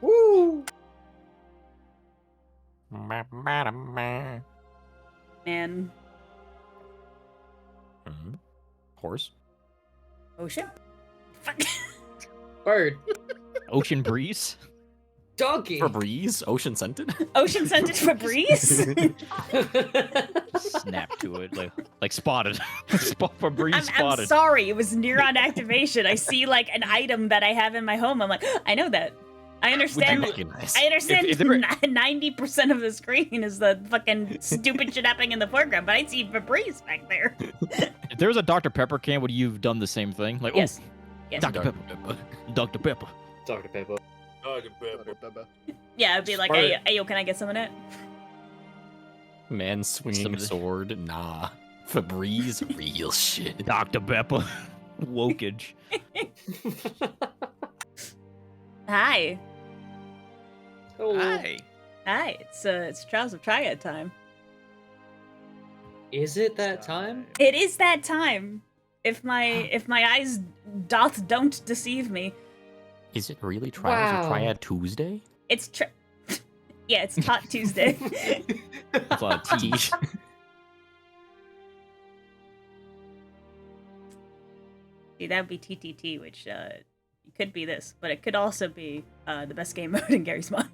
Woo! And Horse. ocean. Fuck. Bird. Ocean breeze. Donkey. Febreze. Ocean scented. Ocean scented Febreze. Snap to it like spotted. Febreze I'm spotted. sorry, it was neuron activation. I see like an item that I have in my home. I'm like, I know that. I understand. Recognize. I understand If there were- 90% of the screen is the fucking stupid shit happening in the foreground, but I see Febreze back there. If there was a Dr. Pepper can, would you have done the same thing? Like, Yes. oh, Yes. Dr. Pepper. Dr. Pepper. Dr. Pepper. Yeah, I'd be like, Smart. hey, yo, can I get some of that? Man swinging Somebody- sword. Nah. Febreze. Real shit. Dr. Pepper. Wokage. Hi. Oh, Hi, it's Trials of Triad time. is it that time? It is that time. If my eyes don't deceive me, Is it really Trials Wow. or Triad Tuesday? it's yeah, it's Tot Tuesday. That's a lot of tea. See, that would be TTT, which could be this, but it could also be the best game mode in Gary's mod.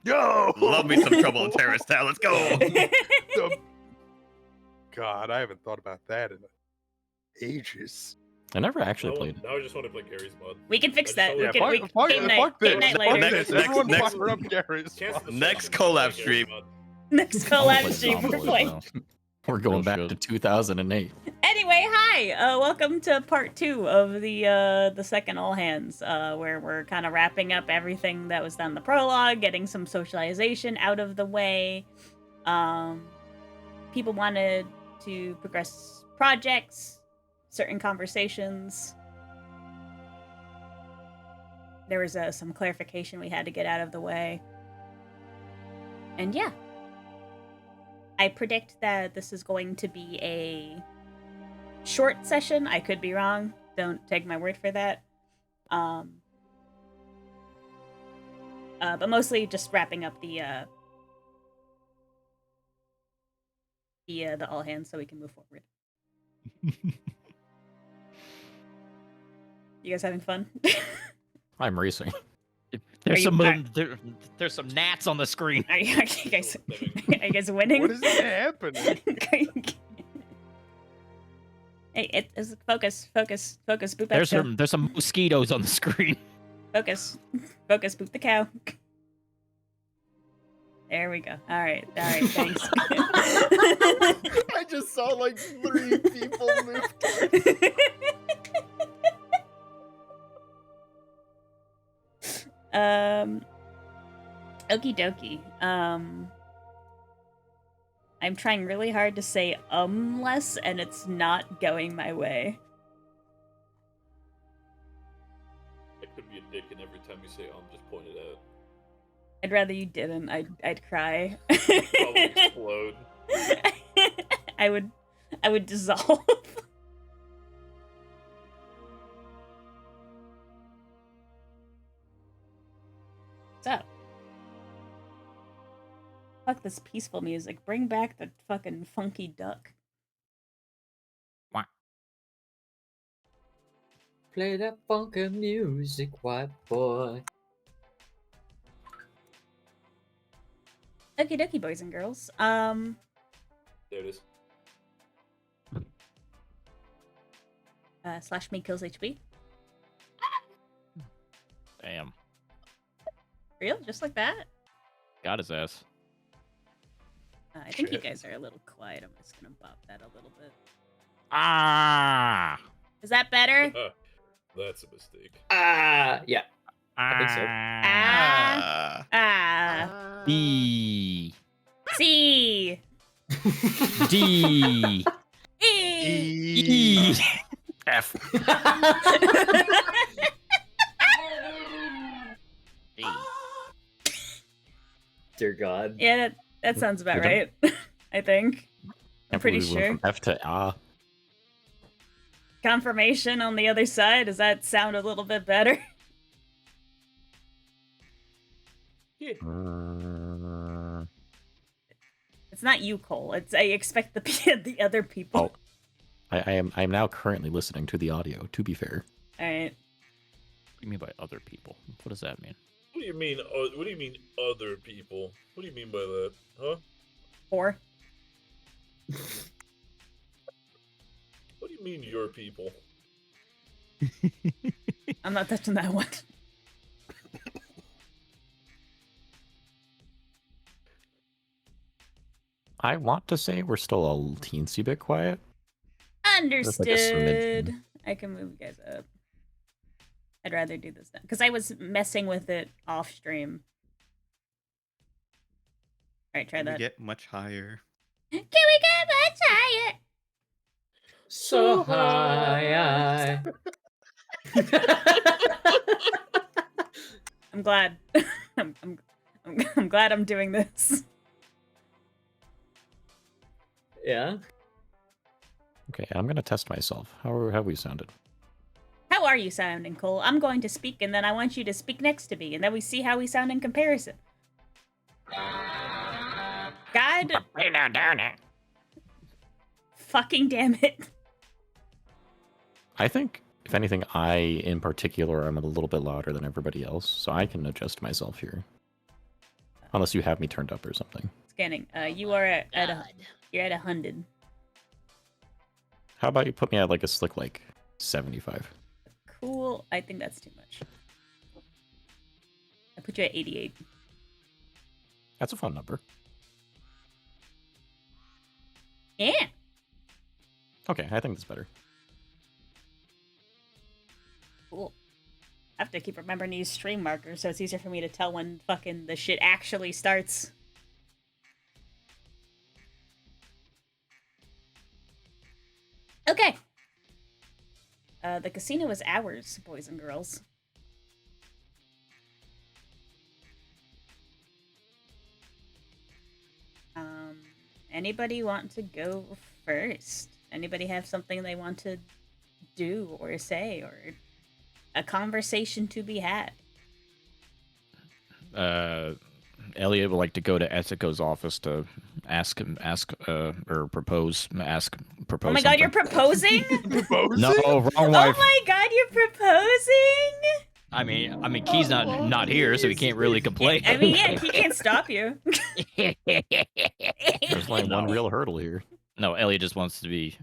Yo! Love me some Trouble in Terrorist Town. Let's go. God, I haven't thought about that in ages. I never actually played it. Now I just want to play Gary's mod. We can fix that. Yeah, We can, fuck game this. night Fuck later. this. Next- Everyone next- fire up Gary's. Chance mod. to Next suck, I'm collab playing Gary's stream. mod. Next I wanna collab play stream, we're Zomboid playing. now. We're going Real back shit. to 2008. Anyway, hi. Welcome to part 2 of the second All Hands, where we're kind of wrapping up everything that was done in the prologue, getting some socialization out of the way. People wanted to progress projects, certain conversations. There was some clarification we had to get out of the way. And yeah. I predict that this is going to be a short session. I could be wrong. Don't take my word for that. But mostly just wrapping up the all hands so we can move forward. You guys having fun? I'm racing. There's you- some are- there's some gnats on the screen. Are you guys winning? What is happening? Hey, it's focus. Boop that There's cow. some mosquitoes on the screen. Focus, boop the cow. There we go. All right, thanks. I just saw like 3 people move. Okie dokie. I'm trying really hard to say less, and it's not going my way. I could be a dick, and every time you say just point it out. I'd rather you didn't. I'd cry. Probably explode. I would dissolve. So, fuck this peaceful music. Bring back the fucking funky duck. Play that funky music, white boy. Okie dokie, boys and girls. There it is. Slash me kills HP. Damn. Real? Just like that? Got his ass. I think you Shit. guys are a little quiet. I'm just gonna bop that a little bit. Ah. Is that better? That's a mistake. Yeah. I think so. Ah. Ah. B. C. D. E. E. F. E. Dear God. Yeah, that sounds about right. I think. I'm pretty We went sure. from F to A. Confirmation on the other side. Does that sound a little bit better? Yeah. It's not you, Cole. It's I expect the other people. Oh, I am now currently listening to the audio. To be fair, All right. What do you mean by other people? What does that mean? What do you mean? What do you mean other people? What do you mean by that? Huh? 4. What do you mean your people? I'm not touching that one. I want to say we're still a teensy bit quiet. Understood. smidgen. I can move you guys up. I'd rather do this then, because I was messing with it off stream. All right, try Can we that. get much higher? Can we get much higher? So high. I'm glad. I'm glad I'm doing this. Yeah. Okay, I'm gonna test myself. How have we sounded? How are you sounding, Cole? I'm going to speak, and then I want you to speak next to me, and then we see how we sound in comparison. God fucking damn it. I think, if anything, I in particular am a little bit louder than everybody else, so I can adjust myself here. Unless you have me turned up or something. Scanning. You are you're at 100. How about you put me at like a slick 75? Cool. I think that's too much. I put you at 88. That's a fun number. Yeah. Okay, I think that's better. Cool. I have to keep remembering to use stream markers so it's easier for me to tell when fucking the shit actually starts. Okay. The casino is ours, boys and girls. Anybody want to go first? Anybody have something they want to do or say or a conversation to be had? Elliot would like to go to Etsuko's office to propose. Oh my god, you're proposing? No, wrong Oh wife. my god, you're proposing? I mean, Key's not here, so he can't really complain. I mean, yeah, he can't stop you. There's only one No. real hurdle here. No, Elliot just wants to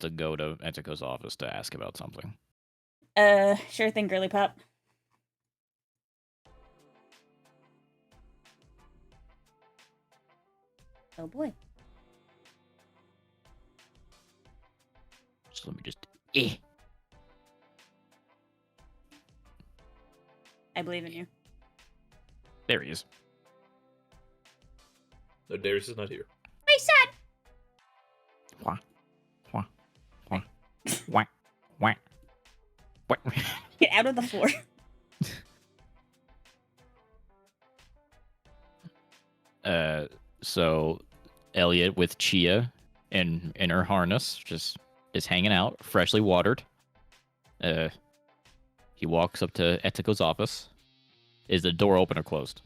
go to Etsuko's office to ask about something. Sure thing, girly pop. Oh boy. So let me just. I believe in you. There he is. No, Darius is not here. My son! Wah, wah, wah, wah, wah, wah. Get out of the floor. So Elliot with Chia in her harness just is hanging out, freshly watered. He walks up to Etsuko's office. Is the door open or closed?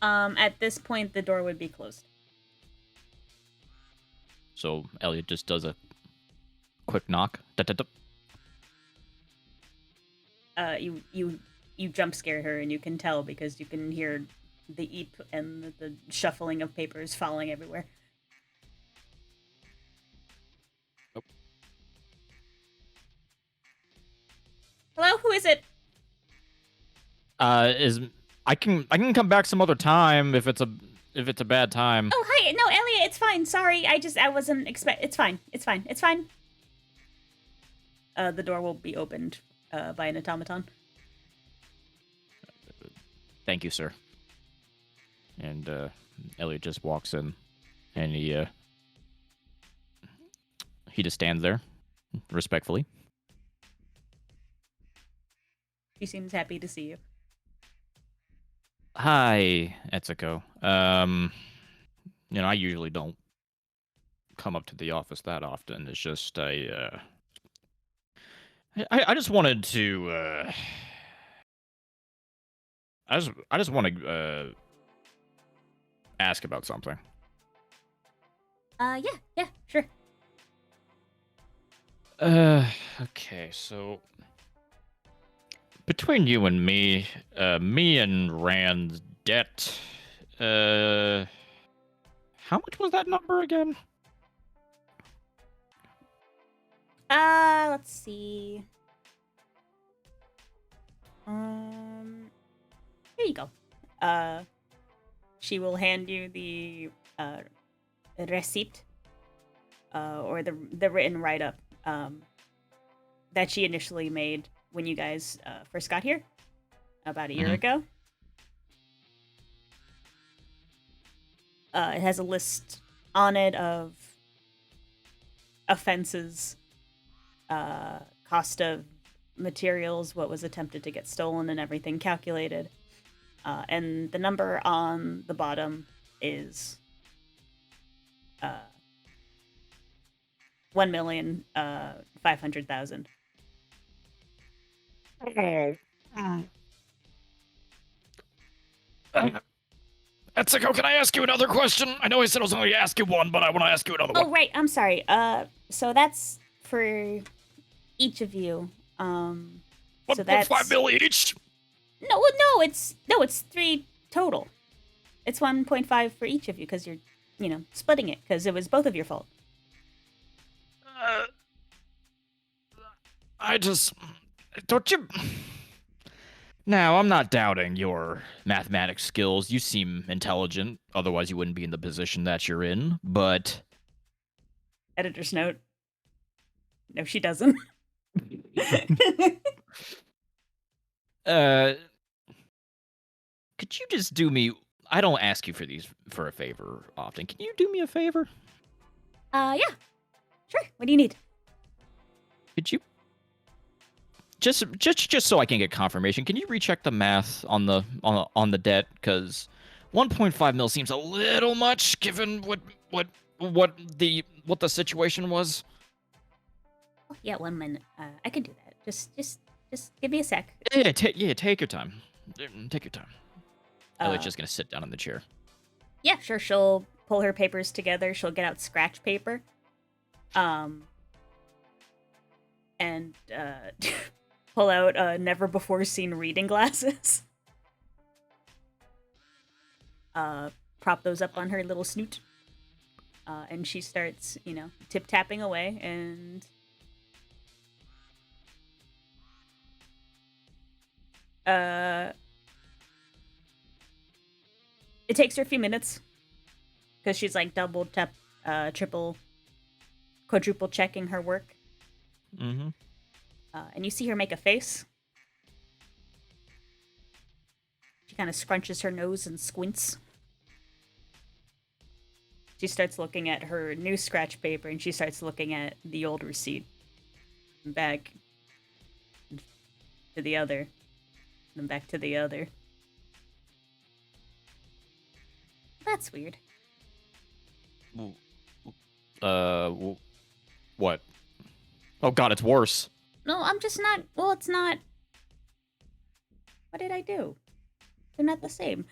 At this point, the door would be closed. So Elliot just does a quick knock. You jump scare her, and you can tell because you can hear the eep and the shuffling of papers falling everywhere. Oh. Hello, who is it? I can come back some other time if it's a bad time. Oh, hi. No, Elliot, it's fine. Sorry, I wasn't It's fine. It's fine. It's fine. The door will be opened by an automaton. Thank you, sir. And Elliot just walks in, and he just stands there, respectfully. She seems happy to see you. Hi, Etsuko. I usually don't come up to the office that often. It's just I just wanted to I just want to ask about something. Yeah, sure. Okay, so between you and me and Rand's debt, how much was that number again? Let's see. Here you go. She will hand you the receipt, or the written write-up that she initially made when you guys first got here about a year ago. It has a list on it of offenses, cost of materials, what was attempted to get stolen, and everything calculated. And the number on the bottom is 1,500,000. Etsuko, can I ask you another question? I know I said I was only going to ask you one, but I want to ask you another one. Oh, right. I'm sorry. So that's for each of you. So that's 1.5 mil each. No, it's 3 total. It's 1.5 for each of you because you're, splitting it because it was both of your fault. I just don't you. Now, I'm not doubting your mathematics skills. You seem intelligent. Otherwise, you wouldn't be in the position that you're in. But Editor's note. No, she doesn't. Could you just do me? I don't ask you for a favor often. Can you do me a favor? Yeah. Sure. What do you need? Could you just so I can get confirmation? Can you recheck the math on the debt? Because 1.5 mil seems a little much given what the situation was. Oh, yeah, 1 minute. I can do that. Just give me a sec. Yeah, take your time. Take your time. Elliott's just gonna sit down in the chair. Yeah, sure. She'll pull her papers together. She'll get out scratch paper. And pull out never before seen reading glasses. Prop those up on her little snoot. And she starts, tip tapping away, and it takes her a few minutes because she's like double tap, triple, quadruple checking her work. Mm-hmm. And you see her make a face. She kind of scrunches her nose and squints. She starts looking at her new scratch paper, and she starts looking at the old receipt. Back to the other. And back to the other. That's weird. What? Oh god, it's worse. No, I'm just not... Well, it's not... What did I do? They're not the same.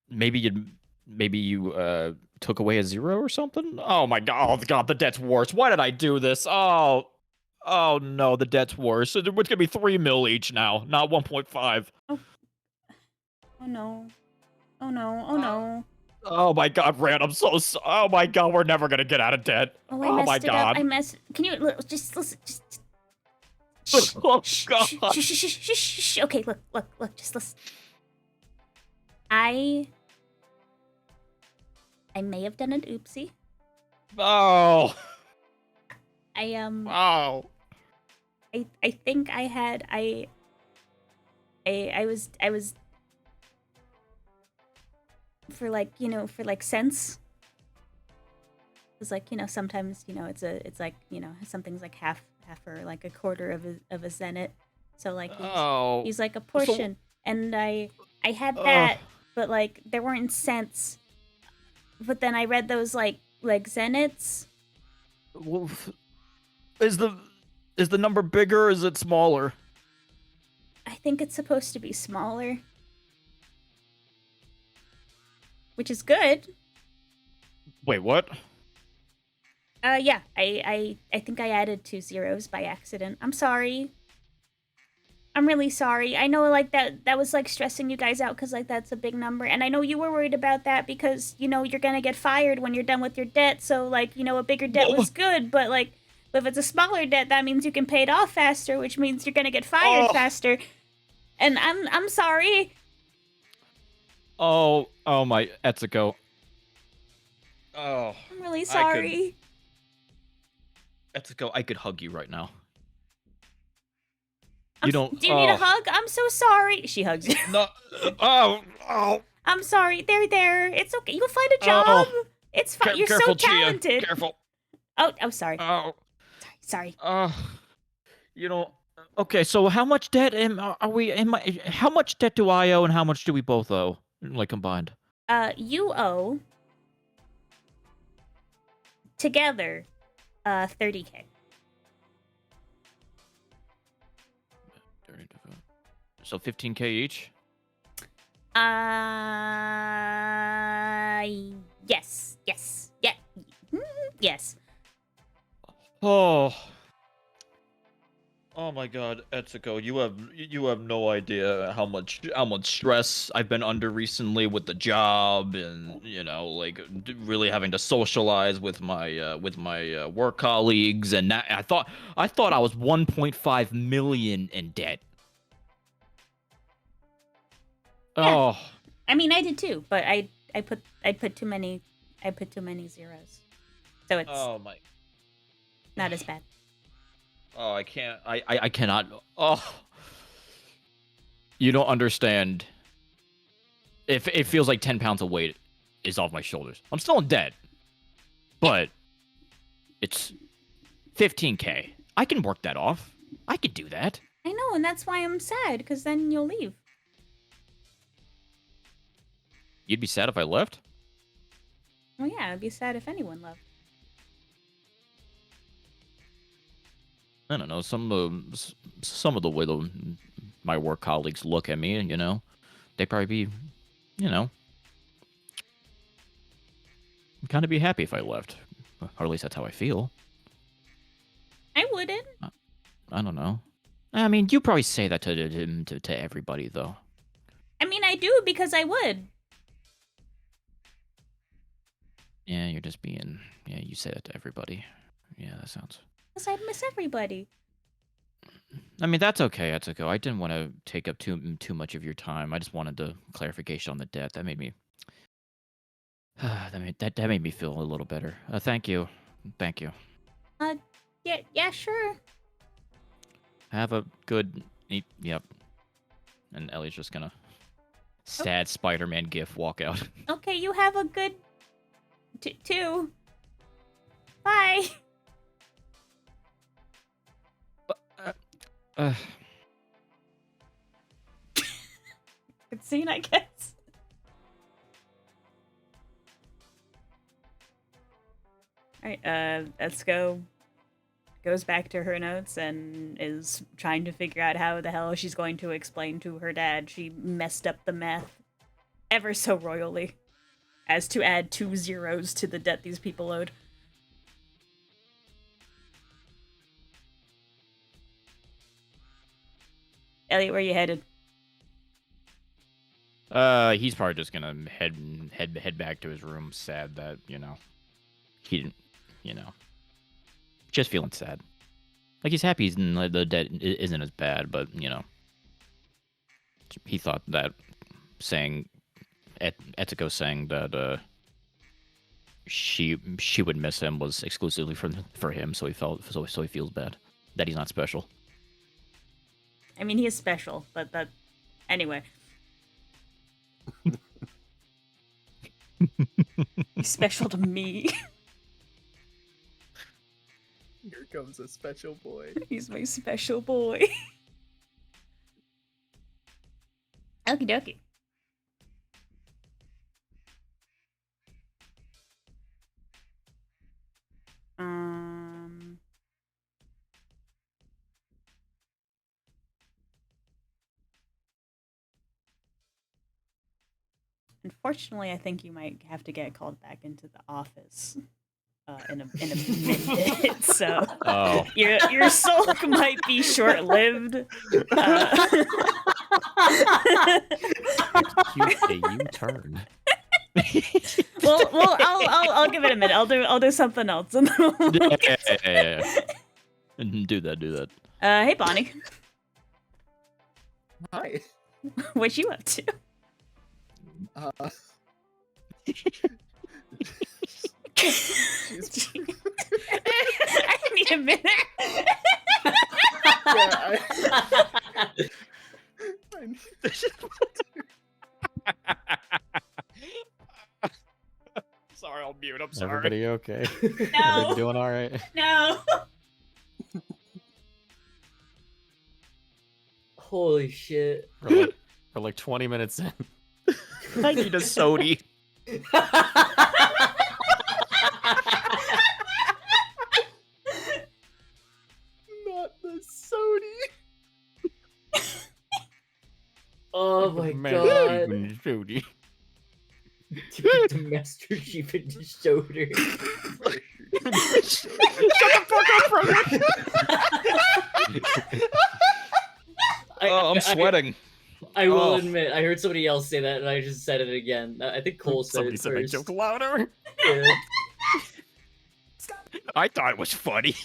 Maybe you took away a 0 or something? Oh my god, the debt's worse. Why did I do this? Oh no, the debt's worse. It's gonna be 3 mil each now, not 1.5. Oh no. Oh no, oh no. Oh my god, Rand, I'm so sorry. Oh my god, we're never gonna get out of debt. Oh, I messed my it god. up. Can you just listen? Just... Oh Shh, god. shh, shh, shh, shh, shh, shh. Okay, look, just listen. I may have done an oopsie. Oh. I think I was for like cents. It's like, sometimes, it's like, something's like half or like a quarter of a zenit. So like he's like a portion. And I had that, but like there weren't cents. But then I read those like zenits. Is the Is the number bigger or is it smaller? I think it's supposed to be smaller. Which is good. Wait, what? Yeah, I think I added 2 zeros by accident. I'm sorry. I'm really sorry. I know, like, that was, like, stressing you guys out because, like, that's a big number. And I know you were worried about that because, you know, you're gonna get fired when you're done with your debt. So, like, you know, a bigger debt was good. But, like, if it's a smaller debt, that means you can pay it off faster, which means you're gonna get fired faster. And I'm sorry. Oh my, Etsuko. Oh, I'm really sorry. Etsuko, I could hug you right now. Do you need a hug? I'm so sorry. She hugs you. No. Oh. I'm sorry. There. It's okay. You'll find a job. It's fine. You're careful, so talented. Chia. Careful. Oh, sorry. Oh. Sorry. You know. Okay, so how much debt how much debt do I owe and how much do we both owe, like combined? You owe together, 30K. So 15K each? Yes. Yeah. Yes. Oh my God, Etsuko, you have no idea how much stress I've been under recently with the job and like really having to socialize with my work colleagues and I thought I was 1.5 million in debt. Yeah. Oh. I mean, I did too, but I put too many zeros. So it's not as bad. Oh, I can't. I cannot. Oh, you don't understand. It feels like 10 pounds of weight is off my shoulders. I'm still in debt, but it's 15K. I can work that off. I could do that. I know, and that's why I'm sad, because then you'll leave. You'd be sad if I left? Well, yeah, I'd be sad if anyone left. I don't know. Some of the way my work colleagues look at me, they'd probably be, kind of be happy if I left, or at least that's how I feel. I wouldn't. I don't know. I mean, you probably say that to everybody, though. I mean, I do because I would. Yeah, you're just being. Yeah, you say that to everybody. Yeah, that sounds. Because I'd miss everybody. I mean, that's okay. That's okay. I didn't want to take up too much of your time. I just wanted the clarification on the debt. That made me. that made me feel a little better. Thank you. Thank you. Yeah, sure. Have a good. Yep. And Ellie's just gonna. Sad Spider-Man gif walk out. Okay, you have a good. Too. Bye. Good scene, I guess. Alright, Etsuko goes back to her notes and is trying to figure out how the hell she's going to explain to her dad she messed up the math ever so royally as to add 2 zeros to the debt these people owed. Elliot, where you headed? He's probably just gonna head back to his room, sad that he didn't, just feeling sad. Like he's happy the debt isn't as bad, but he thought that Etsuko saying that she would miss him was exclusively for him, so he feels bad that he's not special. I mean, he is special, but anyway. He's special to me. Here comes a special boy. He's my special boy. Okie dokie. Unfortunately, I think you might have to get called back into the office in a minute. So Oh. your sulk might be short lived. Cute a U-turn. Well, I'll give it a minute. I'll do something else. And then we'll Yeah. Do that. Hey Bonnie, Hi. what you up to? She's... I need a minute. yeah, I need... Sorry, I'll mute. I'm sorry. Everybody okay? No. Everybody doing all right? No. Holy shit. We're like 20 minutes in. I need a sody. Not the sody. Oh my Man, god. Sody. The Master Chief and his shoulder. Shut the fuck up, Frederick! I'm sweating. I will Oh. admit, I heard somebody else say that, and I just said it again. I think Cole said Somebody it said I first. joked louder. Yeah. I thought it was funny.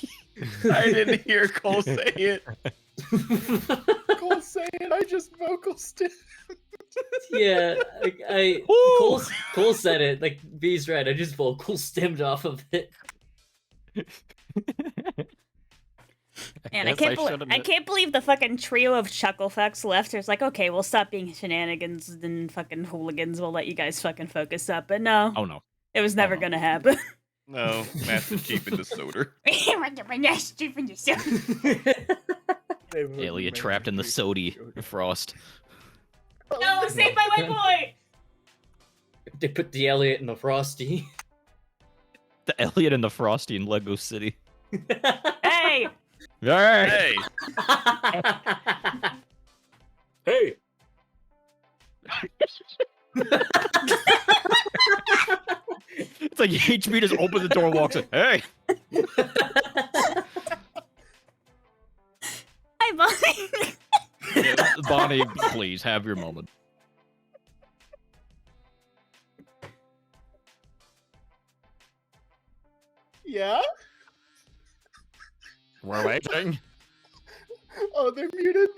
I didn't hear Cole say it. Cole say it. I just vocal stimmed. Yeah, Woo! Cole said it. Like B's right. I just vocal stemmed off of it. Man, I can't believe the fucking trio of chucklefucks left. It's like, okay, we'll stop being shenanigans and fucking hooligans. We'll let you guys fucking focus up. But no, Oh no. it was never no. gonna happen. No, Master Chief in the soda. Elliot trapped in the sody frost. No, save my white boy! They put the Elliot in the Frosty. The Elliot and the Frosty in Lego City. Hey! Alright. Hey, Hey, It's like HB just opens the door and walks in. Hey! Hi, Bonnie! Yeah, Bonnie, please, have your moment. Yeah? We're waiting. Oh, they're muted.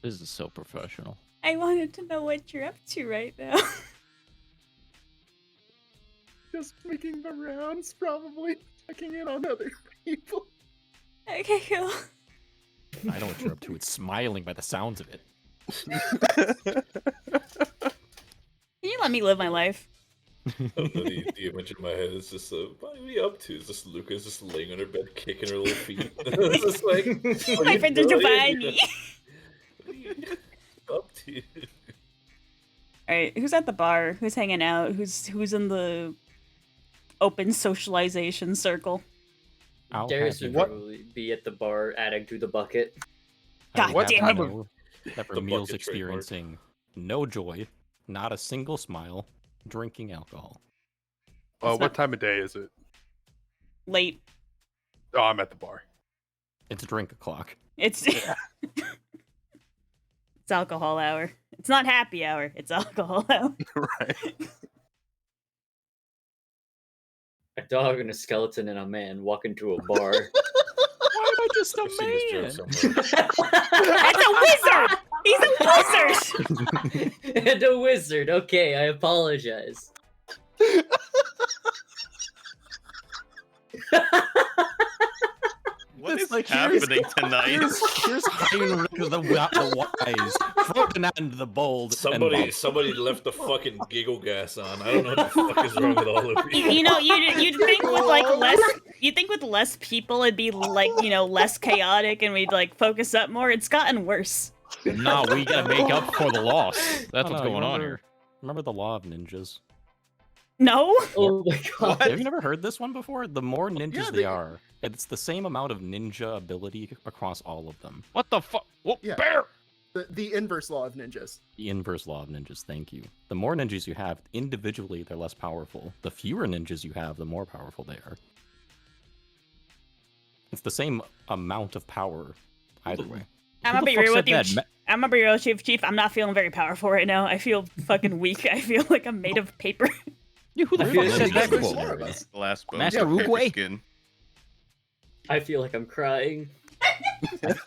This is so professional. I wanted to know what you're up to right now. Just making the rounds, probably checking in on other people. Okay, cool. I know what you're up to. It's smiling by the sounds of it. Can you let me live my life? the image in my head is just, what are you up to? Is just Lucas just laying on her bed, kicking her little feet. It's just like, what are My you friends are doing? defying me. What are you up to? Alright, who's at the bar? Who's hanging out? Who's in the open socialization circle? Darius have would you probably be at the bar adding to the bucket. God have damn you it. know that The Ramil's bucket trademark. experiencing no joy, not a single smile, drinking alcohol. What time of day is it? Late. Oh, I'm at the bar. It's drink o'clock. It's it's alcohol hour. It's not happy hour. It's alcohol hour. Right. A dog and a skeleton and a man walk into a bar. Why am I just I've seen this joke somewhere. That's a wizard. He's a wizard. And a wizard. Okay, I apologize. what It's is like, here's- happening tonight? Here's Heinrich the Wise, Ferdinand the Bold. Somebody left the fucking giggle gas on. I don't know what the fuck is wrong with all of you. You know, you'd think with like less, you think with less people it'd be like, you know, less chaotic and we'd like focus up more. It's gotten worse. No, we gotta make up for the loss. That's Oh, what's no, you going on remember- here. Remember the law of ninjas? No. Oh my god. Have you never heard this one before? The more ninjas Yeah, they are, it's the same amount of ninja ability across all of them. What the fuck? Oh, Yeah. bear! The inverse law of ninjas. The inverse law of ninjas, thank you. The more ninjas you have, individually, they're less powerful. The fewer ninjas you have, the more powerful they are. It's the same amount of power either way. I'm Who gonna the be fuck real said with you. that? I'm gonna be real, Chief. I'm not feeling very powerful right now. I feel fucking weak. I feel like I'm made of paper. Yeah, who the I fuck feel said like that there's quote? more of us. Glass bones. Master with paper Uruguay? skin. I feel like I'm crying.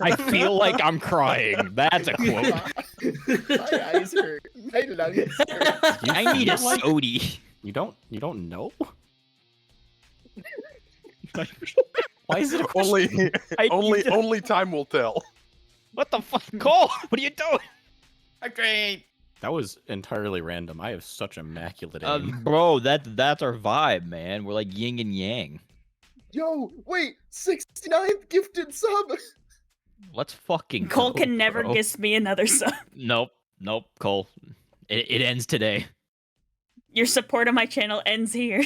I feel like I'm crying. That's a quote. My eyes hurt. My lungs hurt. I need a sody. You don't know? Why is it a question? Only time will tell. What the fuck, Cole? What are you doing? I'm great. That was entirely random. I have such immaculate aim. Bro, that's our vibe, man. We're like yin and yang. Yo, wait, 69th gifted sub. Let's fucking Cole go, can never bro. gift me another sub. Nope, Cole. It ends today. Your support of my channel ends here.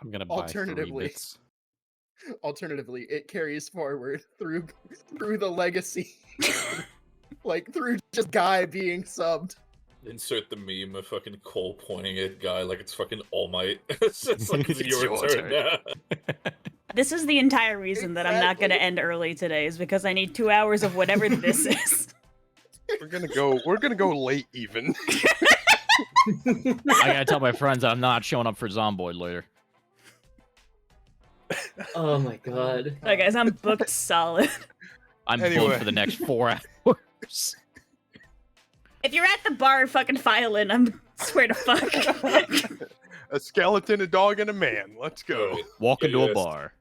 I'm gonna buy 3 Alternatively. bits. Alternatively, it carries forward through the legacy. Like through just Guy being subbed. Insert the meme of fucking Cole pointing at Guy like it's fucking All Might. It's just like it's your turn now. This is the entire reason that I'm not gonna Exactly. end early today, is because I need 2 hours of whatever this is. We're gonna go late even. I gotta tell my friends that I'm not showing up for Zomboid later. Oh my god. Alright guys, I'm booked solid. I'm Anyway. booked for the next 4 hours. If you're at the bar fucking filing, I'm swear to fuck. A skeleton, a dog, and a man. Let's go. Alright, Walk get into your a ass- bar.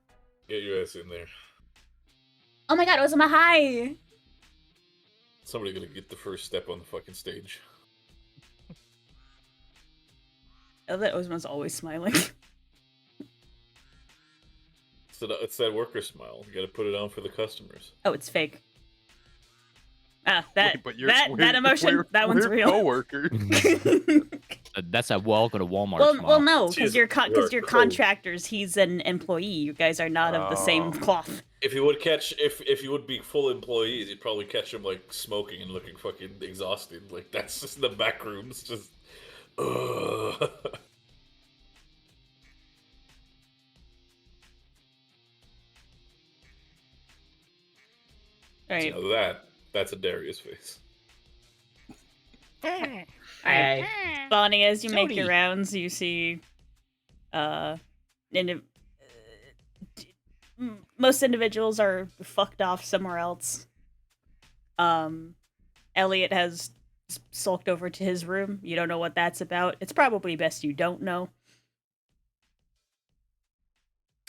Get your ass in there. Oh my god, Ozma, hi! Somebody gonna get the first step on the fucking stage. I love that Ozma's always smiling. It's that worker smile. You gotta put it on for the customers. Oh, it's fake. Ah, that Wait, but you're- that emotion, that one's we're real. Coworkers. That's that welcome to Walmart well, smile. well, no, She's because you're worker. contractors. He's an employee. You guys are not of the same Oh. cloth. If you would catch, if you would be full employees, you'd probably catch them like smoking and looking fucking exhausted. Like that's just in the back rooms, just. Ugh. All right. Now that's a Darius face. I Bonnie, as you make your Sony. rounds, you see, most individuals are fucked off somewhere else. Elliot has sulked over to his room. You don't know what that's about. It's probably best you don't know.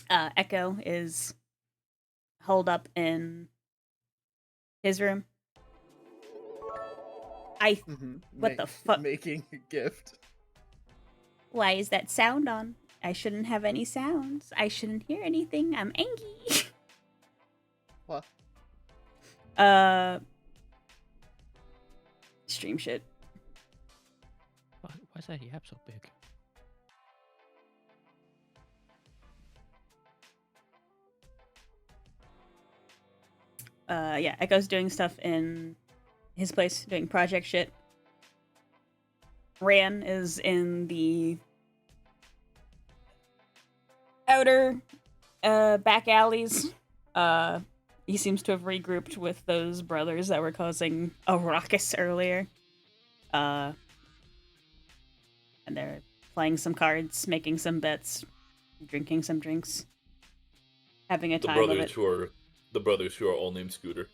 Echo is holed up in his room. What the fuck? Making a gift. Why is that sound on? I shouldn't have any sounds. I shouldn't hear anything. I'm angry. What? Stream shit. Why is that yap so big? Yeah, Echo's doing stuff in his place, doing project shit. Ran is in the outer back alleys. He seems to have regrouped with those brothers that were causing a ruckus earlier. And they're playing some cards, making some bets, drinking some drinks, having a The time of brothers it. who are all named Scooter.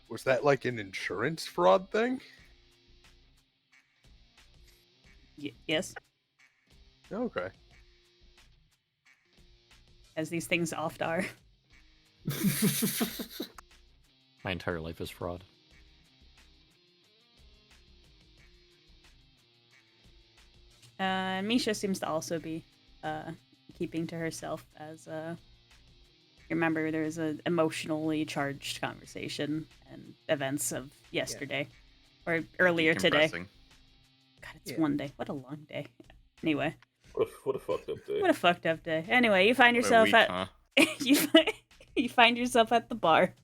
Was that like an insurance fraud thing? Yes, Okay. as these things oft are. My entire life is fraud. Misha seems to also be keeping to herself as remember there's an emotionally charged conversation and events of yesterday or earlier today. Decompressing. God, it's Yeah. one day. What a long day. Anyway, What a fucked up day. what a fucked up day. Anyway, you find What a yourself week, at huh? you find yourself at the bar.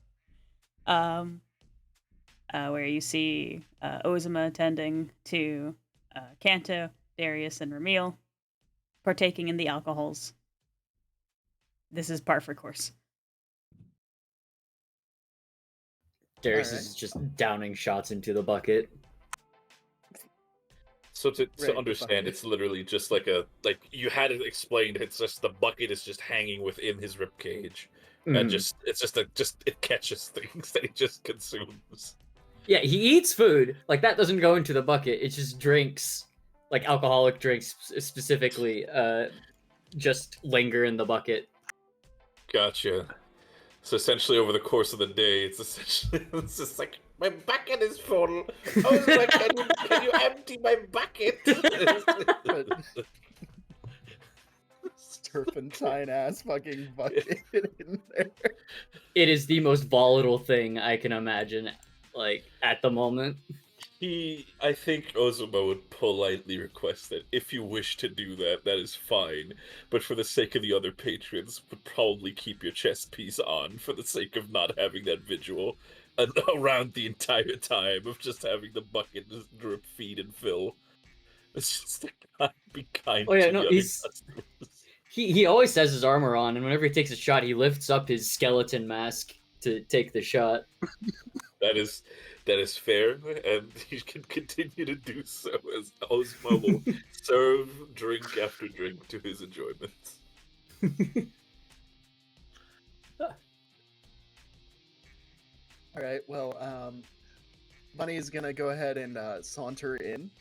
where you see Ozuma attending to Kanto, Darius, and Ramil, partaking in the alcohols. This is par for course. Darius Alright. is just downing shots into the bucket. So to Right, the understand, bucket. it's literally just like you had it explained. It's just the bucket is just hanging within his rib cage, and Mhm. it catches things that he just consumes. Yeah, he eats food. Like, that doesn't go into the bucket. It just drinks, like alcoholic drinks specifically, just linger in the bucket. Gotcha. So essentially, over the course of the day, it's just like my bucket is full. I was like, can you empty my bucket? Turpentine ass fucking bucket in there. It is the most volatile thing I can imagine, like, at the moment. I think Ozuma would politely request that if you wish to do that, that is fine. But for the sake of the other patrons, would probably keep your chest piece on for the sake of not having that visual around the entire time of just having the bucket just drip, feed, and fill. It's just like, be kind Oh yeah, to no, the other he's customers. he always has his armor on, and whenever he takes a shot, he lifts up his skeleton mask to take the shot. That is fair, and he can continue to do so as Ozma will serve drink after drink to his enjoyment. All right. Well, Bunny is gonna go ahead and saunter in.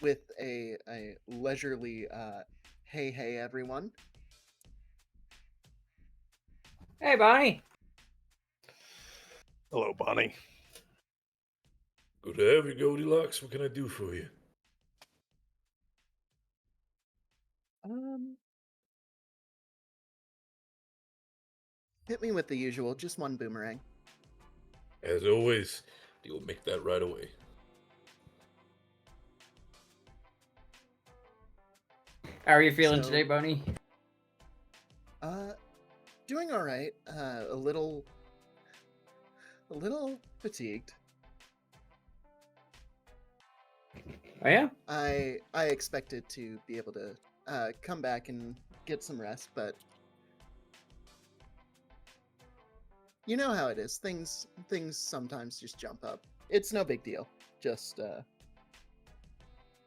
With a leisurely hey everyone. Hey, Bonnie. Hello, Bonnie. Good to have you, Goldilocks. What can I do for you? Hit me with the usual, just one boomerang. As always, you'll make that right away. How are you feeling So- today, Bonnie? Doing all right. A little fatigued. Oh yeah? I expected to be able to come back and get some rest, but you know how it is. Things sometimes just jump up. It's no big deal. Just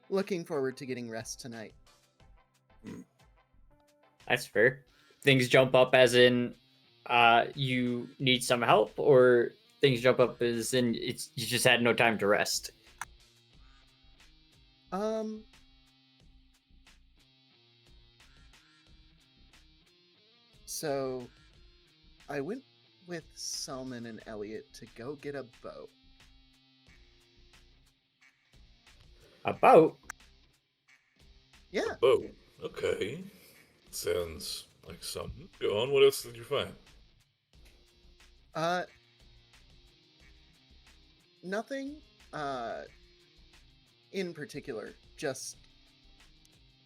looking forward to getting rest tonight. That's fair. Things jump up as in you need some help, or things jump up as in it's you just had no time to rest. So I went with Selman and Elliot to go get a boat. A boat? Yeah. Oh, okay. Sounds like something. Go on. What else did you find? Nothing in particular, just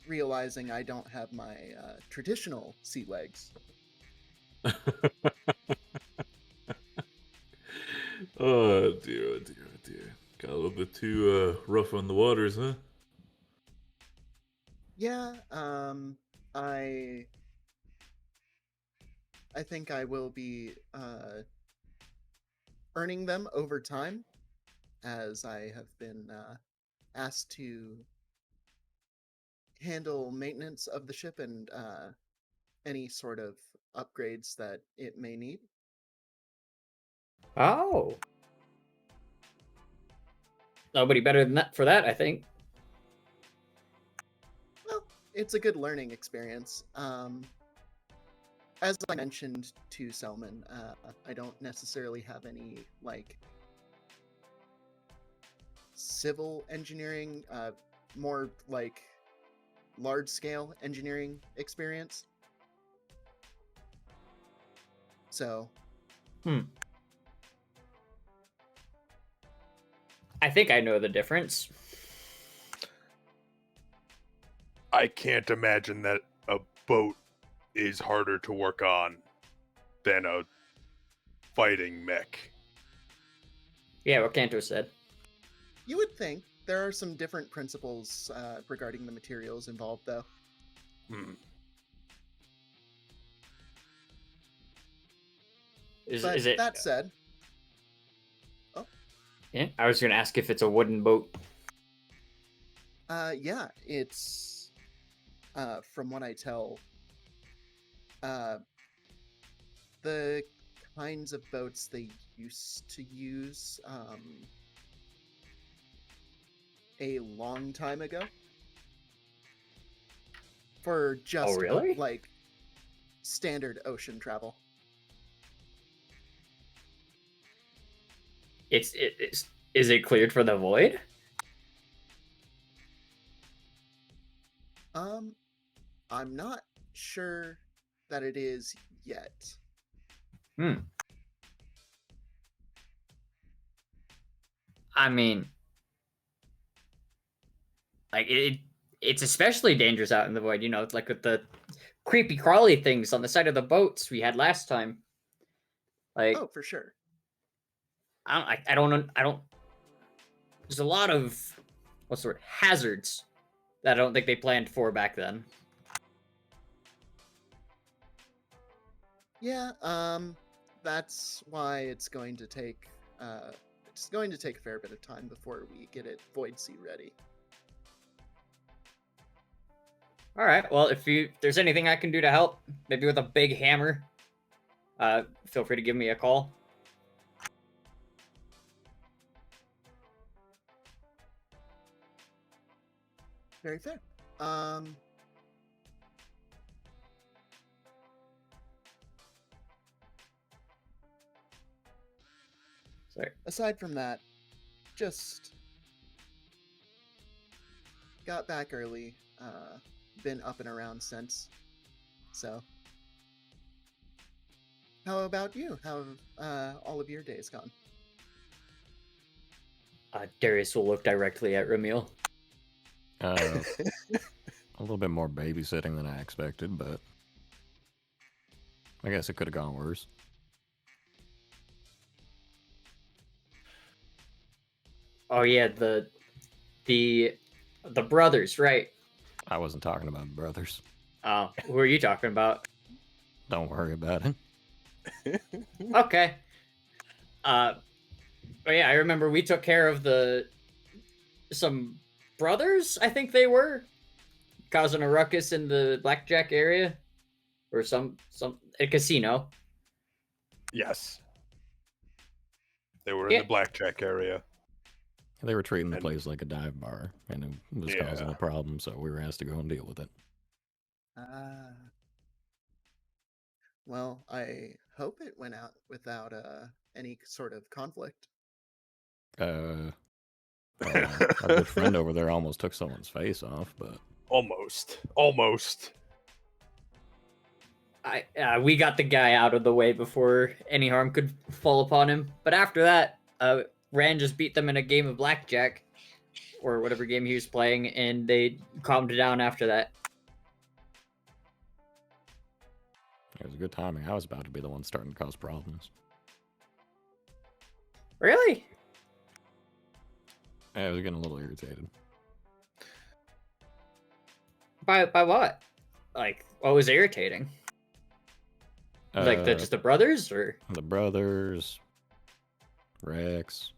realizing I don't have my traditional sea legs. Oh dear, oh dear, oh dear. Got a little bit too rough on the waters, huh? Yeah, I think I will be earning them over time, as I have been asked to handle maintenance of the ship and any sort of upgrades that it may need. Oh. Nobody better than that for that, I think. Well, it's a good learning experience. As I mentioned to Selman, I don't necessarily have any like civil engineering, more like large-scale engineering experience. So, I think I know the difference. I can't imagine that a boat is harder to work on than a fighting mech. Yeah, what Kanto said. You would think there are some different principles regarding the materials involved, though. Hmm. But Is it? that said, Yeah, I was gonna ask if it's a wooden boat. yeah, it's from what I tell, the kinds of boats they used to use a long time ago for just really? like standard ocean travel. Is it cleared for the void? I'm not sure that it is yet. I mean, like it's especially dangerous out in the void. You know, like with the creepy crawly things on the side of the boats we had last time. Like, Oh, for sure. I don't. There's a lot of what's the word, hazards that I don't think they planned for back then. Yeah, that's why it's going to take a fair bit of time before we get it Void Sea ready. All right. Well, if there's anything I can do to help, maybe with a big hammer, feel free to give me a call. Very fair. Sorry. Aside from that, just got back early. Been up and around since. So, how about you? How have all of your days gone? Darius will look directly at Ramil. A little bit more babysitting than I expected, but I guess it could have gone worse. Oh yeah, the brothers, right? I wasn't talking about brothers. Oh, who are you talking about? Don't worry about it. Okay. Oh yeah, I remember we took care of some brothers, I think they were, causing a ruckus in the blackjack area, or a casino. Yes. They were in the blackjack area. They were treating the place like a dive bar, and it was causing a problem, so we were asked to go and deal with it. Well, I hope it went out without any sort of conflict. Our good friend over there almost took someone's face off, but Almost. We got the guy out of the way before any harm could fall upon him. But after that, Rand just beat them in a game of blackjack, or whatever game he was playing, and they calmed down after that. it was a good timing. I was about to be the one starting to cause problems. Really? I was getting a little irritated. By what? Like, what was irritating? Like just the brothers, or the brothers, Rex.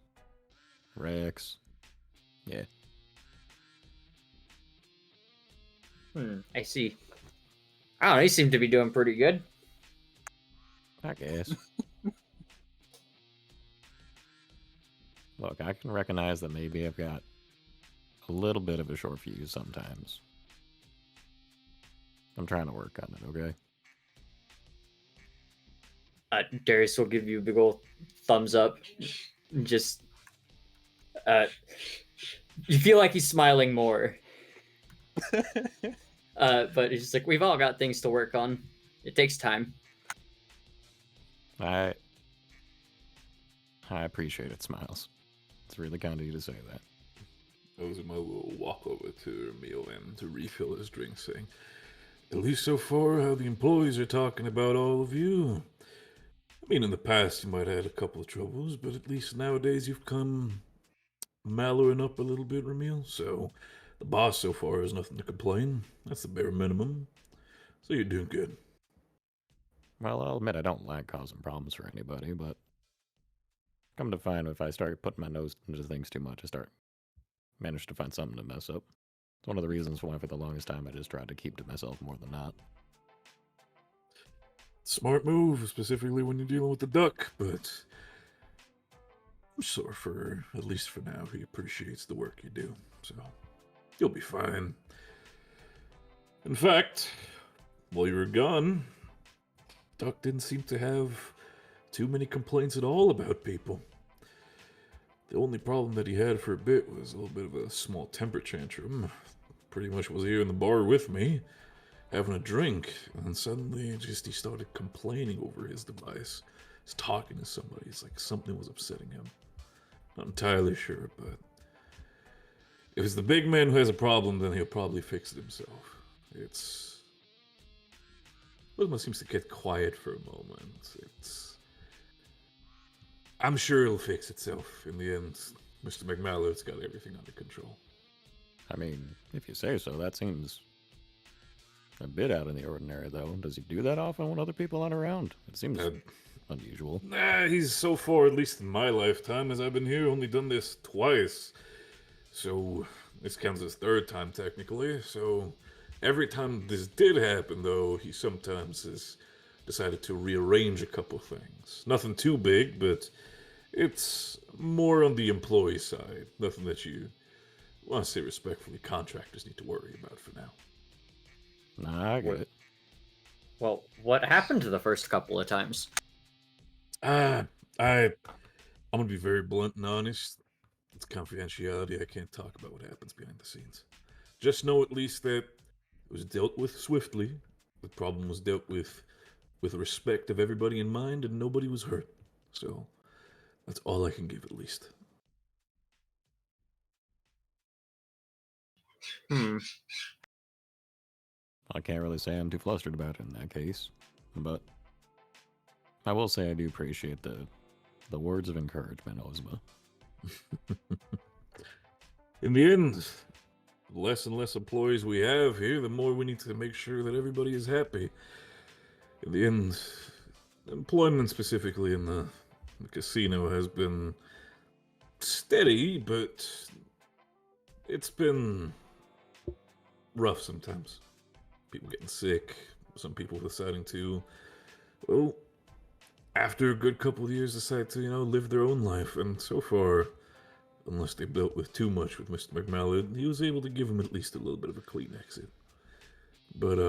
Yeah. I see. I don't know. He seemed to be doing pretty good. I guess. Look, I can recognize that maybe I've got a little bit of a short fuse sometimes. I'm trying to work on it, okay? Darius will give you a big old thumbs up. Just, you feel like he's smiling more. But he's just like, we've all got things to work on. It takes time. I appreciate it, Smiles. It's really kind of you to say that. I was in my little walk over to Emil and to refill his drink, saying, At least so far, how the employees are talking about all of you. I mean, in the past you might have had a couple of troubles, but at least nowadays you've come mellowing up a little bit, Ramil. So, the boss so far has nothing to complain. That's the bare minimum. So you're doing good. Well, I'll admit I don't like causing problems for anybody, but come to find if I start putting my nose into things too much, I manage to find something to mess up. It's one of the reasons why for the longest time I just tried to keep to myself more than not. Smart move, specifically when you're dealing with the duck, but I'm sure for, at least for now, he appreciates the work you do, so you'll be fine. In fact, while you were gone, Duck didn't seem to have too many complaints at all about people. The only problem that he had for a bit was a little bit of a small temper tantrum. Pretty much was here in the bar with me, having a drink, and then suddenly he started complaining over his device. He's talking to somebody. It's like something was upsetting him. Not entirely sure, but if it's the big man who has a problem, then he'll probably fix it himself. Wilma seems to get quiet for a moment. I'm sure it'll fix itself in the end. Mr. McMallard's got everything under control. I mean, if you say so, that seems a bit out of the ordinary, though. Does he do that often when other people aren't around? It seems unusual. Nah, he's so far, at least in my lifetime, as I've been here, only done this twice. So, this counts as third time, technically. So, every time this did happen, though, he sometimes has decided to rearrange a couple things. Nothing too big, but it's more on the employee side. Nothing that you, want to say respectfully, contractors need to worry about for now. Nah, I get it. Well, what happened to the first couple of times? I'm gonna be very blunt and honest. It's confidentiality. I can't talk about what happens behind the scenes. Just know at least that it was dealt with swiftly. The problem was dealt with respect of everybody in mind, and nobody was hurt. So that's all I can give at least. I can't really say I'm too flustered about it in that case, but I will say I do appreciate the words of encouragement, Ozma. In the end, the less and less employees we have here, the more we need to make sure that everybody is happy. In the end, employment specifically in the casino has been steady, but it's been rough sometimes. People getting sick, some people deciding to, well, after a good couple of years, decide to, live their own life. And so far, unless they dealt with too much with Mr. McMallard, he was able to give them at least a little bit of a clean exit. But,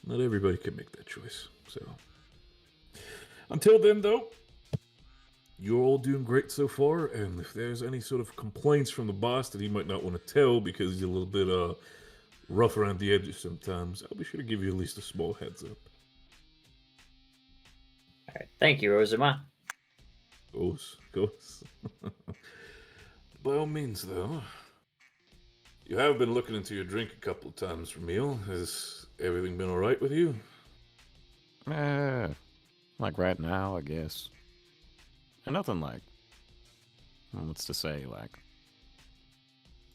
not everybody can make that choice, so. Until then, though, you're all doing great so far, and if there's any sort of complaints from the boss that he might not want to tell because he's a little bit, rough around the edges sometimes, I'll be sure to give you at least a small heads up. All right, thank you, Ozma. Goes. By all means, though, you have been looking into your drink a couple of times, Ramil. Has everything been alright with you? Like right now, I guess. And nothing like, what's to say, like,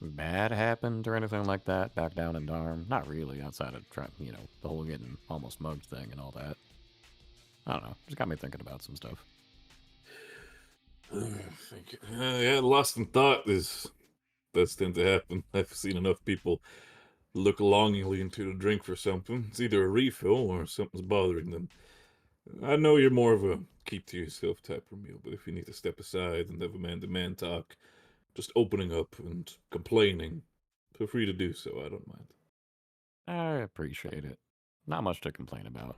bad happened or anything like that back down in Darm. Not really, outside of, the whole getting almost mugged thing and all that. I don't know, just got me thinking about some stuff. Yeah, lost in thought does tend to happen. I've seen enough people look longingly into the drink for something. It's either a refill or something's bothering them. I know you're more of a keep to yourself type of meal, but if you need to step aside and have a man-to-man talk, just opening up and complaining, feel free to do so. I don't mind. I appreciate it. Not much to complain about.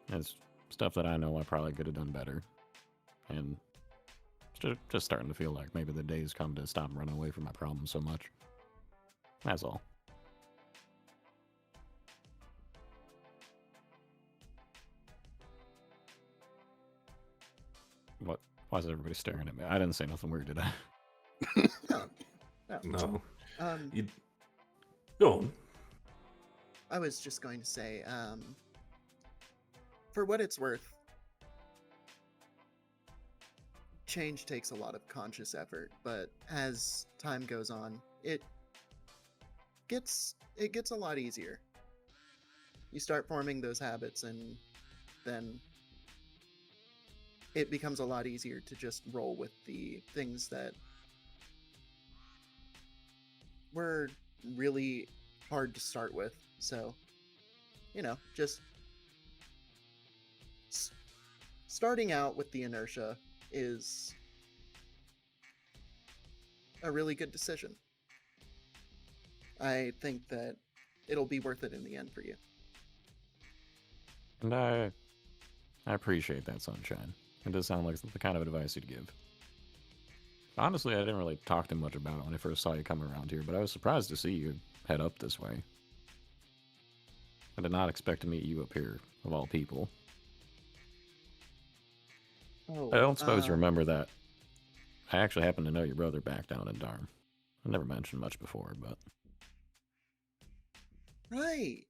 It's stuff that I know I probably could have done better. And just starting to feel like maybe the day's come to stop running away from my problems so much. That's all. What? Why is everybody staring at me? I didn't say nothing weird, did I? No. Um, You... Go on. I was just going to say, for what it's worth, change takes a lot of conscious effort, but as time goes on, it gets a lot easier. You start forming those habits, and then it becomes a lot easier to just roll with the things that were really hard to start with. So, just starting out with the inertia is a really good decision. I think that it'll be worth it in the end for you. And I appreciate that, Sunshine. It does sound like the kind of advice you'd give. Honestly, I didn't really talk too much about it when I first saw you come around here, but I was surprised to see you head up this way. I did not expect to meet you up here, of all people. Oh, I don't suppose you remember that. I actually happen to know your brother back down in Darm. I never mentioned much before, but... Right.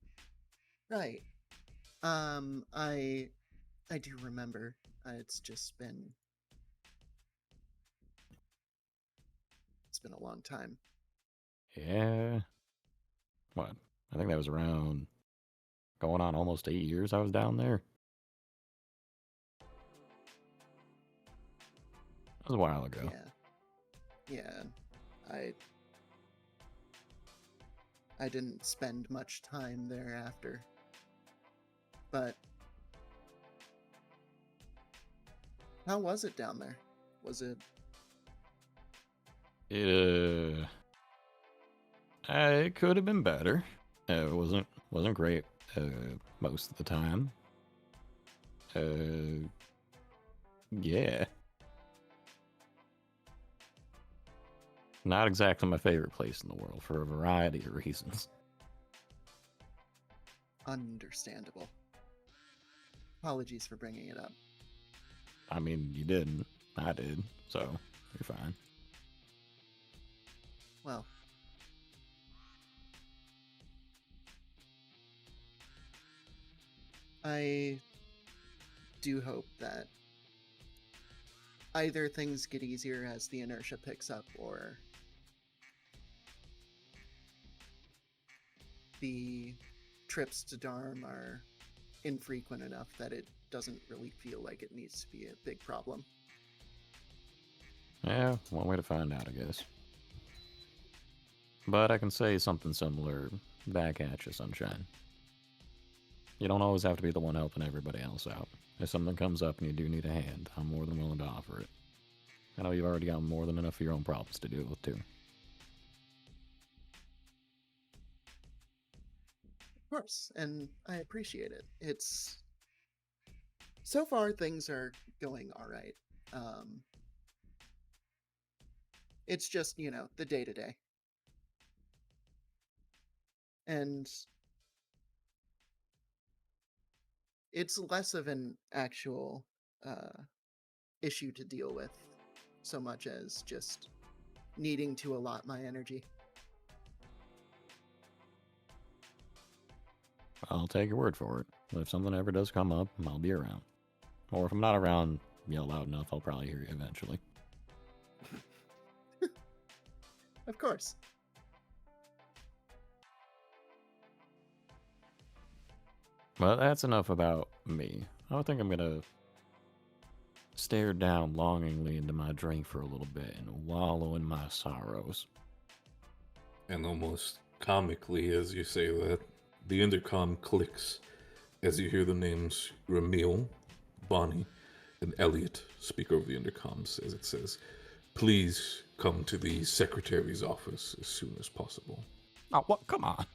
I do remember. It's been a long time. Yeah. What? I think that was around going on almost 8 years I was down there. That was a while ago. Yeah. I didn't spend much time thereafter. But how was it down there? Was it... It could have been better. It wasn't great most of the time. Yeah. Not exactly my favorite place in the world for a variety of reasons. Understandable. Apologies for bringing it up. I mean, you didn't. I did. So, you're fine. Well, I do hope that either things get easier as the inertia picks up, or the trips to Darm are infrequent enough that it doesn't really feel like it needs to be a big problem. Yeah, one way to find out, I guess. But I can say something similar back at you, Sunshine. You don't always have to be the one helping everybody else out. If something comes up and you do need a hand, I'm more than willing to offer it. I know you've already got more than enough of your own problems to deal with, too. Of course, and I appreciate it. So far, things are going all right. It's just, the day-to-day. And it's less of an actual issue to deal with, so much as just needing to allot my energy. I'll take your word for it. If something ever does come up, I'll be around. Or if I'm not around, yell loud enough, I'll probably hear you eventually. Of course. Well, that's enough about me. I think I'm gonna stare down longingly into my drink for a little bit and wallow in my sorrows. And almost comically, as you say that, the intercom clicks as you hear the names Ramil, Bonnie, and Elliot speak over the intercoms as it says, "Please come to the secretary's office as soon as possible." Oh, what? Come on.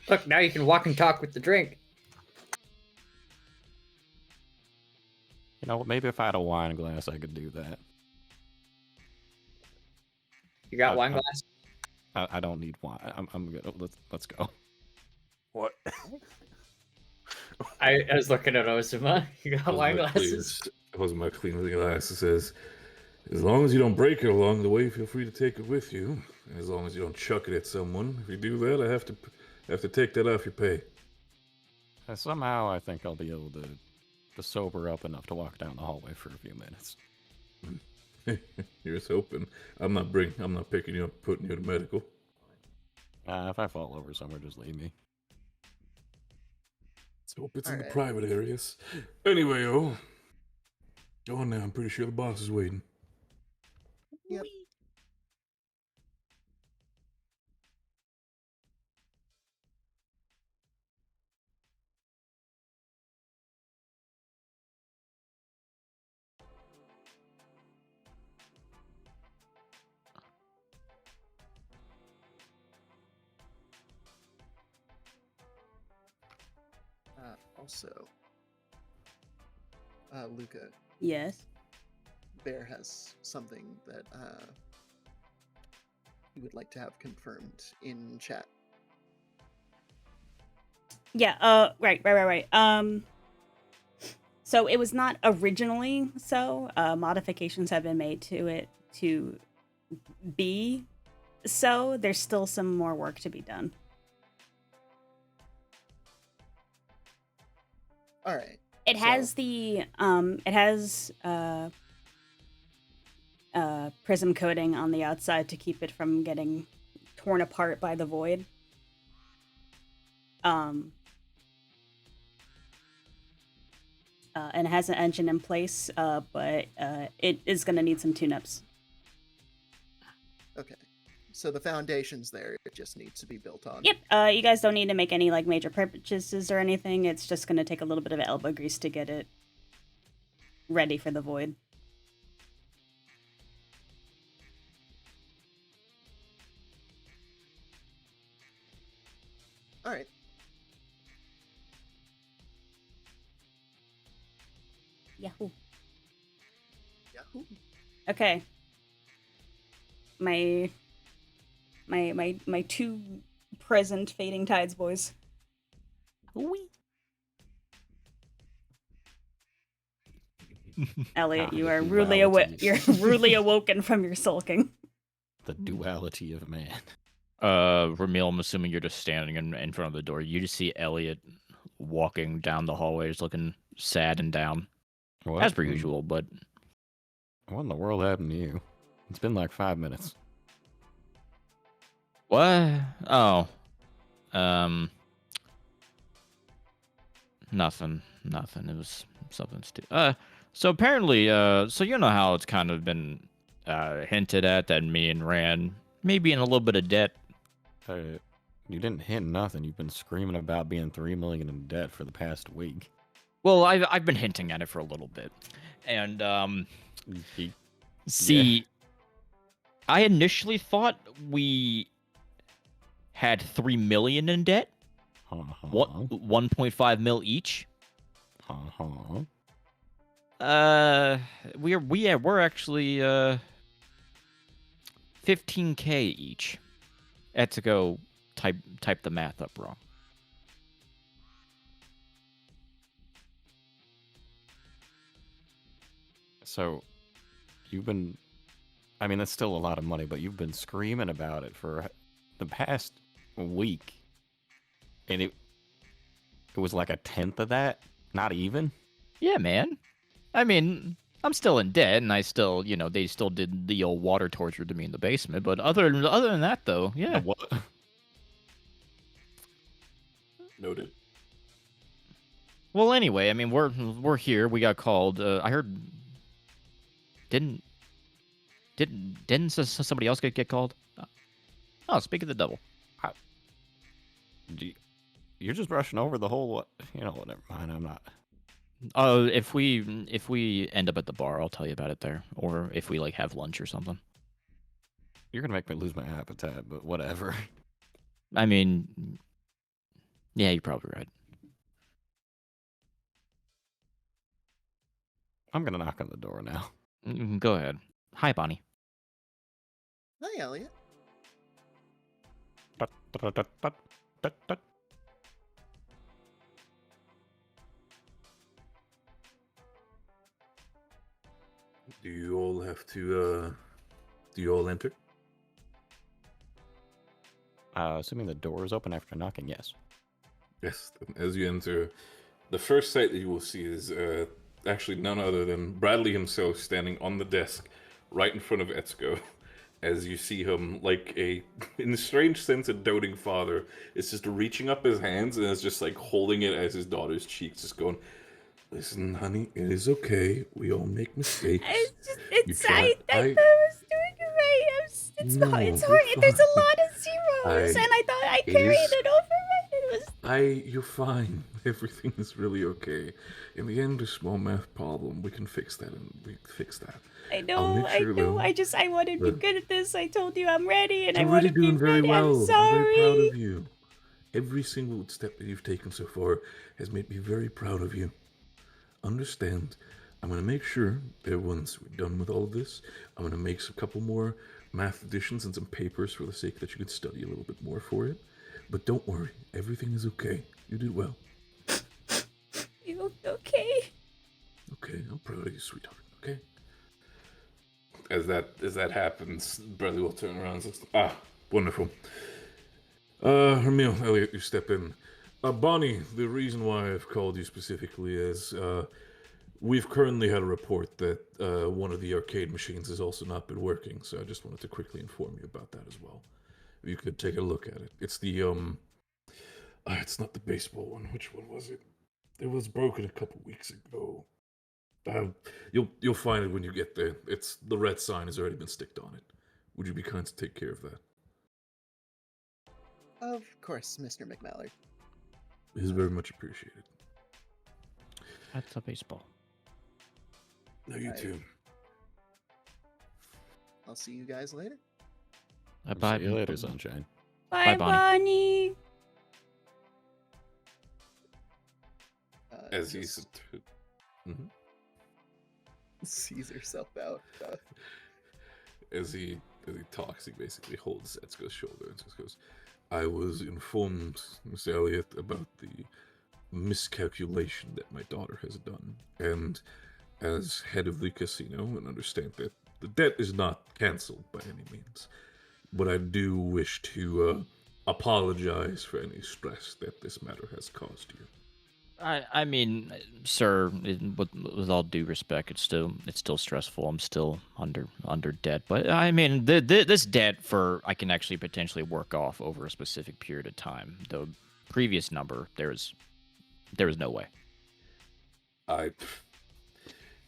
Look, now you can walk and talk with the drink. You know, maybe if I had a wine glass, I could do that. You got wine glass? I don't need wine. I'm good. Let's go. What? I was looking at Ozuma. You got wine glasses? Ozuma cleans the glass and says, "As long as you don't break it along the way, feel free to take it with you. As long as you don't chuck it at someone. If you do that, I have to take that off your pay. Somehow, I think I'll be able to sober up enough to walk down the hallway for a few minutes. Here's hoping. I'm not picking you up, and putting you to medical. If I fall over somewhere, just leave me. Let's hope it's in the Alright. private areas. Anyway, go on now. I'm pretty sure the boss is waiting. Yep. Also, Luca, Yes. Bear has something that he would like to have confirmed in chat. Yeah, right. So it was not originally so. Modifications have been made to it to be so. There's still some more work to be done. All right. It has prism coating on the outside to keep it from getting torn apart by the void. And it has an engine in place, but it is going to need some tune-ups. Okay. So the foundation's there. It just needs to be built on. Yep. You guys don't need to make any like major purchases or anything. It's just going to take a little bit of elbow grease to get it ready for the void. All right. Yahoo. Yahoo. Okay. My two present fading tides boys. Wee. Elliot, you the are rudely duality. you're rudely awoken from your sulking. The duality of man. Ramil, I'm assuming you're just standing in front of the door. You just see Elliot walking down the hallways looking sad and down. What? As per usual, but What in the world happened to you? It's been like 5 minutes. what? Oh. Nothing. It was something stupid. So apparently, so you know how it's kind of been hinted at that me and Rand may be in a little bit of debt. You didn't hint nothing. You've been screaming about being $3 million in debt for the past week. Well, I've been hinting at it for a little bit, and Ye- see, I initially thought we had 3 million in debt. What? 1.5 mil each. We're actually 15K each. I had to go type the math up wrong. So, you've been... I mean, that's still a lot of money, but you've been screaming about it for the past week. And it was like a tenth of that? Not even? Yeah, man. I mean, I'm still in debt, and I still, they still did the old water torture to me in the basement. But other than that, though, yeah. What? Noted. Well, anyway, I mean, we're here. We got called. I heard. Didn't somebody else get called? Oh, speak of the devil. You're just brushing over the whole... Never mind. I'm not... If we end up at the bar, I'll tell you about it there. Or if we like have lunch or something. You're gonna make me lose my appetite, but whatever. I mean, yeah, you're probably right. I'm gonna knock on the door now. Go ahead. Hi, Bonnie. Hi, Elliot. Do you all have to? Do you all enter? Assuming the door is open after knocking, yes. Yes, as you enter, the first sight that you will see is actually none other than Bradley himself standing on the desk right in front of Etsuko. As you see him, like in a strange sense, a doting father, is just reaching up his hands and is just like holding it as his daughter's cheeks, just going, "Listen, honey, it is okay. We all make mistakes. I thought I was doing it right. It's No, hard. It's you're hard. There's a fine. lot of zeros, and I thought I it carried is- it over right. It was. You're fine. Everything is really okay. In the end, a small math problem. We can fix that, and we fix that. I I'll know. make sure, though, I wanted to be but- good at this. I told you I'm ready, and I You're want really to be doing very ready. well. I'm sorry. I'm very proud of you. Every single step that you've taken so far has made me very proud of you. Understand, I'm going to make sure that once we're done with all of this, I'm going to make a couple more math additions and some papers for the sake that you could study a little bit more for it. But don't worry, everything is okay. You did well. You okay? Okay, I'm proud of you, sweetheart. Okay. As that happens, Bradley will turn around and says, wonderful. Hermile, Elliot, you step in. Bonnie, the reason why I've called you specifically is, we've currently had a report that one of the arcade machines has also not been working, so I just wanted to quickly inform you about that as well. If you could take a look at it. It's the, it's not the baseball one. Which one was it? It was broken a couple weeks ago. You'll find it when you get there. It's the red sign has already been sticked on it. Would you be kind to take care of that? Of course, Mr. McMallard. It is very much appreciated. That's a baseball. No, you Right. too. I'll see you guys later. Bye. See you later, sunshine. Bye, Bonnie. Bonnie. As he Just sees herself out. as he talks, he basically holds Etsuko's shoulder and just goes, "I was informed, Miss Elliot, about the miscalculation that my daughter has done, and as head of the casino, and understand that the debt is not cancelled by any means, but I do wish to apologize for any stress that this matter has caused you." I mean, sir, with all due respect, it's still stressful. I'm still under debt, but I mean, this debt I can actually potentially work off over a specific period of time. The previous number, there was no way.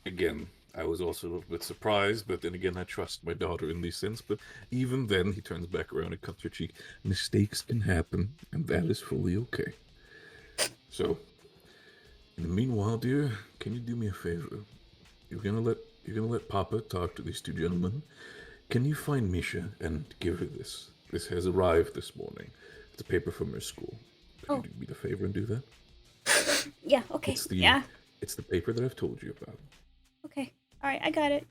Again, I was also a little bit surprised, but then again, I trust my daughter in this sense. But even then, he turns back around and cuts her cheek. Mistakes can happen, and that is fully okay. So, in the meanwhile, dear, can you do me a favor? You're gonna let Papa talk to these two gentlemen. Can you find Misha and give her this? This has arrived this morning. It's a paper from her school. Can you do me the favor and do that? Yeah. Okay. Yeah. It's the paper that I've told you about. Okay. All right. I got it.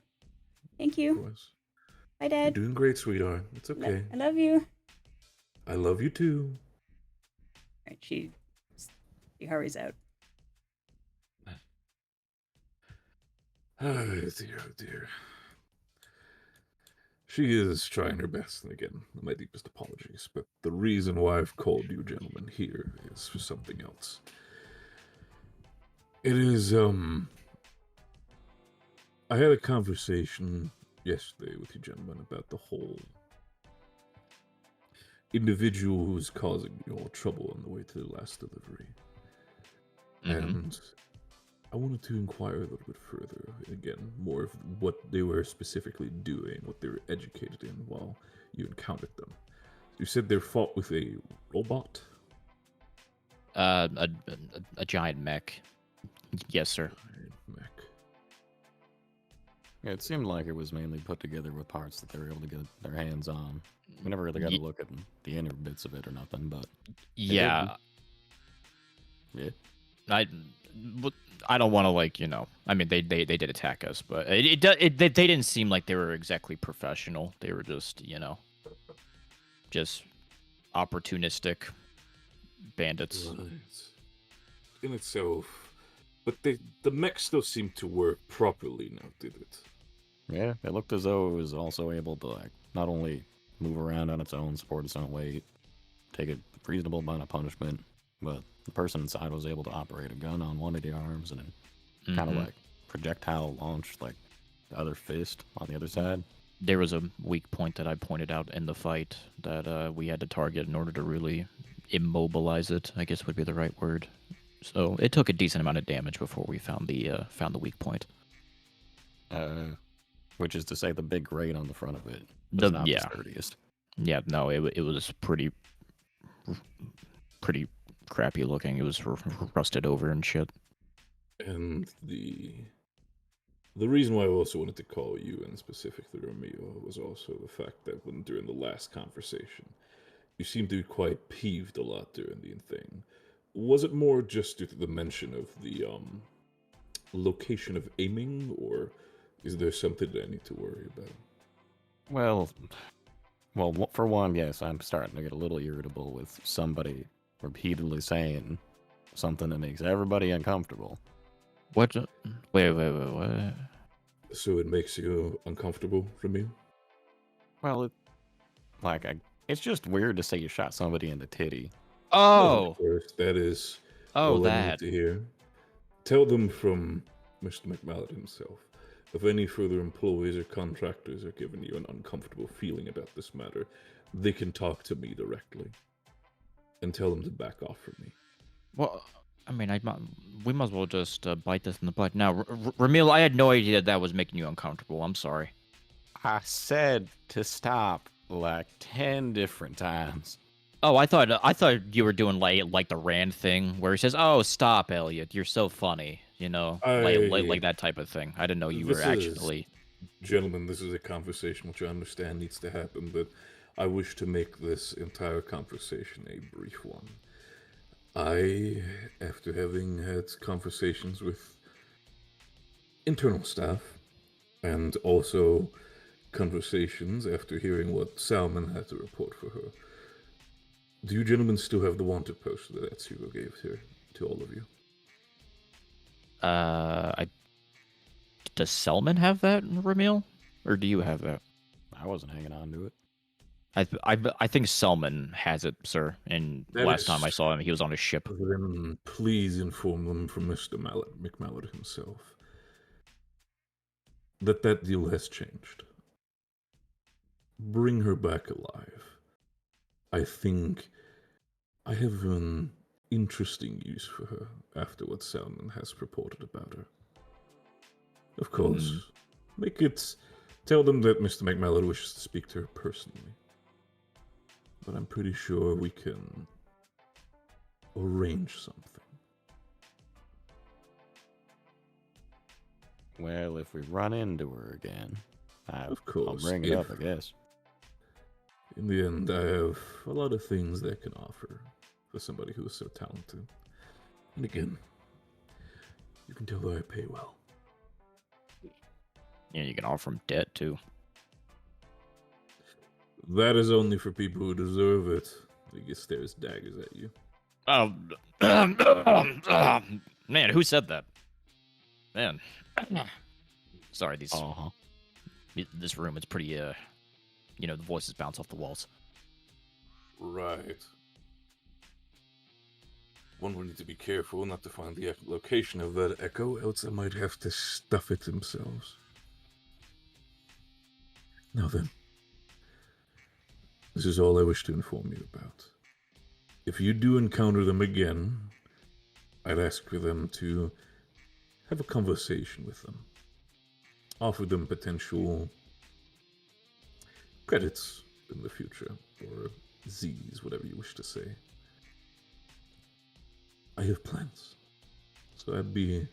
Thank Of you. course. Bye, You're Dad. doing great, sweetheart. It's okay. I love you. I love you too. All right. She hurries out. Oh dear, oh dear. She is trying her best, and again, my deepest apologies. But the reason why I've called you gentlemen here is for something else. It is, I had a conversation yesterday with you gentlemen about the whole individual who's causing me all trouble on the way to the last delivery. And I wanted to inquire a little bit further, again, more of what they were specifically doing, what they were educated in while you encountered them. You said they fought with a robot? A giant mech. Yes, sir. Mech. Yeah, it seemed like it was mainly put together with parts that they were able to get their hands on. We never really got to look at the inner bits of it or nothing, but Yeah. yeah. I don't want to I mean they did attack us, but they didn't seem like they were exactly professional. They were just just opportunistic bandits. Right. In itself, but the mech still seemed to work properly now, did it? Yeah, it looked as though it was also able to not only move around on its own, support its own weight. take a reasonable amount of punishment, but the person inside was able to operate a gun on one of the arms and then kind of like projectile launch like the other fist on the other side. There was a weak point that I pointed out in the fight that we had to target in order to really immobilize it, I guess would be the right word. So it took a decent amount of damage before we found the weak point. Which is to say the big grate on the front of it The- was not yeah. the sturdiest. Yeah, no, it was pretty crappy looking. It was rusted over and shit. And the reason why I also wanted to call you and specifically Romeo was also the fact that when during the last conversation, you seemed to be quite peeved a lot during the thing. Was it more just due to the mention of the location of aiming, or is there something that I need to worry about? Well, for one, yes, I'm starting to get a little irritable with somebody repeatedly saying something that makes everybody uncomfortable. What? Wait, what? So it makes you uncomfortable, Romeo? Well, it's just weird to say you shot somebody in the titty. Oh, Of course, that is oh, all I need that. to hear. Tell them from Mr. McMallard himself. If any further employees or contractors are giving you an uncomfortable feeling about this matter, they can talk to me directly. And tell them to back off from me. Well, I mean, we might as well just bite this in the butt. Now, Ramil, I had no idea that was making you uncomfortable. I'm sorry. I said to stop like 10 different times. Oh, I thought you were doing like the Rand thing where he says, "Oh, stop, Elliot. You're so funny." You know, like that type of thing. I didn't know you were actually. Gentlemen, this is a conversation which I understand needs to happen, but I wish to make this entire conversation a brief one. I, after having had conversations with internal staff, and also conversations after hearing what Salmon had to report for her, do you gentlemen still have the wanted poster that Atsuko gave to all of you? Does Selman have that, Ramil? Or do you have that? I wasn't hanging on to it. I think Selman has it, sir. And That last is- time I saw him, he was on a ship. Then please inform them from Mr. McMallard himself that deal has changed. Bring her back alive. I think I have an interesting use for her after what Salmon has purported about her. Of course, tell them that Mr. McMallard wishes to speak to her personally. But I'm pretty sure we can arrange something. Well, if we run into her again, Of I'll course, bring it if- up, I guess. In the end, I have a lot of things that I can offer for somebody who is so talented. And again, you can tell her I pay well. Yeah, you can offer him debt too. That is only for people who deserve it. He just stares daggers at you. Oh, man, who said that? Man, sorry, this room is pretty the voices bounce off the walls. Right. One would need to be careful not to find the location of that echo, else they might have to stuff it themselves. Now then, this is all I wish to inform you about. If you do encounter them again, I'd ask for them to have a conversation with them. Offer them potential credits in the future, or Z's, whatever you wish to say. I have plans, so I'd be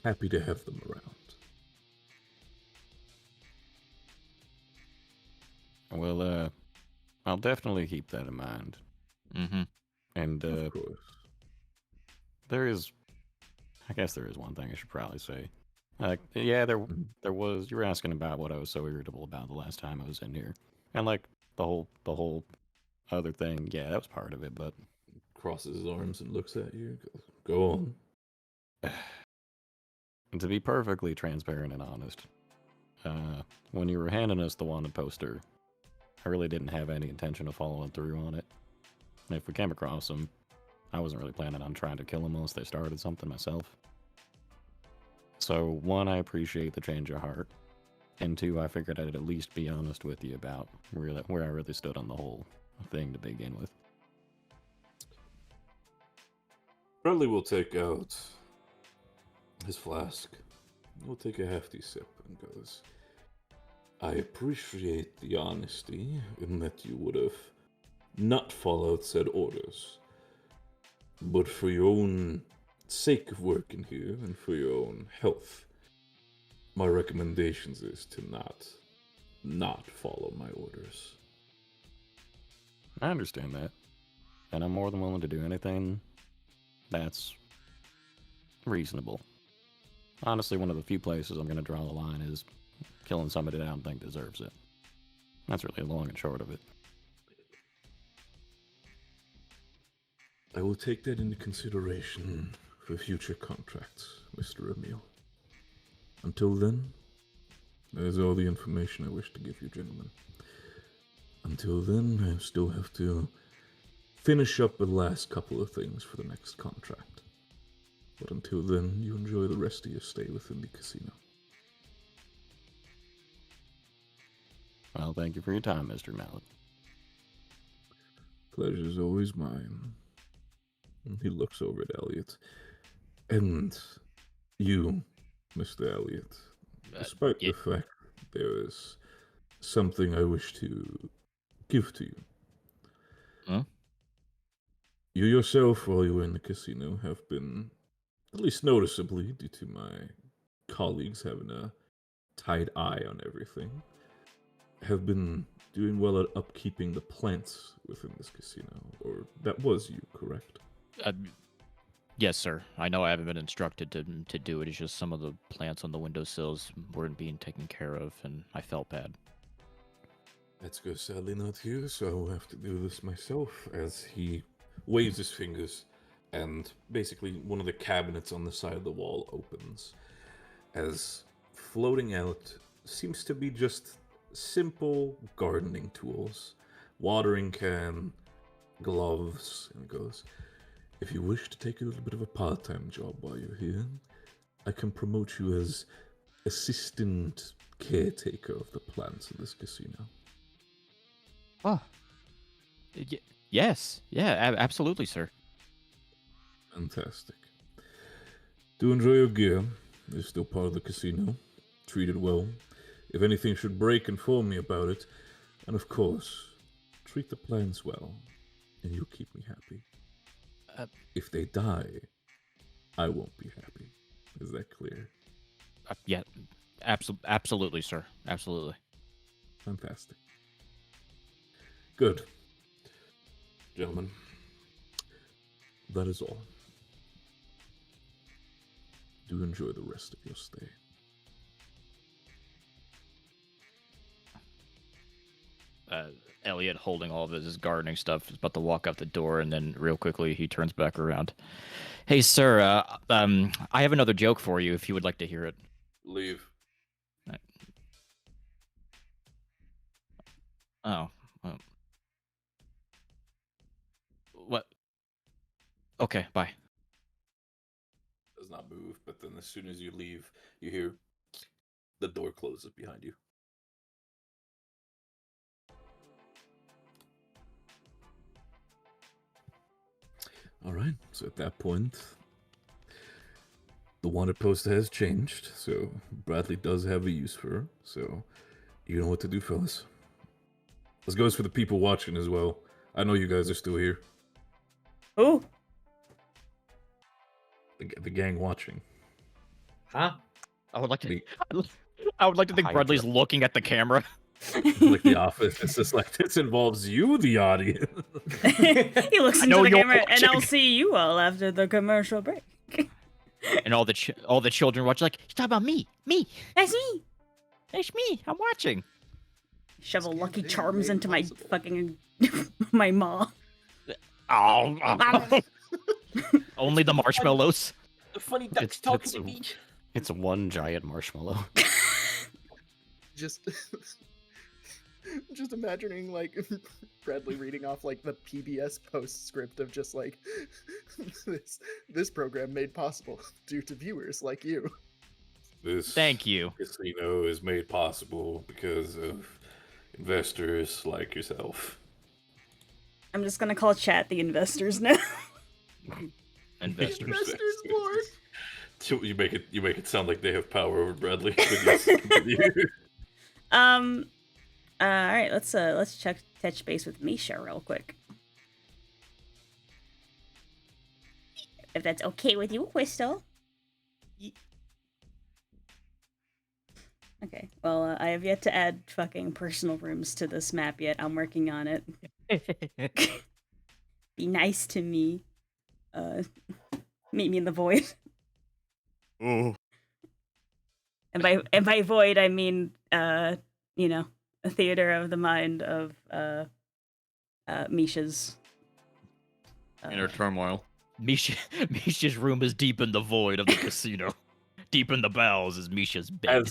happy to have them around. Well, I'll definitely keep that in mind. Mm-hmm. And Of course. I guess there is one thing I should probably say. There was. You were asking about what I was so irritable about the last time I was in here, and like the whole other thing. Yeah, that was part of it. But Crosses his arms and looks at you. Go on. to be perfectly transparent and honest, when you were handing us the wanted poster, I really didn't have any intention of following through on it. And if we came across them, I wasn't really planning on trying to kill them unless they started something myself. So, one, I appreciate the change of heart. And two, I figured I'd at least be honest with you about where I really stood on the whole thing to begin with. Bradley will take out his flask. He'll take a hefty sip and goes, I appreciate the honesty in that you would have not followed said orders. But for your own sake of working here and for your own health, my recommendations is to not follow my orders. I understand that. And I'm more than willing to do anything that's reasonable. Honestly, one of the few places I'm going to draw the line is killing somebody that I don't think deserves it. That's really the long and short of it. I will take that into consideration for future contracts, Mr. Emil. Until then, that is all the information I wish to give you, gentlemen. Until then, I still have to finish up the last couple of things for the next contract. But until then, you enjoy the rest of your stay within the casino. Well, thank you for your time, Mr. Mallet. Pleasure is always mine. And he looks over at Elliot. And you, Mr. Elliot, despite the fact there is something I wish to give to you. Huh? You yourself, while you were in the casino, have been, at least noticeably, due to my colleagues having a tight eye on everything, have been doing well at upkeeping the plants within this casino. Or that was you, correct? Yes, sir. I know I haven't been instructed to do it. It's just some of the plants on the windowsills weren't being taken care of, and I felt bad. Etsuko's sadly not here, so I will have to do this myself, as he waves his fingers, and basically one of the cabinets on the side of the wall opens, as floating out seems to be just simple gardening tools, watering can, gloves, and it goes, if you wish to take a little bit of a part-time job while you're here, I can promote you as assistant caretaker of the plants in this casino. Oh. Yes. Yeah, absolutely, sir. Fantastic. Do enjoy your gear. It's still part of the casino. Treat it well. If anything should break, inform me about it. And of course, treat the plants well, and you'll keep me happy. If they die, I won't be happy. Is that clear? Yeah, absolutely, sir. Absolutely. Fantastic. Good. Gentlemen, that is all. Do enjoy the rest of your stay. Elliot, holding all of his gardening stuff, is about to walk out the door, and then real quickly he turns back around. Hey, sir, I have another joke for you if you would like to hear it. Leave. Oh. What? Okay, bye. Does not move, but then as soon as you leave, you hear the door closes behind you. All right, so at that point, the wanted poster has changed, so Bradley does have a use for her, so you know what to do, fellas. This goes for the people watching as well. I know you guys are still here. Who? The gang watching. Huh? I would like to. The- I would like to think Hydra. Bradley's looking at the camera. Like The Office, it's just like, this involves you, the audience. He looks I into know the you're camera, and I'll watching. see you all after the commercial break. And all the children watch like, he's talking about me. That's me. That's me. I'm watching. Shovel This Lucky campaign Charms made into my possible. fucking my maw. Oh. Only the marshmallows. The funny duck's talking to me. It's one giant marshmallow. Just Just imagining like Bradley reading off like the PBS postscript of just like this program made possible due to viewers like you. This Thank you. casino is made possible because of investors like yourself. I'm just gonna call chat the investors now. Investors. Investors board. So you make it sound like they have power over Bradley. But yes, continue. All right, let's touch base with Misha real quick. If that's okay with you, Crystal. Okay. Well, I have yet to add fucking personal rooms to this map yet. I'm working on it. Be nice to me. Meet me in the void. Oh, And by void, I mean, you know, a theater of the mind of Misha's Inner turmoil. Misha's room is deep in the void of the casino. Deep in the bowels is Misha's bed.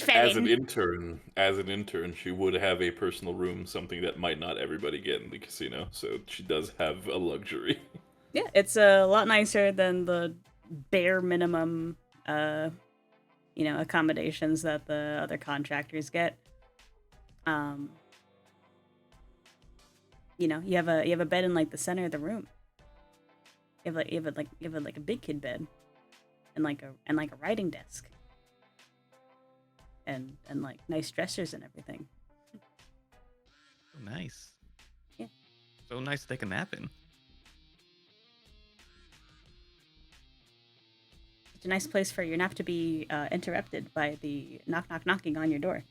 As an intern, she would have a personal room, something that might not everybody get in the casino. So she does have a luxury. Yeah, it's a lot nicer than the bare minimum, you know, accommodations that the other contractors get. You know, you have a bed in like the center of the room. You have a big kid bed, and like a writing desk, and like nice dressers and everything. Nice. Yeah. So nice to take a nap in. It's a nice place for your nap to be interrupted by the knocking on your door.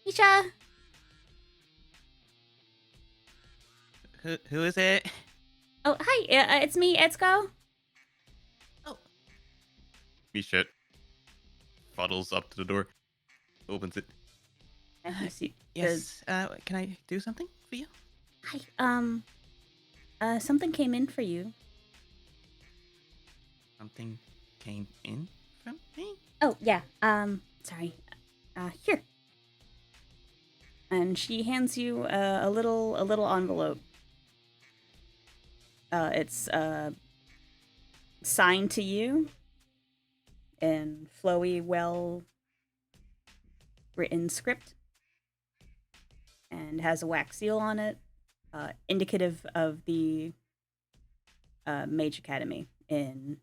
Misha! Who is it? Oh, hi, it's me, Etsuko. Misha fuddles up to the door, opens it. Yes. Can I do something for you? Hi, something came in for you. Something came in from me? Oh, yeah, sorry. Here. And she hands you a little envelope. It's signed to you in flowy, well written script, and has a wax seal on it, indicative of the Mage Academy in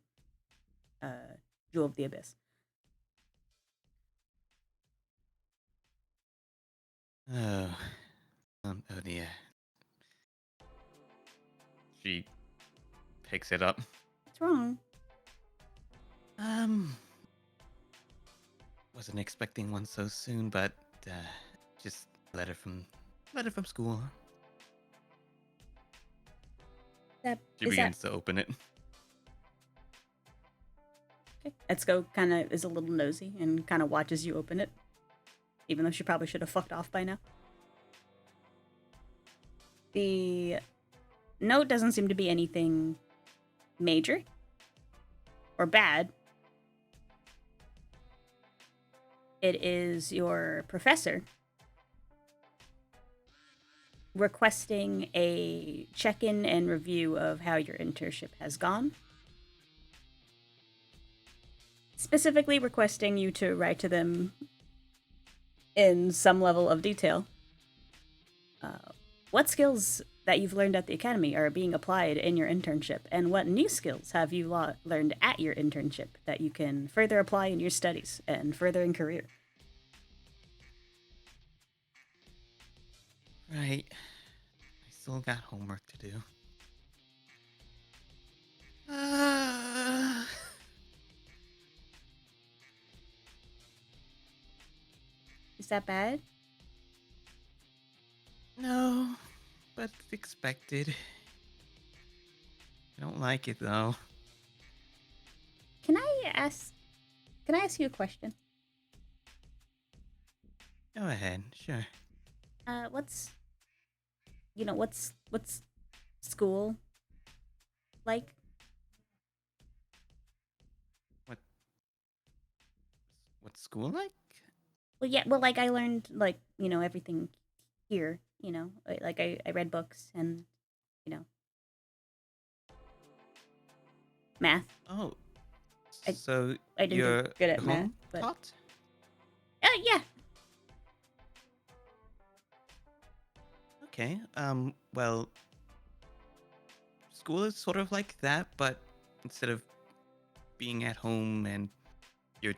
Jewel of the Abyss. Oh dear. She picks it up. What's wrong? Wasn't expecting one so soon, but just letter from school. She begins to open it. Okay. Etsuko kind of is a little nosy and kind of watches you open it, even though she probably should have fucked off by now. The note doesn't seem to be anything major or bad. It is your professor requesting a check-in and review of how your internship has gone. Specifically requesting you to write to them in some level of detail what skills that you've learned at the academy are being applied in your internship, and what new skills have you learned at your internship that you can further apply in your studies and further in career. Right. I still got homework to do. Is that bad? No, but it's expected. I don't like it though. Can I ask you a question? Go ahead, sure. What's school like? What's school like? Well, yeah. Well, like I learned like everything here. Like I read books and you know math. Oh, I- so I didn't do you're good at math, home but taught? yeah. Okay. Well, school is sort of like that, but instead of being at home and your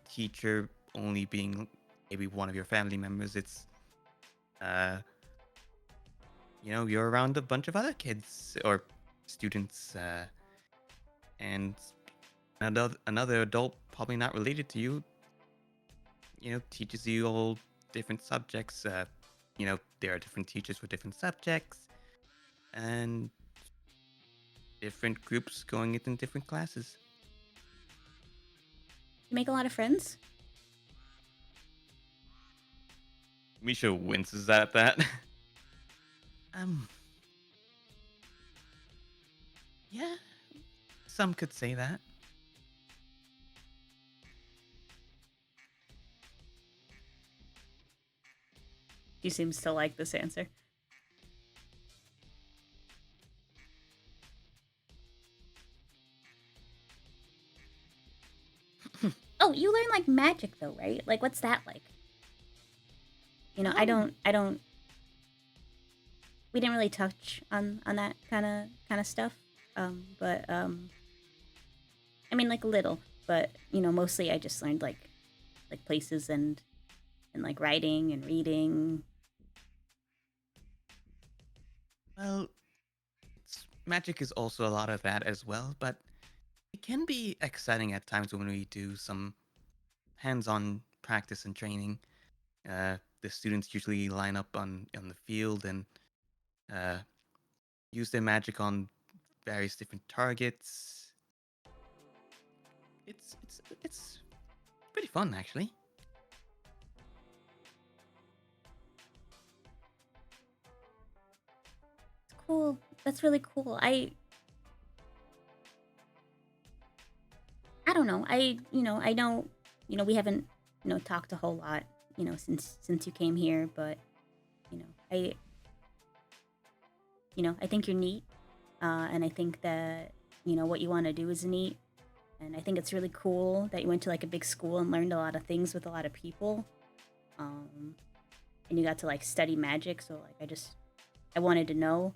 teacher only being maybe one of your family members, it's uh, you're around a bunch of other kids or students, and another adult probably not related to you, teaches you all different subjects. There are different teachers for different subjects, and different groups going into different classes. You make a lot of friends. Misha winces at that. um, yeah, some could say that. He seems to like this answer. Oh, you learn like magic though, right? Like, what's that like? I don't. We didn't really touch on that kind of stuff. But I mean, like a little, but mostly I just learned like places and like writing and reading. Well, magic is also a lot of that as well, but it can be exciting at times when we do some hands-on practice and training. The students usually line up on the field and uh, use their magic on various different targets. It's pretty fun actually. It's cool. That's really cool. I don't know. I know we haven't talked a whole lot since you came here, but I I think you're neat, and I think that what you want to do is neat, and I think it's really cool that you went to like a big school and learned a lot of things with a lot of people, and you got to like study magic. So like I wanted to know.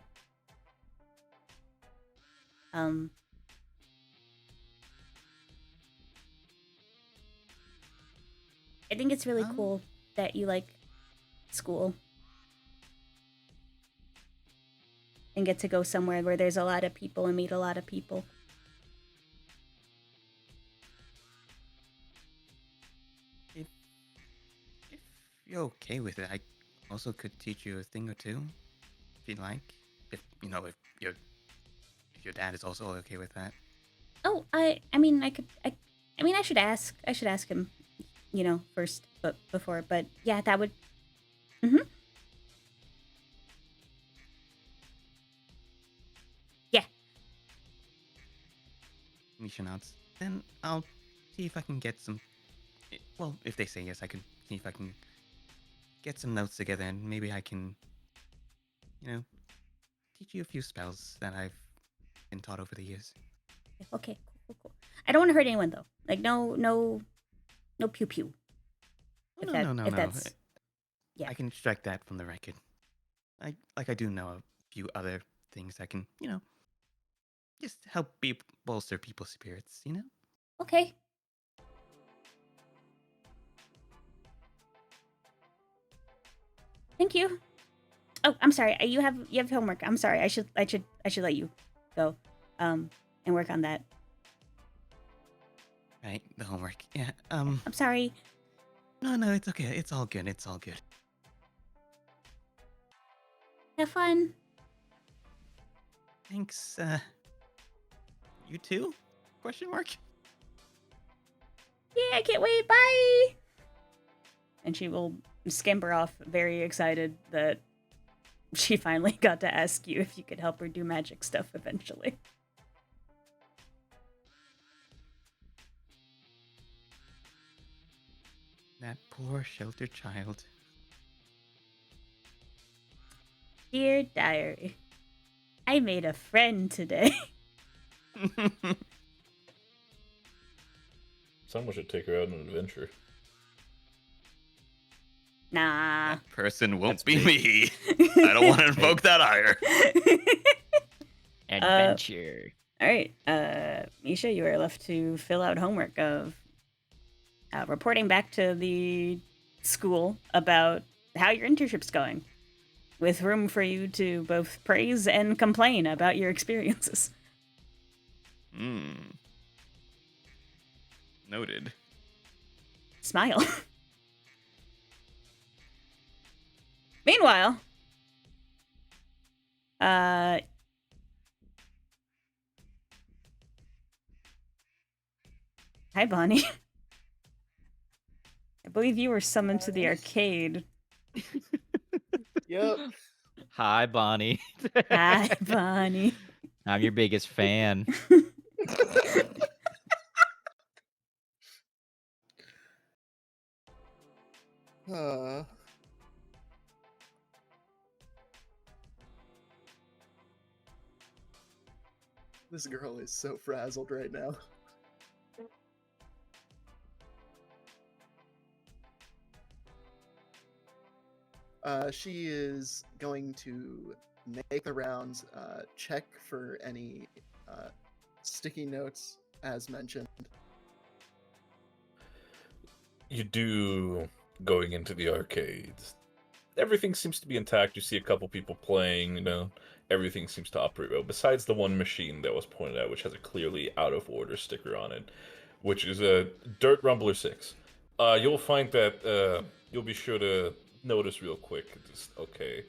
I think it's really cool that you like school and get to go somewhere where there's a lot of people and meet a lot of people. If you're okay with it, I also could teach you a thing or two, if you'd like. If your dad is also okay with that. Oh, I mean I should ask. I should ask him, first, but before. But yeah, that would. Mhm. Yeah. Misha nods. Then I'll see if I can get some. Well, if they say yes, I can see if I can get some notes together, and maybe I can, teach you a few spells that I've been taught over the years. Okay. Cool. I don't want to hurt anyone though. Like no pew pew. Oh, If no. that's yeah. I can strike that from the record. I do know a few other things that can, just help bolster people's spirits. Okay. Thank you. Oh, I'm sorry. You have homework. I'm sorry. I should let you go, and work on that. Right, the homework. Yeah. I'm sorry. No, it's okay. It's all good. It's all good. Have fun. Thanks. You too? Question mark. Yeah, I can't wait. Bye. And she will scamper off, very excited that she finally got to ask you if you could help her do magic stuff eventually. That poor sheltered child. Dear diary, I made a friend today. Someone should take her out on an adventure. Nah. That person won't That's be me. me. I don't want to invoke that ire. Adventure. All right, Misha, you are left to fill out homework of reporting back to the school about how your internship's going, with room for you to both praise and complain about your experiences. Noted. Smile. Meanwhile, hi, Bonnie. I believe you were summoned to the arcade. Yep. Hi, Bonnie. Hi, Bonnie. I'm your biggest fan. Uh, this girl is so frazzled right now. She is going to make the rounds, check for any sticky notes, as mentioned. You do going into the arcades. Everything seems to be intact. You see a couple people playing, you know, everything seems to operate well. Besides the one machine that was pointed out, which has a clearly out of order sticker on it, which is a Dirt Rumbler 6. You'll find that you'll be sure to notice real quick, just, okay,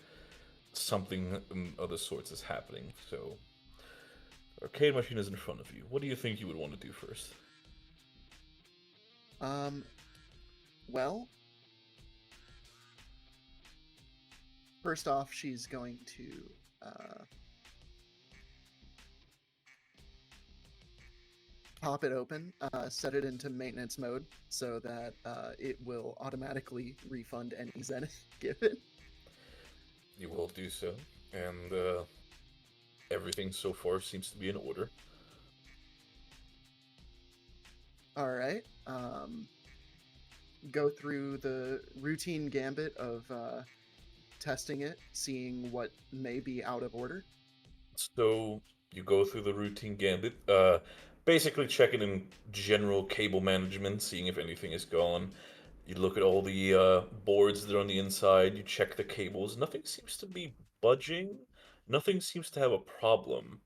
something of the sorts is happening. So, arcade machine is in front of you. What do you think you would want to do first? Well, first off, she's going to pop it open, set it into maintenance mode so that it will automatically refund any Zenith given. You will do so, and everything so far seems to be in order. All right. Go through the routine gambit of testing it, seeing what may be out of order. So you go through the routine gambit, basically checking in general cable management, seeing if anything is gone. You look at all the boards that are on the inside. You check the cables. Nothing seems to be budging. Nothing seems to have a problem.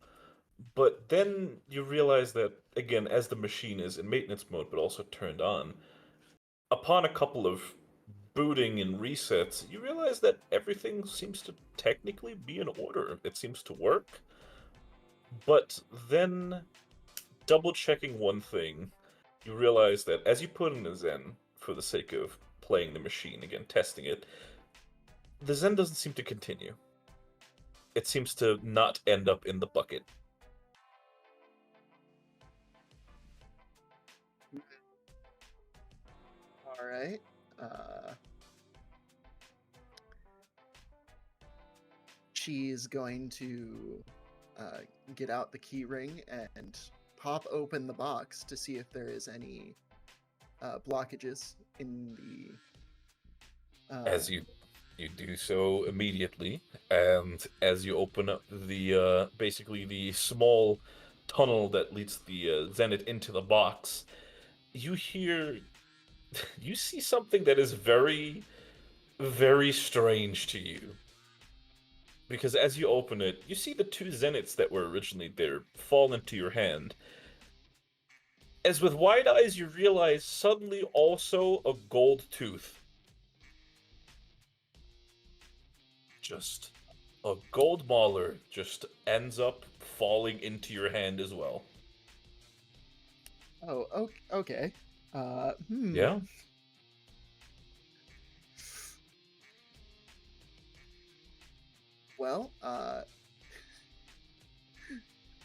But then you realize that, again, as the machine is in maintenance mode but also turned on, upon a couple of booting and resets, you realize that everything seems to technically be in order. It seems to work. But then, double checking one thing, you realize that as you put in a Zen, for the sake of playing the machine, again, testing it, the Zen doesn't seem to continue. It seems to not end up in the bucket. All right. She's going to get out the key ring and pop open the box to see if there is any blockages in the. As you do so immediately, and as you open up the basically the small tunnel that leads the Zenith into the box, you see something that is very, very strange to you. Because as you open it, you see the two Zeniths that were originally there fall into your hand. As with wide eyes, you realize suddenly also a gold tooth. Just a gold mauler just ends up falling into your hand as well. Oh, okay. Yeah? Well,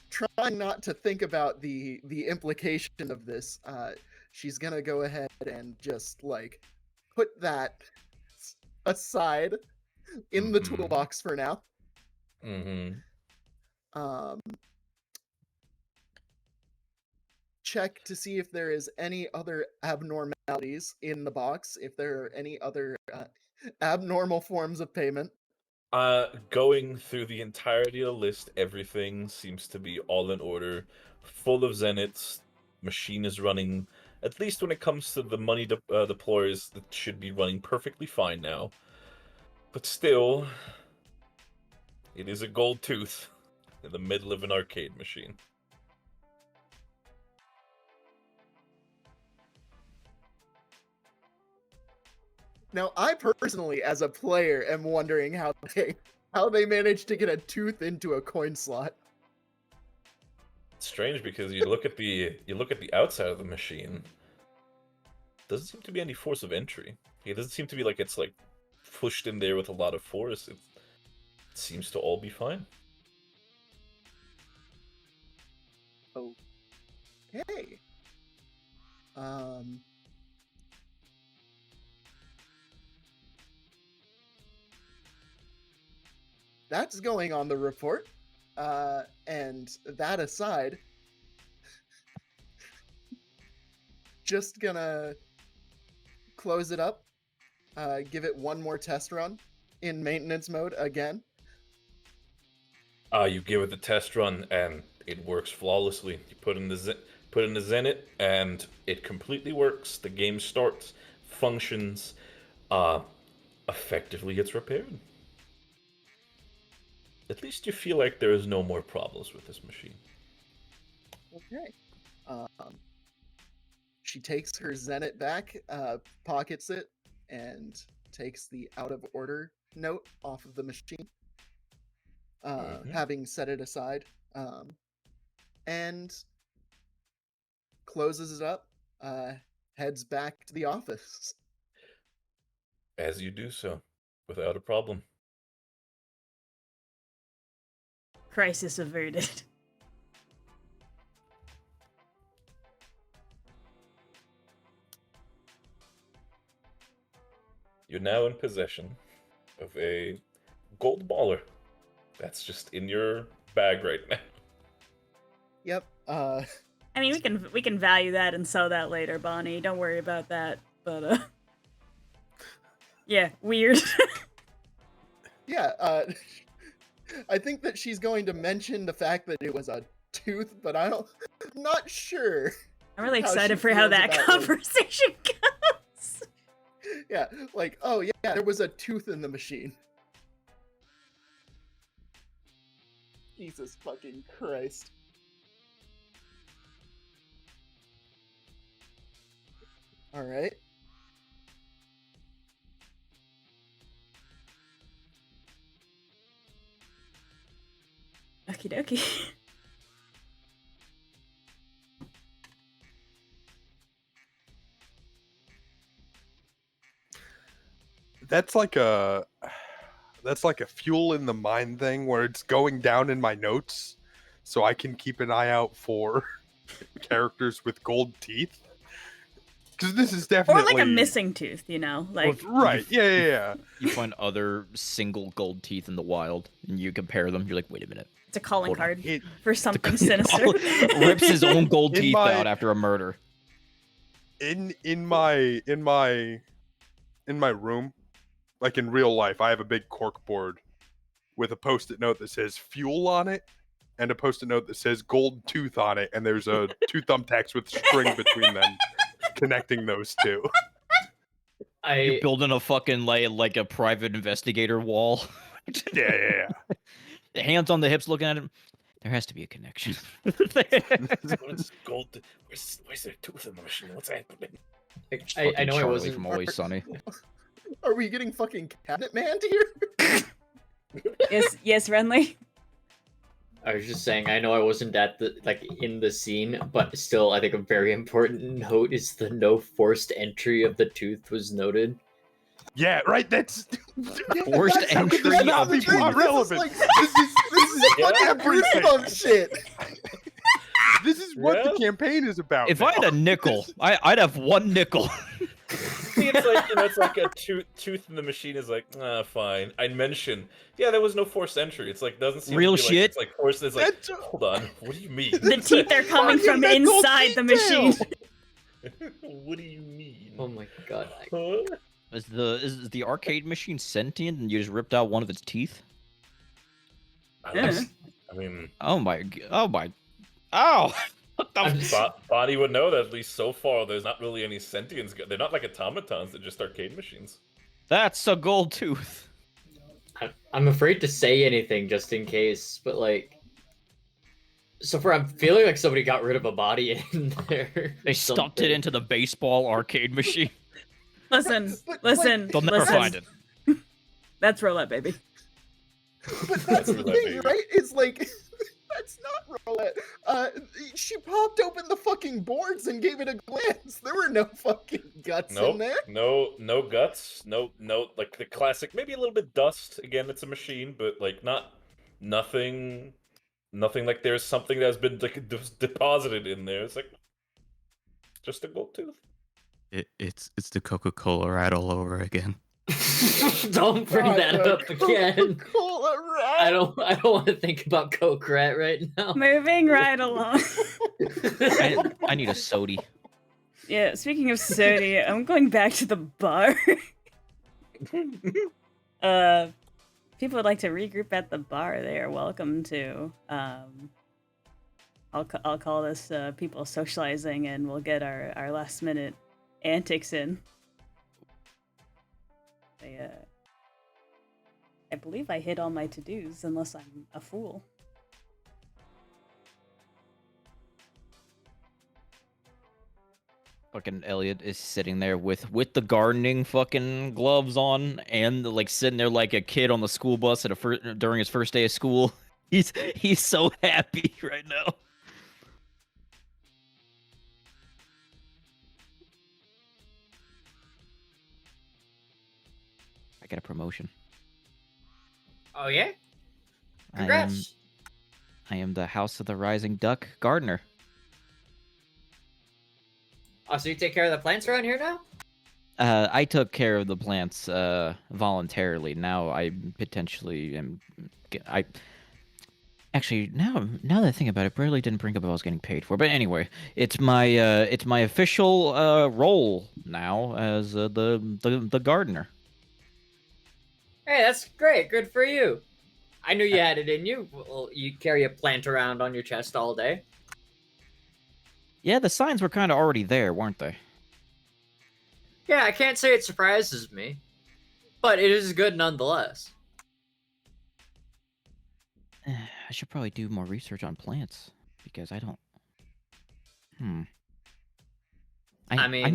trying not to think about the implication of this, she's gonna go ahead and just like put that aside in the Mhm. toolbox for now. Mm-hmm. Check to see if there is any other abnormalities in the box, if there are any other abnormal forms of payment. Going through the entirety of the list, everything seems to be all in order, full of zeniths. Machine is running, at least when it comes to the money deployers, that should be running perfectly fine now. But still, it is a gold tooth in the middle of an arcade machine. Now, I personally, as a player, am wondering how they managed to get a tooth into a coin slot. It's strange because you look at the outside of the machine. Doesn't seem to be any force of entry. It doesn't seem to be like it's like pushed in there with a lot of force. It seems to all be fine. Okay. That's going on the report. And that aside, just gonna close it up, give it one more test run in maintenance mode again. You give it the test run and it works flawlessly. You put in the zenith and it completely works. The game starts, functions, effectively gets repaired. At least you feel like there is no more problems with this machine. Okay. She takes her zenith back, pockets it, and takes the out of order note off of the machine, having set it aside, and closes it up, heads back to the office. As you do so, without a problem. Crisis averted. You're now in possession of a gold baller. That's just in your bag right now. Yep. I mean, we can value that and sell that later, Bonnie. Don't worry about that. But yeah, weird. Yeah. I think that she's going to mention the fact that it was a tooth, but I'm not sure. I'm really how she excited for how feels that about, like- conversation goes. Yeah, like, oh yeah, there was a tooth in the machine. Jesus fucking Christ. All right. Okie dokie. That's like a fuel in the mind thing where it's going down in my notes so I can keep an eye out for characters with gold teeth. Because this is Or definitely like a missing tooth, you know? Like, right. Yeah. You find other single gold teeth in the wild, and you compare them. You're like, wait a minute. it's a calling Hold on. card It- for something sinister. Rips his own gold In teeth my- out after a murder. in my room, like in real life, I have a big cork board with a post-it note that says fuel on it and a post-it note that says gold tooth on it, and there's a two thumbtacks with string between them connecting those two. You're building a fucking like a private investigator wall. Yeah. Hands on the hips, looking at him. There has to be a connection. Where's gold? Where's there a tooth in the machine? What's happening? I know I Charlie wasn't. from Always Sunny. Are we getting fucking cabinet man here? yes, Renly. I was just saying, I know I wasn't at the in the scene, but still, I think a very important note is the no forced entry of the tooth was noted. Yeah, right. That's Forced how could this entry not of be tooth. plot relevant. This is Yeah, fucking everything. goosebump shit. This is what Yeah. the campaign is about. If I had a nickel, I'd have one nickel. it's like, it's like a tooth in the machine is like, fine. I'd mention, yeah, there was no forced entry. It's like, doesn't seem Real to be shit? like, it's like forced. It's like, That's- hold on, what do you mean? The teeth are coming from Monumental inside the detail! machine. What do you mean? Oh my god. Huh? Is the arcade machine sentient and you just ripped out one of its teeth? Yeah. I mean, Oh my! Oh my! Oh! What the I'm f- just- Bonnie would know that at least so far, there's not really any sentience. They're not like automatons. They're just arcade machines. That's a gold tooth. I'm afraid to say anything just in case, but like, so far I'm feeling like somebody got rid of a body in there. They stuffed it into the baseball arcade machine. Listen, But, listen, They'll never listen. find it. That's roulette, baby. But that's the Roulette, thing, baby. right? It's like that's not roulette. She popped open the fucking boards and gave it a glance. There were no fucking guts in Nope. there. No guts. No, like the classic. Maybe a little bit dust. Again, it's a machine, but like nothing like there's something that's been like deposited in there. It's like just a gold tooth. It's the Coca-Cola rat all over again. Don't bring God, that the up again. Coca-Cola rat. I don't want to think about Coke Rat right now. Moving right along. I need a sody. Yeah, speaking of sody, I'm going back to the bar. People would like to regroup at the bar. They are welcome to. I'll call this people socializing, and we'll get our last minute antics in. I believe I hit all my to-dos, unless I'm a fool. Fucking Elliot is sitting there with the gardening fucking gloves on and like sitting there like a kid on the school bus at during his first day of school. He's so happy right now. I got a promotion. Oh yeah? I Congrats. am the House of the Rising Duck gardener. Oh, so you take care of the plants around here now? I took care of the plants voluntarily. Now I potentially am. I actually now that I think about it, Bradley didn't bring up if I was getting paid for. But anyway, it's my official role now as the gardener. Hey, that's great. Good for you. I knew you had it in you. Well, you carry a plant around on your chest all day. Yeah, the signs were kind of already there, weren't they? Yeah, I can't say it surprises me, but it is good nonetheless. I should probably do more research on plants because I don't. I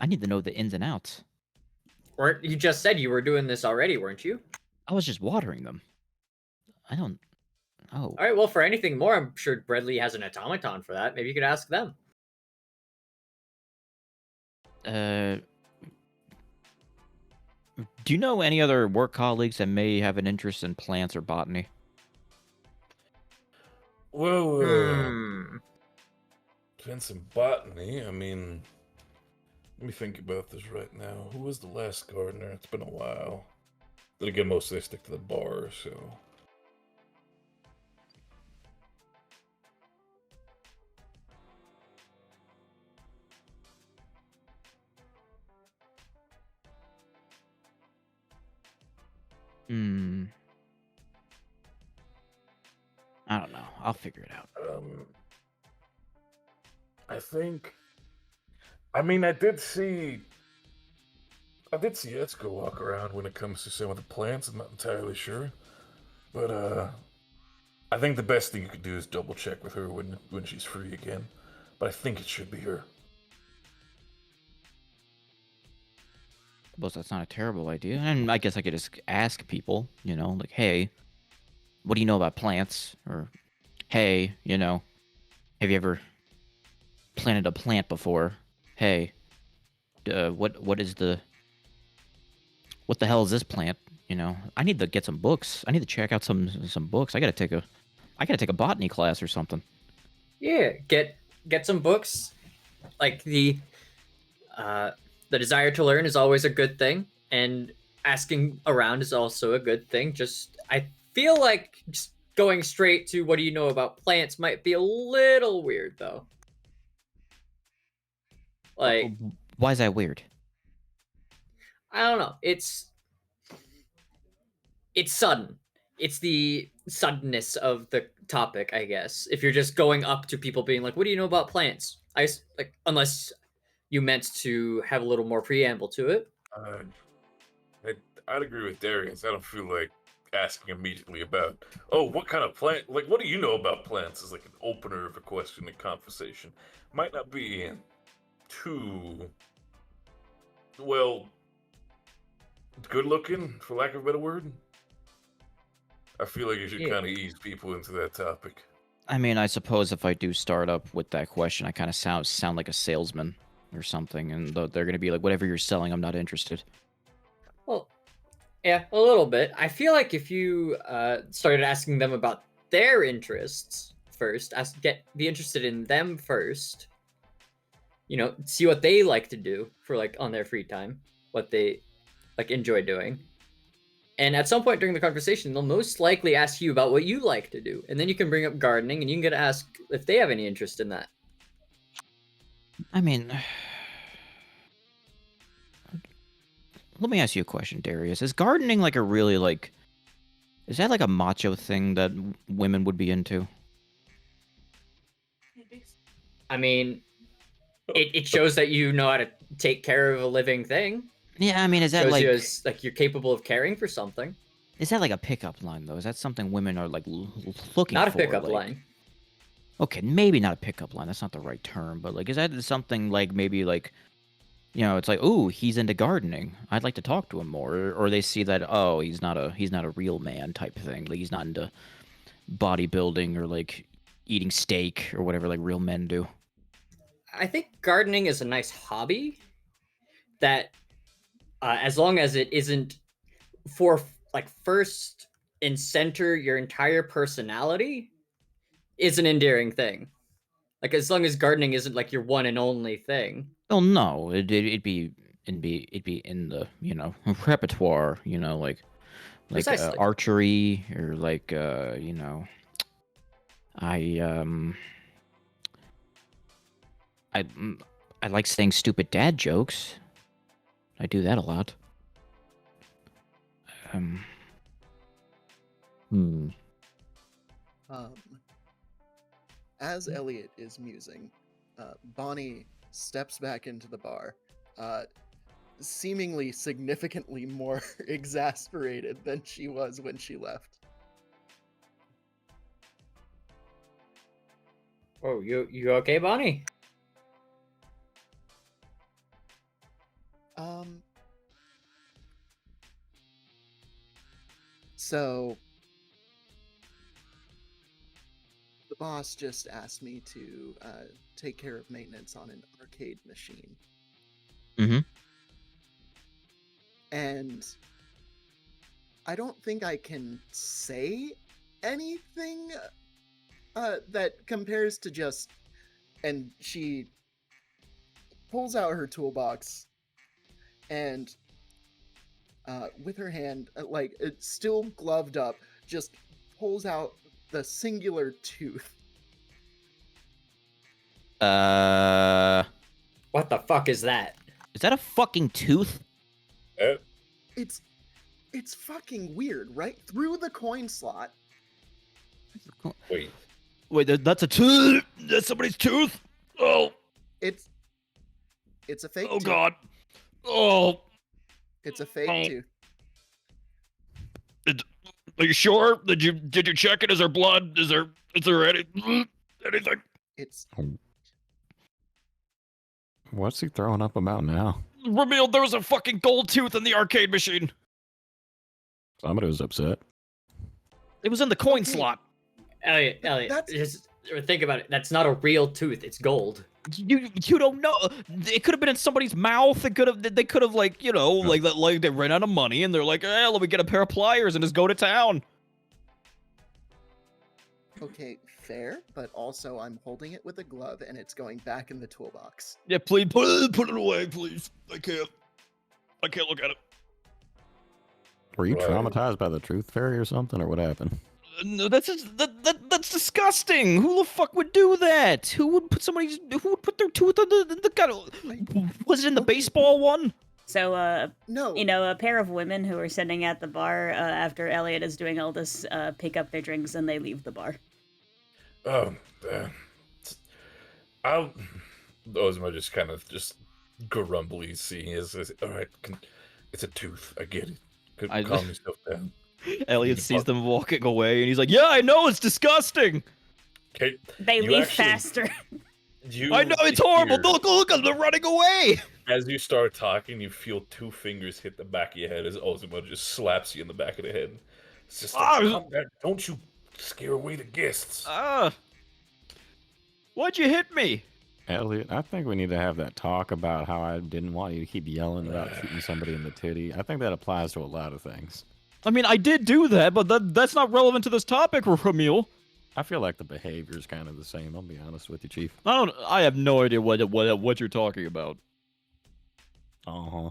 need to know the ins and outs. Weren't you just said you were doing this already, weren't you? I was just watering them. I don't. Oh. All right. Well, for anything more, I'm sure Bradley has an automaton for that. Maybe you could ask them. Do you know any other work colleagues that may have an interest in plants or botany? Well, Hmm. plants and botany. I mean, let me think about this right now. Who was the last gardener? It's been a while. Then again, mostly I stick to the bar, so. I don't know. I'll figure it out. I think. I mean, I did see Etsuko walk around when it comes to some of the plants. I'm not entirely sure, but I think the best thing you could do is double check with her when she's free again. But I think it should be her. Suppose that's not a terrible idea. And I guess I could just ask people, like, hey, what do you know about plants? Or, hey, have you ever planted a plant before? Hey, what the hell is this plant? I need to get some books. I need to check out some books. I gotta take a botany class or something. Yeah, get some books, like the the desire to learn is always a good thing, and asking around is also a good thing. Just I feel like just going straight to what do you know about plants might be a little weird though. Like, Why is that weird? I don't know. It's sudden. It's the suddenness of the topic, I guess. If you're just going up to people being like, "What do you know about plants?" Like unless you meant to have a little more preamble to it. I'd agree with Darius. I don't feel like asking immediately about, oh, what kind of plant? Like, what do you know about plants? Is like an opener of a question and conversation. Might not be too well good looking, for lack of a better word. I feel like you should kind of ease people into that topic. I mean, I suppose if I do start up with that question, I kind of sound like a salesman or something, and they're going to be like, "Whatever you're selling, I'm not interested." Well, yeah, a little bit. I feel like if you started asking them about their interests first, be interested in them first. You know, see what they like to do for like on their free time, what they like enjoy doing. And at some point during the conversation, they'll most likely ask you about what you like to do. And then you can bring up gardening and you can get to ask if they have any interest in that. I mean, let me ask you a question, Darius. Is gardening like a really like, is that like a macho thing that women would be into? I mean, it shows that you know how to take care of a living thing. Yeah, I mean, is that Shows like, you as like you're capable of caring for something. is that like a pickup line though? Is that something women are like looking Not a for? pickup like... line. Okay, maybe not a pickup line. That's not the right term, but like, is that something like maybe like, you know, it's like, oh, he's into gardening. I'd like to talk to him more, or they see that, oh, he's not a real man type thing. Like he's not into bodybuilding or like eating steak or whatever like real men do. I think gardening is a nice hobby that, as long as it isn't for like first and center your entire personality, is an endearing thing. Like as long as gardening isn't like your one and only thing. Oh no, it'd be in the, you know, repertoire, you know, like Precisely. archery or like you know, I I like saying stupid dad jokes. I do that a lot. As Elliot is musing, Bonnie steps back into the bar, seemingly significantly more exasperated than she was when she left. Oh, you okay, Bonnie? So the boss just asked me to take care of maintenance on an arcade machine. Mm-hmm. And I don't think I can say anything that compares to just... And she pulls out her toolbox and with her hand, like it's still gloved up, just pulls out the singular tooth. What the fuck is that? Is that a fucking tooth? It's fucking weird, right? Through the coin slot. Wait, that's a tooth. That's somebody's tooth. Oh. It's a fake tooth. God. Oh. It's a fake tooth. Are you sure? Did you check it? Is there blood? Is there anything? It's... What's he throwing up about now? Revealed there was a fucking gold tooth in the arcade machine. Somebody was upset. It was in the coin slot. Elliot, just think about it. That's not a real tooth. It's gold. You don't know. It could have been in somebody's mouth. They could have like, you know, like they ran out of money and they're like, let me get a pair of pliers and just go to town. Okay, fair, but also I'm holding it with a glove and it's going back in the toolbox. Yeah, please put it away, please. I can't look at it. Were you Right. traumatized by the truth fairy or something, or what happened? No, that's disgusting. Who the fuck would do that? Who would put their tooth in the gut? Was it in the Okay. baseball one? So, No, a pair of women who are sitting at the bar after Elliot is doing all this pick up their drinks and they leave the bar. Oh, I'll. Ozma just kind of just grumbly seeing his. All right, it's a tooth. I get it. I- Calm yourself down. Elliot sees them walking away, and he's like, "Yeah, I know, it's disgusting. Okay, They you leave actually- faster. I know it's horrible. hear- Look, they're running away." As you start talking, you feel 2 fingers hit the back of your head as Ozma just slaps you in the back of the head. It's just like, calm down. Don't you scare away the guests. Why'd you hit me? Elliot, I think we need to have that talk about how I didn't want you to keep yelling about shooting somebody in the titty. I think that applies to a lot of things. I mean, I did do that, but that's not relevant to this topic, Ramil. I feel like the behavior is kind of the same. I'll be honest with you, Chief. I have no idea what you're talking about. Uh-huh.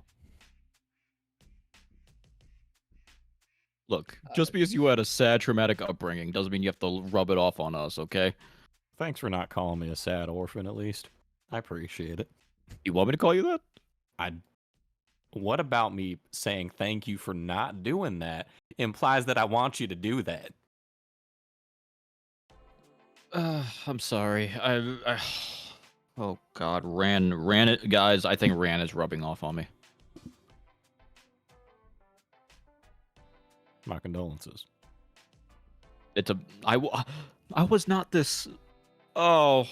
Look, just because you had a sad, traumatic upbringing doesn't mean you have to rub it off on us, okay? Thanks for not calling me a sad orphan, at least. I appreciate it. You want me to call you that? What about me saying thank you for not doing that implies that I want you to do that? I'm sorry. Oh God, Ran it, guys. I think Ran is rubbing off on me. My condolences. I was not this. Oh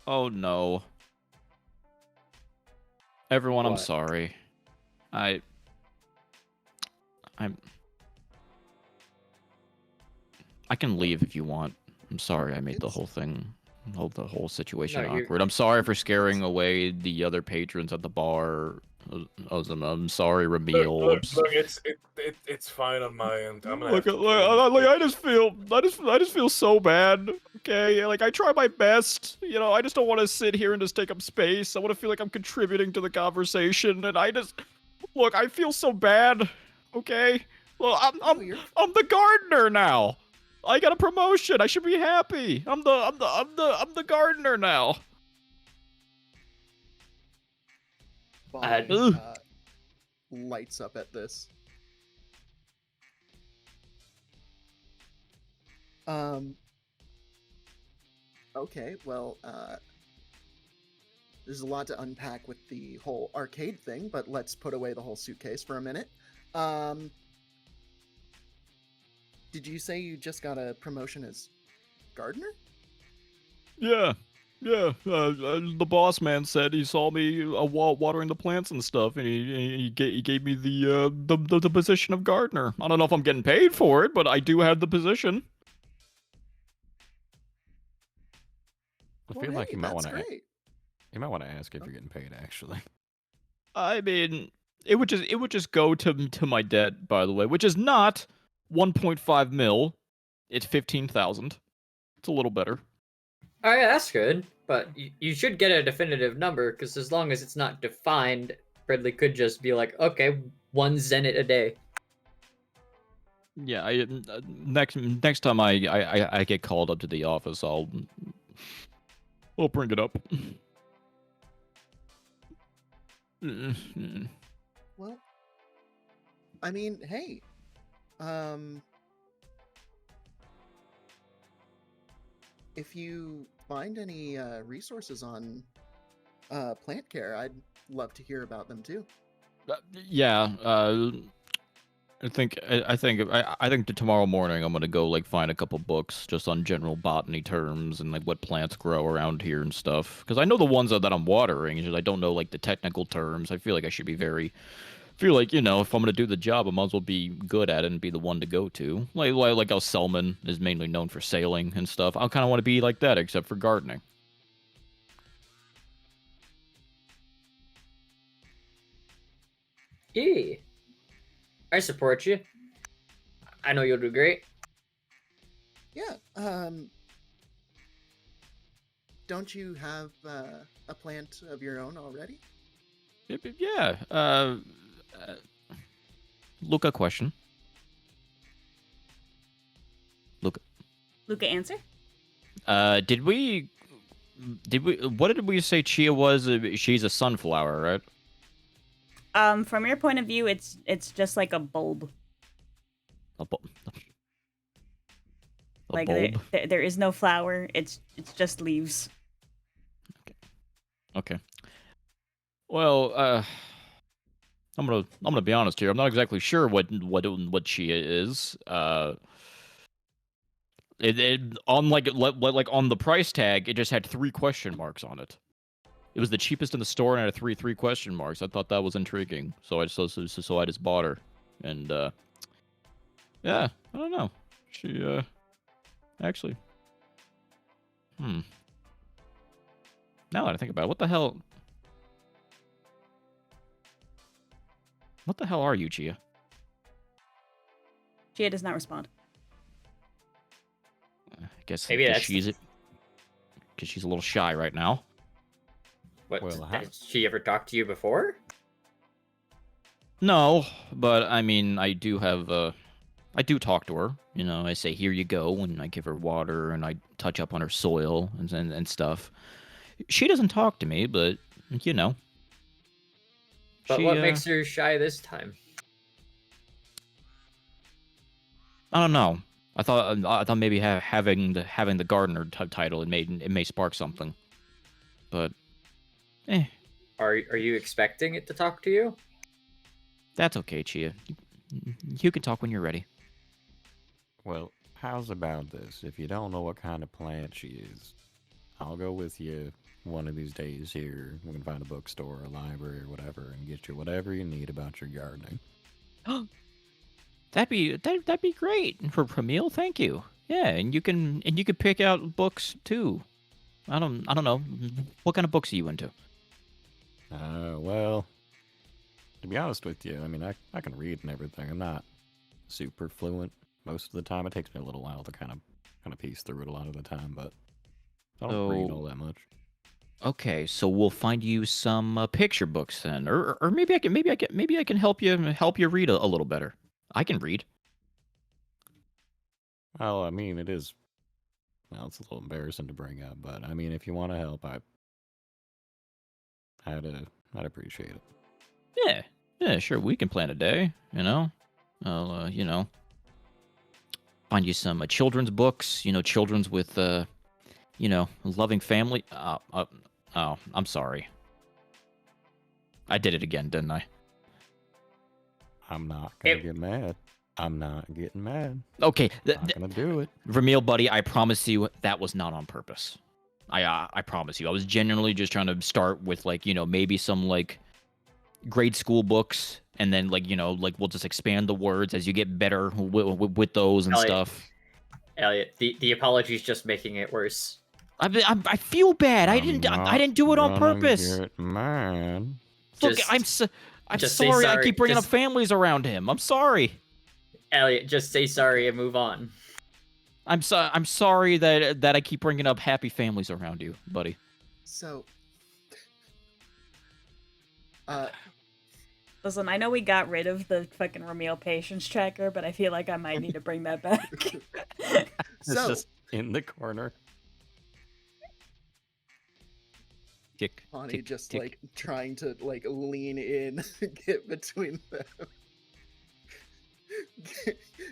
no. Everyone, I'm What? sorry. I can leave if you want. I'm sorry I made the whole thing, the whole situation No, you're- awkward. I'm sorry for scaring away the other patrons at the bar. I'm sorry, Ramil. Look, it's fine on my end. I'm gonna Look, have to I just feel so bad. Okay, like I try my best. You know, I just don't want to sit here and just take up space. I want to feel like I'm contributing to the conversation, and I feel so bad. Okay, well, I'm the gardener now. I got a promotion. I should be happy. I'm the gardener now. Bob Ugh. lights up at this. Okay, well, there's a lot to unpack with the whole arcade thing, but let's put away the whole suitcase for a minute. Did you say you just got a promotion as gardener? Yeah. The boss man said he saw me watering the plants and stuff, and he gave me the position of gardener. I don't know if I'm getting paid for it, but I do have the position. I Well, feel like hey, you might that's want to. great. You might want to ask if you're getting paid. Actually, I mean, it would just go to my debt, by the way, which is not 1.5 mil. It's 15,000. It's a little better. Oh yeah, that's good. But you should get a definitive number, because as long as it's not defined, Bradley could just be like, okay, 1 zenit a day. Yeah, next time I get called up to the office, I'll bring it up. Well, I mean, hey, if you find any resources on plant care, I'd love to hear about them too. Yeah, I think tomorrow morning I'm gonna go like find a couple books just on general botany terms and like what plants grow around here and stuff. Because I know the ones that I'm watering, it's just I don't know like the technical terms. I feel like I should be feel like, you know, if I'm gonna do the job, I might as well be good at it and be the one to go to. Like how Selman is mainly known for sailing and stuff. I kind of want to be like that, except for gardening. Yeah. I support you. I know you'll do great. Yeah, Um, don't you have a plant of your own already? Yeah. Luca question. Luca. Luca, answer. Did we? What did we say Chia was? She's a sunflower, right? From your point of view, it's just like a bulb. A, bu- a Like bulb. there is no flower. It's just leaves. Okay. Well, I'm gonna be honest here. I'm not exactly sure what Chia is. It on like on the price tag, it just had 3 question marks on it. It was the cheapest in the store and had 3 question marks. I thought that was intriguing, so I just bought her, and yeah, I don't know. She actually, now that I think about it, what the hell are you, Chia? Gia does not respond. I guess Maybe that's she's a little shy right now. What? Well, Has she ever talked to you before? No, but I mean, I do talk to her. You know, I say, "Here you go," and I give her water, and I touch up on her soil and stuff. She doesn't talk to me, but you know. But She, what makes her shy this time? I don't know. I thought maybe having the gardener title it may spark something, but Are you expecting it to talk to you? that's okay, Chia. You can talk when you're ready. Well, how's about this? If you don't know what kind of plant she is, I'll go with you one of these days here. We can find a bookstore, a library, or whatever, and get you whatever you need about your gardening. That'd be great for Pramil. Thank you. Yeah, and you can pick out books too. I don't know. What kind of books are you into? Well, to be honest with you, I mean, I can read and everything. I'm not super fluent most of the time. It takes me a little while to kind of piece through it a lot of the time, but I don't read So- all that much. Okay, so we'll find you some picture books then, or maybe I can help you read a little better. I can read. Well, I mean, it is. Well, it's a little embarrassing to bring up, but I mean, if you want to help, I'd appreciate it. Yeah, sure. We can plan a day. You know, I'll find you some children's books. You know, children's with loving family. Oh, I'm sorry. I did it again, didn't I? I'm not gonna get mad. I'm not getting mad. Okay, Not gonna do it. Vermeil, buddy, I promise you that was not on purpose. I promise you. I was genuinely just trying to start with maybe some grade school books, and then we'll just expand the words as you get better with those and stuff. Elliot, the apology's just making it worse. I feel bad. I didn't do it on purpose. Get mad. Look, Just- I'm just say sorry. I sorry. keep bringing up Just- families around him. I'm sorry. Elliot, just say sorry and move on. I'm sorry that I keep bringing up happy families around you, buddy. So, Listen, I know we got rid of the fucking Romeo patience tracker, but I feel like I might need to bring that back. It's so just in the corner. Tick, Bonnie tick, just tick. trying to lean in, get between them,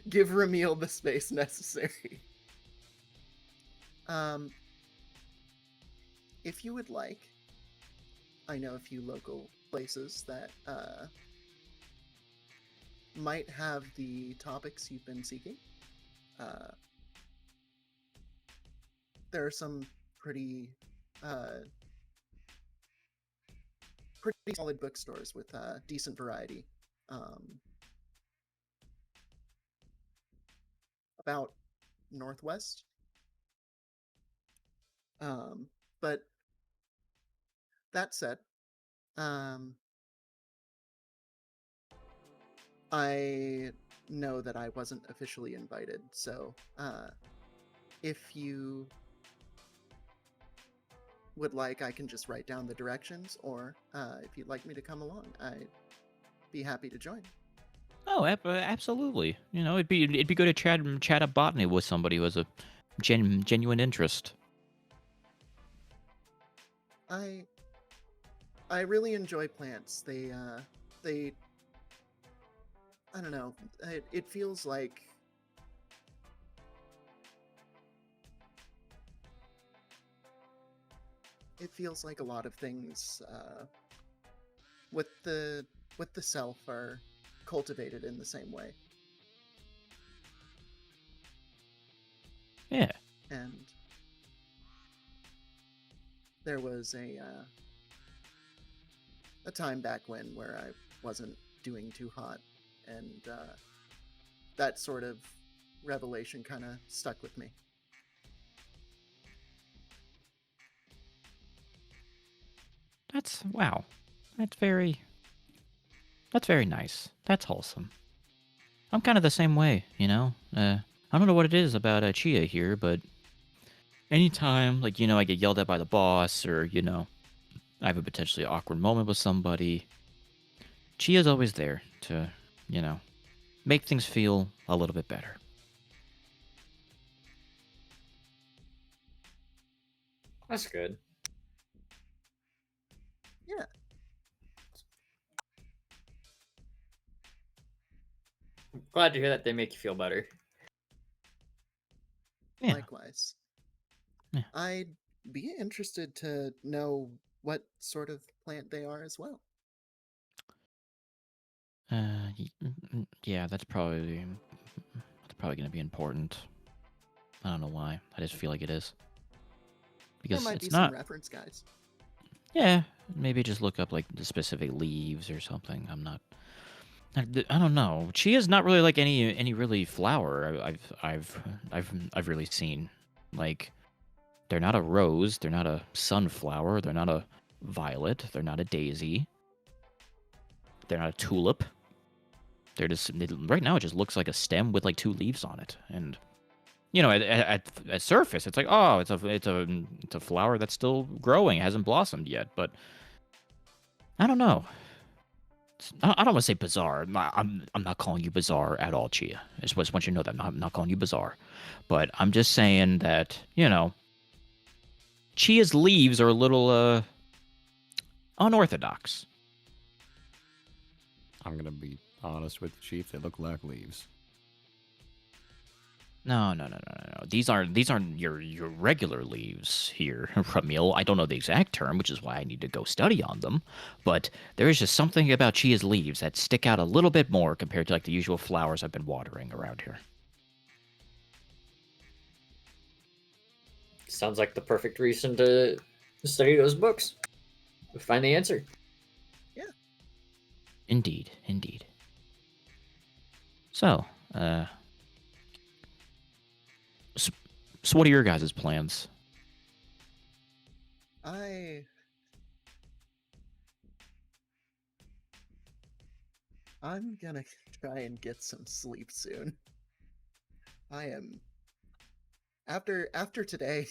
give Ramil the space necessary. If you would like, I know a few local places that might have the topics you've been seeking. There are some pretty solid bookstores with decent variety. About northwest. But that said, I know that I wasn't officially invited, so if you would like, I can just write down the directions, or if you'd like me to come along, I'd be happy to join. Oh, absolutely. You know, it'd be good to chat up botany with somebody who has a genuine interest. I really enjoy plants. They I don't know. It feels like a lot of things with the self are cultivated in the same way. Yeah. And there was a time back when where I wasn't doing too hot, and that sort of revelation kind of stuck with me. Wow. That's very nice. That's wholesome. I'm kind of the same way, you know? I don't know what it is about Chia here, but anytime, like, you know, I get yelled at by the boss, or, you know, I have a potentially awkward moment with somebody, Chia's always there to, you know, make things feel a little bit better. That's good. Yeah. I'm glad to hear that they make you feel better. Yeah. Likewise. Yeah. I'd be interested to know what sort of plant they are as well. Yeah, that's probably going to be important. I don't know why. I just feel like it is. There Because might it's be some not. reference guides. Yeah, maybe just look up like the specific leaves or something. I don't know. Chia's not really like any really flower I've really seen. Like, they're not a rose, they're not a sunflower, they're not a violet, they're not a daisy, they're not a tulip. They're just right now. It just looks like a stem with like 2 leaves on it, and you know, at surface, it's like, oh, it's a flower that's still growing, it hasn't blossomed yet. But I don't know. I don't want to say bizarre. I'm not calling you bizarre at all, Chia. I just want you to know that I'm not calling you bizarre, but I'm just saying that, you know, Chia's leaves are a little unorthodox. I'm gonna be honest with you, Chief. They look like leaves. No. These aren't your regular leaves here, Ramil. I don't know the exact term, which is why I need to go study on them. But there is just something about Chia's leaves that stick out a little bit more compared to like the usual flowers I've been watering around here. Sounds like the perfect reason to study those books. Find the answer. Yeah. Indeed. So, so what are your guys' plans? I'm gonna try and get some sleep soon. I am after today.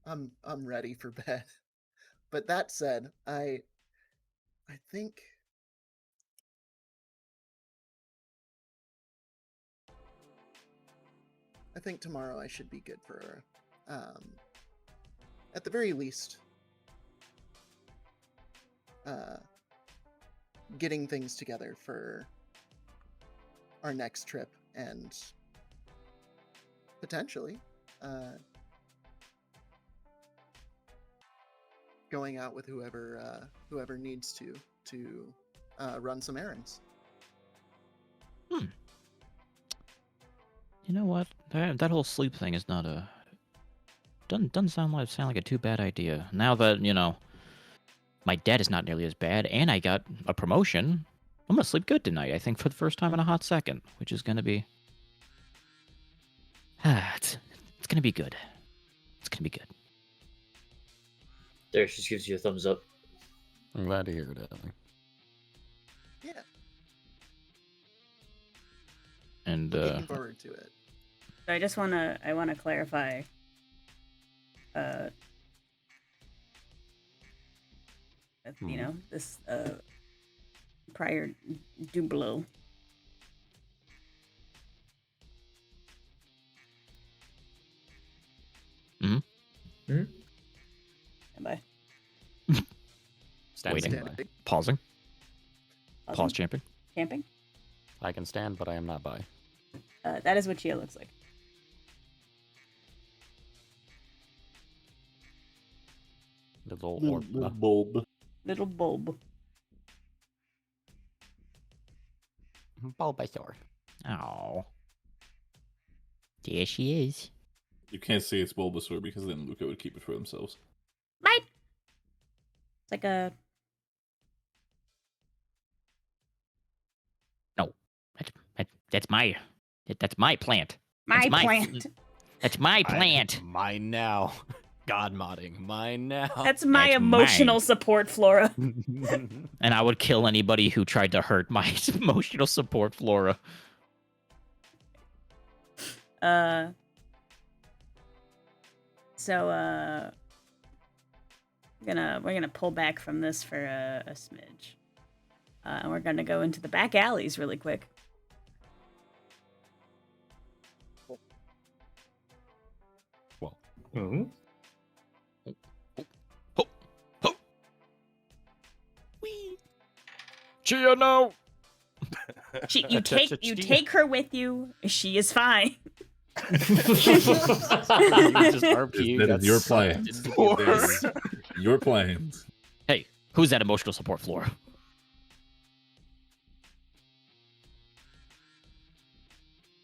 I'm ready for bed. But that said, I think tomorrow I should be good for at the very least getting things together for our next trip, and potentially going out with whoever needs to run some errands. You know what? That whole sleep thing is not a doesn't sound like a too bad idea. Now that, you know, my debt is not nearly as bad, and I got a promotion, I'm gonna sleep good tonight. I think for the first time in a hot second, which is gonna be it's gonna be good. It's gonna be good. There, she gives you a thumbs up. I'm glad to hear it, Ellie. Yeah. And Looking forward to it. So I wanna clarify. You know, this prior Dublo. Bye. Standing Waiting. by. Pausing. Pause Pausing? champing. Camping. I can stand, but I am not by. That is what Chia looks like. Little Little bulb. Little bulb. Bulbasaur. Oh. There she is. You can't say it's Bulbasaur because then Luca would keep it for themselves. Bye. It's like a. No. That's my plant. My That's plant. That's my plant. Mine now. God modding. Mine now. That's my That's emotional mine. support, Flora. And I would kill anybody who tried to hurt my emotional support, Flora. So we're gonna pull back from this for a smidge. And we're gonna go into the back alleys really quick. Well, Chia, no. You take her with you. She is fine. you just RP That got is your sucked plan. into the Or- abyss. Your plans. Hey, who's that emotional support, Flora?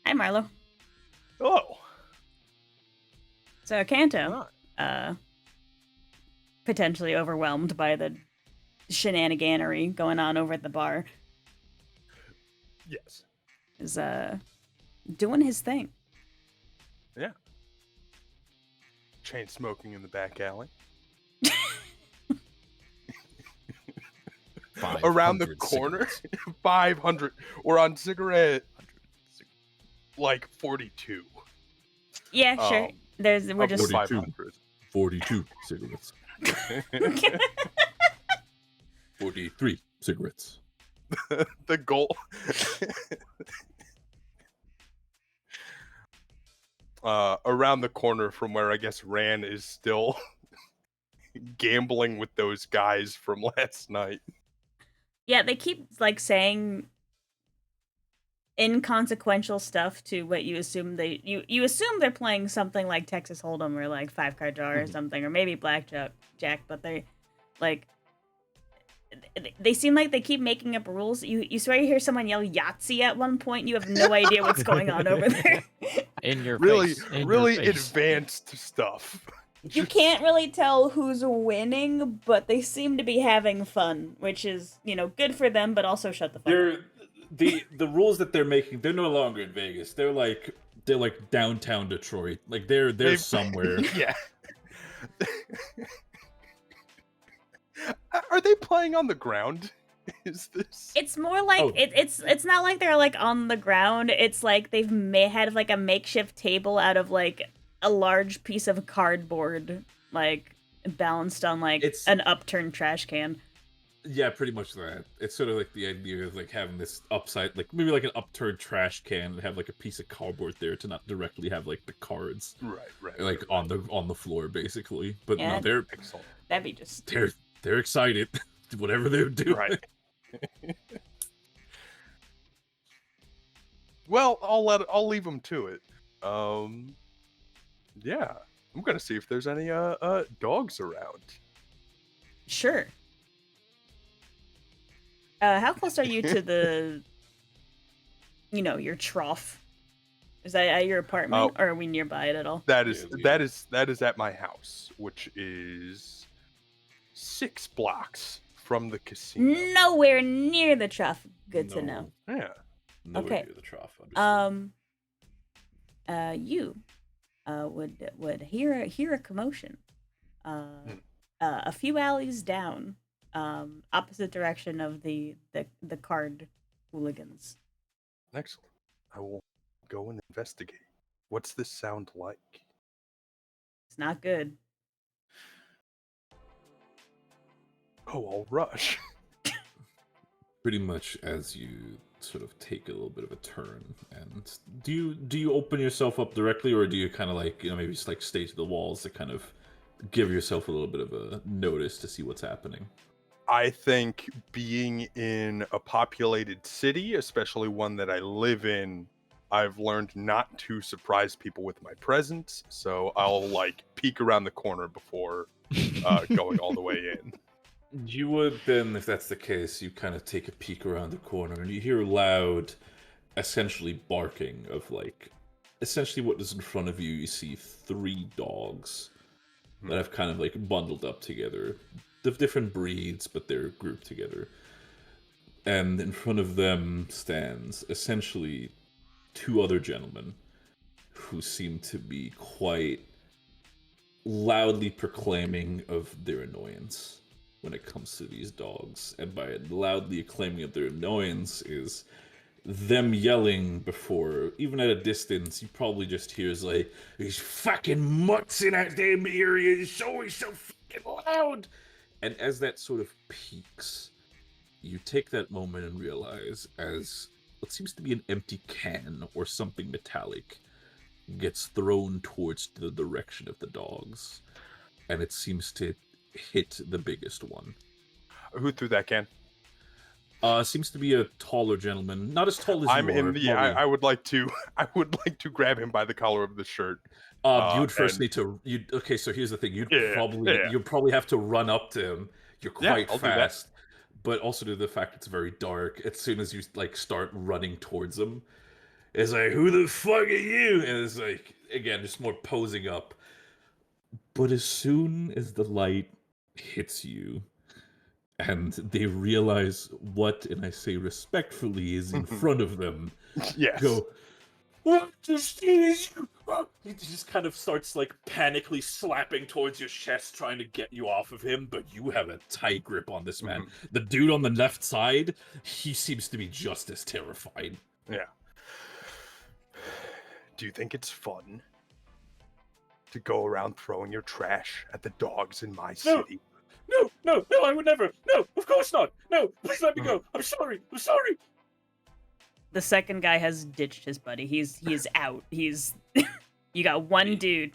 Hi, Marlo. Oh, So Kanto, potentially overwhelmed by the shenaniganery going on over at the bar, yes. is doing his thing. Chain smoking in the back alley. Around the 500 corner, cigarettes. 500. We're on cigarette like 42. Yeah, sure. We're Of the just 500. 42 cigarettes. 43 cigarettes. The goal. Around the corner from where I guess Ran is still gambling with those guys from last night. yeah. They keep like saying inconsequential stuff to what you assume you assume they're playing something like Texas Hold'em or like 5-card draw or something, or maybe blackjack. But they like they seem like they keep making up rules. You swear you hear someone yell Yahtzee at one point. You have no idea what's going on over there. In your Really, face. In your really face. advanced stuff. You can't really tell who's winning, but they seem to be having fun, which is, good for them, but also shut the fuck up. The rules that they're making, they're no longer in Vegas. They're like downtown Detroit. Like they're They've- somewhere. Yeah. Are they playing on the ground? Is this? It's more like Oh. it's not like they're like on the ground. It's like they've had like a makeshift table out of like a large piece of cardboard, like balanced on like It's- an upturned trash can. Yeah, pretty much that. It's sort of like the idea of like having this upside, like maybe like an upturned trash can, and have like a piece of cardboard there to not directly have like the cards Right. like on the floor, basically. But Yeah. no, they're Excellent. That'd be just they're excited. Whatever they're doing. Right. Well, I'll leave them to it. Yeah, I'm gonna see if there's any dogs around. sure. How close are you to the, your trough? Is that at your apartment, or are we nearby it at all? That is Yeah, that is at my house, which is 6 blocks from the casino. Nowhere near the trough. Good to know. Yeah. Nowhere Okay. near the trough. Understood. You would hear a commotion. A few alleys down, opposite direction of the card hooligans. Excellent. I will go and investigate. What's this sound like? It's not good. Oh, I'll rush. Pretty much as you sort of take a little bit of a turn, and do you open yourself up directly, or do you kind of like, maybe just like stay to the walls to kind of give yourself a little bit of a notice to see what's happening? I think being in a populated city, especially one that I live in, I've learned not to surprise people with my presence, so I'll like peek around the corner before going all the way in. You would then, if that's the case, you kind of take a peek around the corner and you hear loud, essentially barking of like, essentially what is in front of you. You see 3 dogs that have kind of like bundled up together. They're different breeds, but they're grouped together. And in front of them stands essentially 2 other gentlemen who seem to be quite loudly proclaiming of their annoyance when it comes to these dogs. And by loudly acclaiming of their annoyance is them yelling before, even at a distance, you probably just hear is like, these fucking mutts in that damn area is always so fucking loud. And as that sort of peaks, you take that moment and realize as what seems to be an empty can or something metallic gets thrown towards the direction of the dogs. And it seems to hit the biggest one. Who threw that can? Seems to be a taller gentleman, not as tall as I'm you are. in the. I would like to. I would like to grab him by the collar of the shirt. You would first and- need to. Okay, so here's the thing. You'd Yeah, probably have to run up to him. You're quite I'll do that. fast, but also to the fact it's very dark. As soon as you like start running towards him, it's like, who the fuck are you? And it's like, again, just more posing up. But as soon as the light hits you, and they realize what, and I say respectfully, is in front of them, Yes. go, what is you? He just kind of starts like panically slapping towards your chest, trying to get you off of him, but you have a tight grip on this man. The dude on the left side, he seems to be just as terrified. Yeah. Do you think it's fun to go around throwing your trash at the dogs in my city? No, I would never. No, of course not. No, please let me go. I'm sorry. The second guy has ditched his buddy. He is out. He's you got one dude.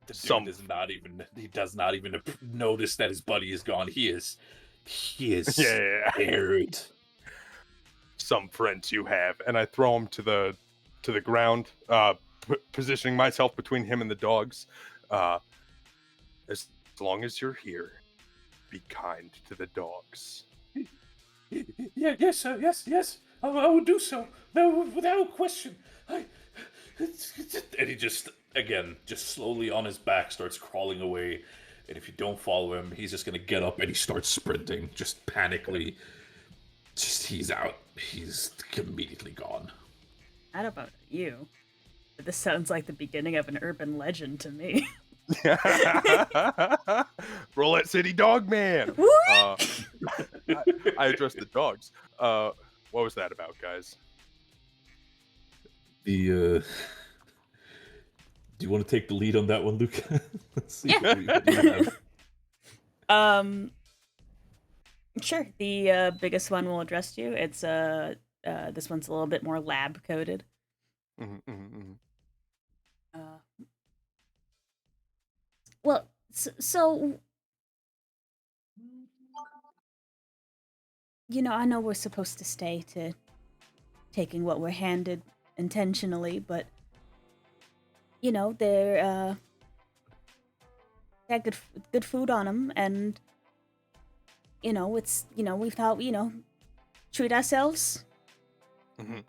The dude does not even notice that his buddy is gone. He is scared. Some friends you have, and I throw him to the ground, positioning myself between him and the dogs. As long as you're here, be kind to the dogs. Yes, sir. Yes. I will do so. No, without question. And he just slowly on his back starts crawling away. And if you don't follow him, he's just gonna get up and he starts sprinting, just panically. He's out. He's immediately gone. I don't know about you, but this sounds like the beginning of an urban legend to me. Roulette City Dog Man. I addressed the dogs. What was that about, guys? Do you want to take the lead on that one, Luca? Let's see Yeah. what you have. Sure. The biggest one will address you. It's this one's a little bit more lab coded. Well, so I know we're supposed to stay to taking what we're handed intentionally, but they're got good food on them, and it's we thought treat ourselves,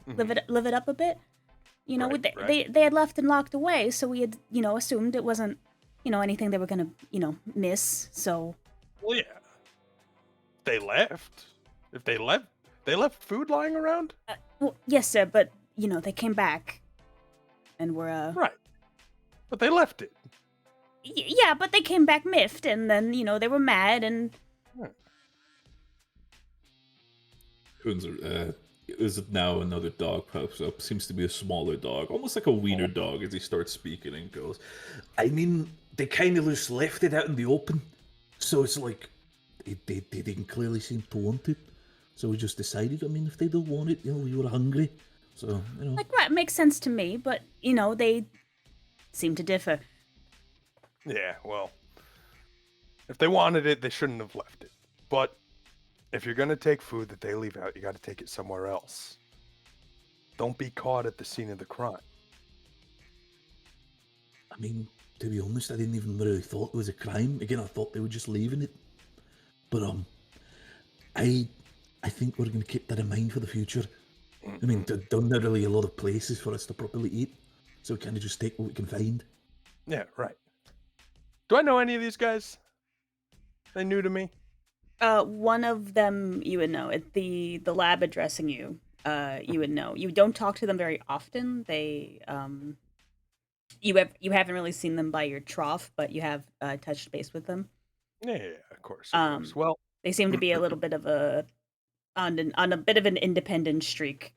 live it up a bit. They had left and locked away, so we had assumed it wasn't anything they were gonna miss. So well, yeah, they left. If they left food lying around. Well, yes, sir, but they came back, and were right. But they left it. Yeah, but they came back miffed, and then they were mad, and Is now another dog pops up. Seems to be a smaller dog, almost like a wiener dog, as he starts speaking and goes, I mean, they kind of just left it out in the open. So it's like, they didn't clearly seem to want it. So we just decided, I mean, if they don't want it, we were hungry. So, Like, right, makes sense to me, but, they seem to differ. Yeah, well, if they wanted it, they shouldn't have left it. But if you're going to take food that they leave out, you got to take it somewhere else. Don't be caught at the scene of the crime. I mean, to be honest, I didn't even really thought it was a crime. Again, I thought they were just leaving it. But I think we're going to keep that in mind for the future. I mean, there are not really a lot of places for us to properly eat, so we kind of just take what we can find. Yeah, right. Do I know any of these guys? They new to me? One of them you would know. At the lab addressing you, you would know. You don't talk to them very often. They you haven't really seen them by your trough, but you have touched base with them. Yeah, of course. Of course. Well, they seem to be a little bit of on a bit of an independent streak.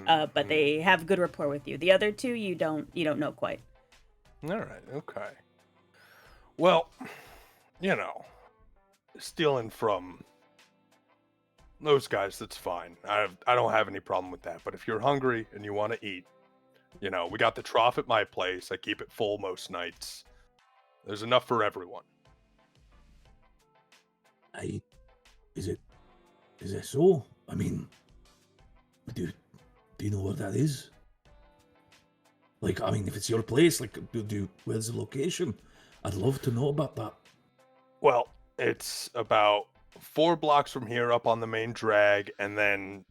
But they have good rapport with you. The other two you don't know quite. All right, okay. Well, stealing from those guys, that's fine. I don't have any problem with that. But if you're hungry and you want to eat, we got the trough at my place. I keep it full most nights. There's enough for everyone. Is that so? I mean, do you know where that is? Like, I mean, if it's your place, like, where's the location? I'd love to know about that. Well, it's about 4 blocks from here up on the main drag, and then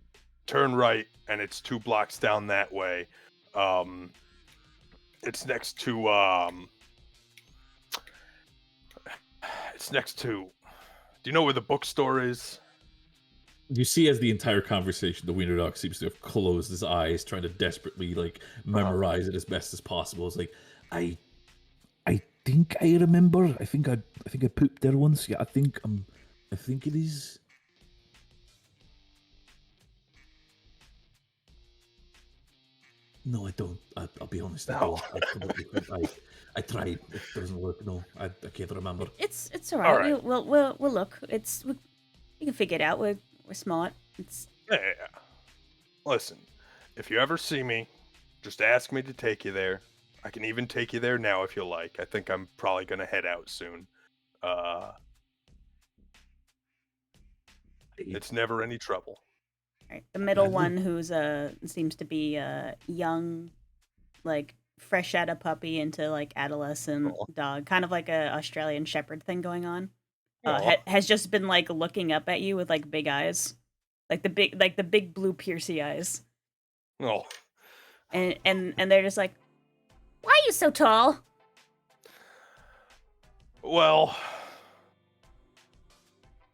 turn right, and it's 2 blocks down that way. It's next to, do you know where the bookstore is? You see, as the entire conversation, the wiener dog seems to have closed his eyes, trying to desperately, like, memorize it as best as possible. It's like, I think I remember. I think I pooped there once. Yeah, I think it is. No, I don't. I'll be honest. I don't. I tried. It doesn't work. No, I can't remember. It's all right. All right. We'll look. We can figure it out. We're smart. Yeah. Listen, if you ever see me, just ask me to take you there. I can even take you there now if you like. I think I'm probably gonna head out soon. It's never any trouble. Right. The middle one, who's seems to be young, like fresh out of puppy into like adolescent dog, kind of like a Australian Shepherd thing going on. Has just been like looking up at you with like big eyes, like the big blue piercy eyes. Oh. And they're just like, why are you so tall? Well.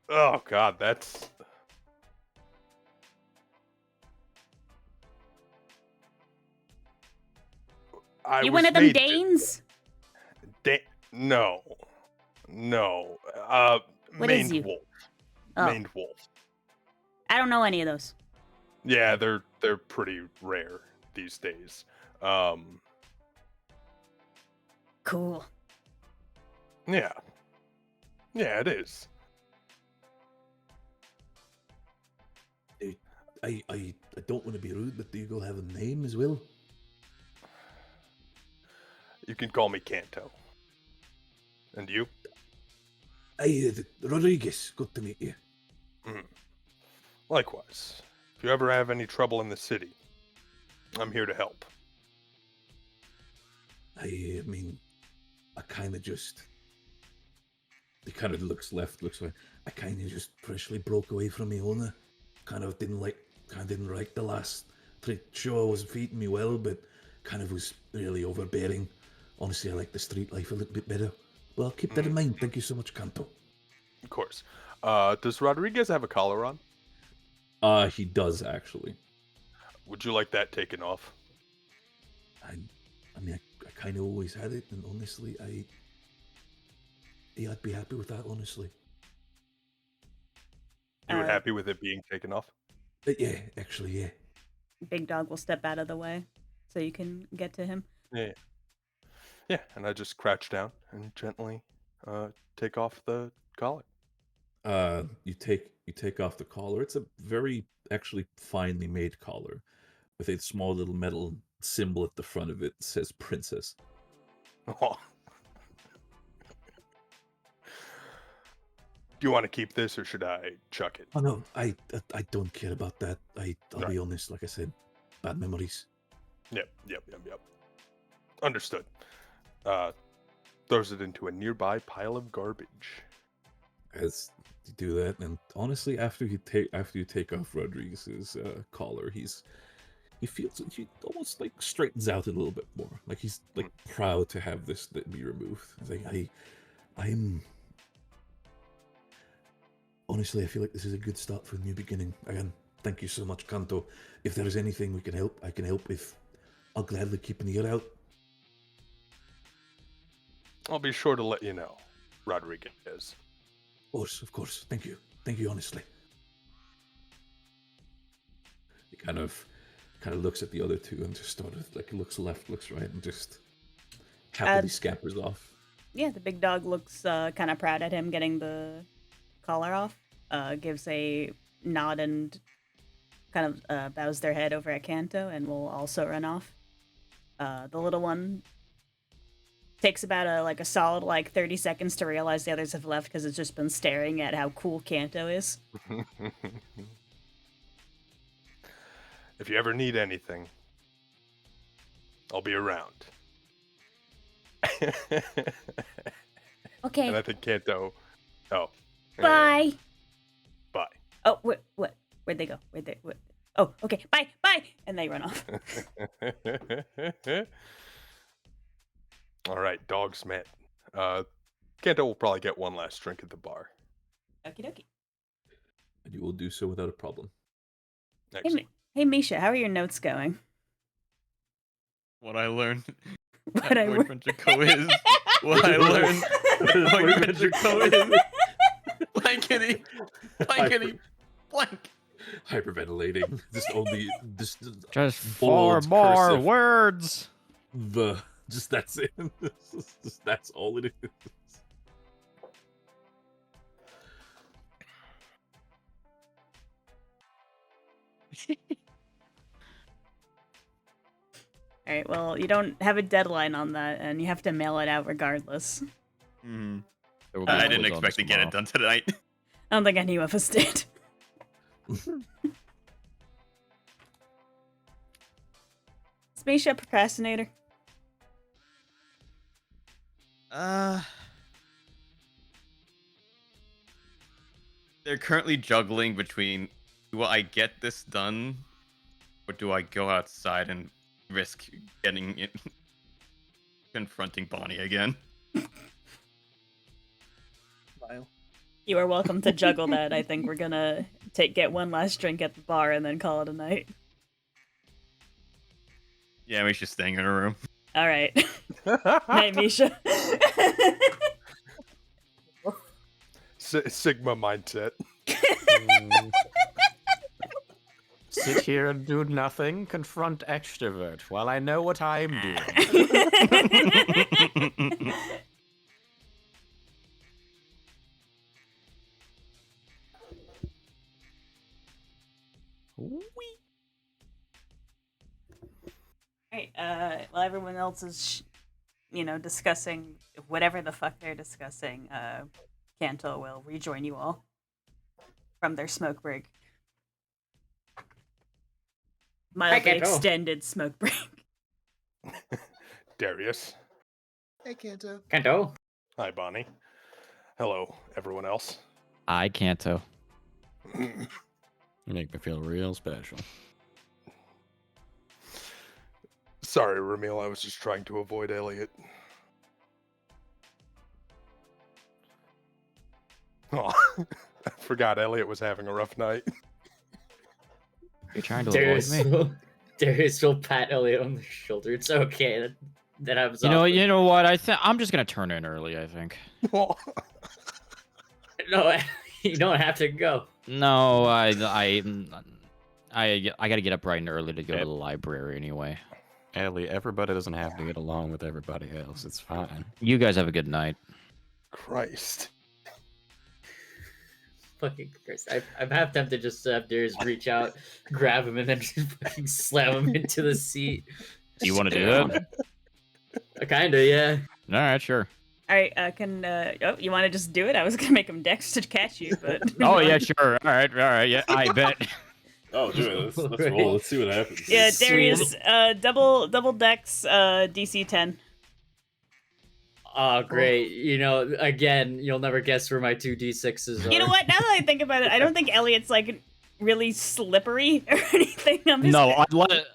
Oh God, that's. You one of them Danes? No. What is you? Wolf. Oh. Maned wolf. I don't know any of those. Yeah, they're pretty rare these days. Cool. Yeah. Yeah, it is. I don't want to be rude, but do you go have a name as well? You can call me Kanto. And you? Rodriguez. Good to meet you. Likewise. If you ever have any trouble in the city, I'm here to help. I mean, I kind of just... He kind of looks left, looks right. I kind of just freshly broke away from my owner. Kind of didn't like the last treat. Sure, I was feeding me well, but kind of was really overbearing. Honestly, I like the street life a little bit better. Well, I'll keep that in mind. Thank you so much, Kanto. Of course. Does Rodriguez have a collar on? He does, actually. Would you like that taken off? I mean, I kind of always had it, and honestly, I'd be happy with that, honestly. You were happy with it being taken off? Yeah, actually, yeah. Big Dog will step out of the way so you can get to him. Yeah. Yeah, and I just crouch down and gently take off the collar. You take off the collar. It's a very actually finely made collar with a small little metal symbol at the front of it that says princess. Oh. Do you want to keep this or should I chuck it? Oh no, I don't care about that. I'll Right. be honest, like I said, bad memories. Yep. Understood. Throws it into a nearby pile of garbage. As you do that, and honestly, after you take off Rodriguez's collar, he almost like straightens out a little bit more. Like he's like proud to have this be removed. He's like, I'm honestly, I feel like this is a good start for a new beginning. Again, thank you so much, Kanto. If there is anything we can help, I can help. If I'll gladly keep an ear out. I'll be sure to let you know, Rodriguez. Of course. Thank you, honestly. He kind of looks at the other two and just sort of like looks left, looks right, and just happily scampers off. Yeah, the Big Dog looks kind of proud at him getting the collar off. Gives a nod and kind of bows their head over at Kanto and will also run off. The little one takes about a solid 30 seconds to realize the others have left because it's just been staring at how cool Kanto is. If you ever need anything, I'll be around. Okay. And I think Kanto. Oh. Bye. Bye. Oh, what? Where'd they go? Oh, okay. Bye. And they run off. All right, dogs met. Kanto will probably get one last drink at the bar. Okie dokie. And you will do so without a problem. Excellent. Hey, Misha, how are your notes going? What I learned. What I Boyfriend Jaco is. What I learned. Boyfriend Jaco is. Blankety. Blank. Hyperventilating. Just Just 4 bold more cursive. words. That's it. That's all it is. All right, well, you don't have a deadline on that, and you have to mail it out regardless. Mm-hmm. There will be I didn't words on expect to this get it tomorrow. done tonight. I don't think any of us did. Spaceship procrastinator. They're currently juggling between, do I get this done, or do I go outside and risk getting it, confronting Bonnie again? Smile. You are welcome to juggle that. I think we're gonna get one last drink at the bar and then call it a night. Yeah, we're just staying in a room. All right. Night, Misha. Sigma mindset. Sit here and do nothing, confront extrovert while I know what I'm doing. Right. While everyone else is, discussing whatever the fuck they're discussing, Kanto will rejoin you all from their smoke break. Mildly Kanto. extended smoke break. Darius. Hey, Kanto. Kanto. Hi, Bonnie. Hello, everyone else. I Kanto. You make me feel real special. Sorry, Ramil. I was just trying to avoid Elliot. Oh, I forgot Elliot was having a rough night. You're trying to avoid me? Darius will pat Elliot on the shoulder. It's okay. That happens. You often. know what? I'm just gonna turn in early. I think. No, you don't have to go. No, I gotta get up bright and early to go to the library anyway. Ellie, everybody doesn't have to get along with everybody else. It's fine. You guys have a good night. Christ. Fucking Christ. I'm half tempted just to have Darius reach out, grab him, and then just fucking slam him into the seat. You want to do that? Kinda, yeah. All right, sure. All right, you want to just do it? I was gonna make him dex to catch you, but. Oh yeah, sure. All right, yeah, I bet. Oh, do it. Let's roll. Let's see what happens. Yeah, Darius, double dex, DC 10. Oh, great. You know, again, you'll never guess where my 2d6s are. You know what? Now that I think about it, I don't think Elliot's like really slippery or anything. I'm just No, Give it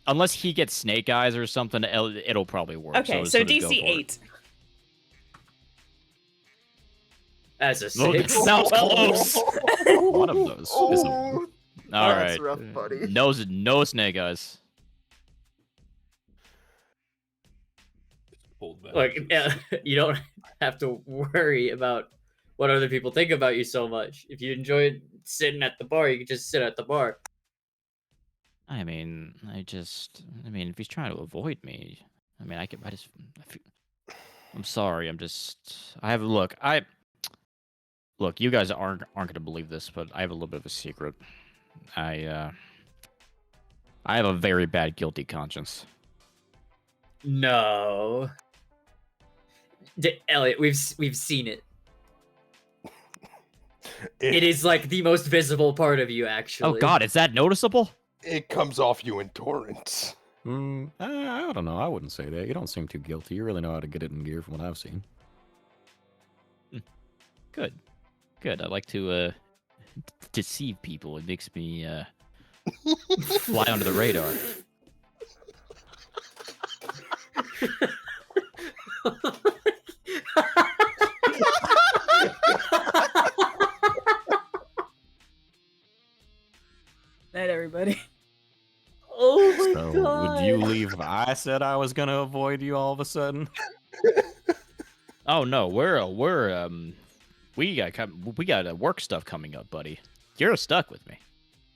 unless he gets snake eyes or something, it'll probably work. Okay, so sort of go DC for it. 8. That's a Look, 6. that was close. One of those. Is a... All That's right. rough, buddy. No snake eyes. Hold back. Look, you don't have to worry about what other people think about you so much. If you enjoy sitting at the bar, you can just sit at the bar. I mean, if he's trying to avoid me, I feel, I'm sorry. Look, you guys aren't gonna believe this, but I have a little bit of a secret. I have a very bad guilty conscience. No. Elliot, we've seen it. It is like the most visible part of you, actually. Oh God, is that noticeable? It comes off you in torrents. I don't know. I wouldn't say that. You don't seem too guilty. You really know how to get it in gear from what I've seen. Good. I like to deceive people. It makes me fly under the radar. Night, everybody. Oh my So, god. would you leave if I said I was going to avoid you all of a sudden? Oh no, we got work stuff coming up, buddy. You're stuck with me,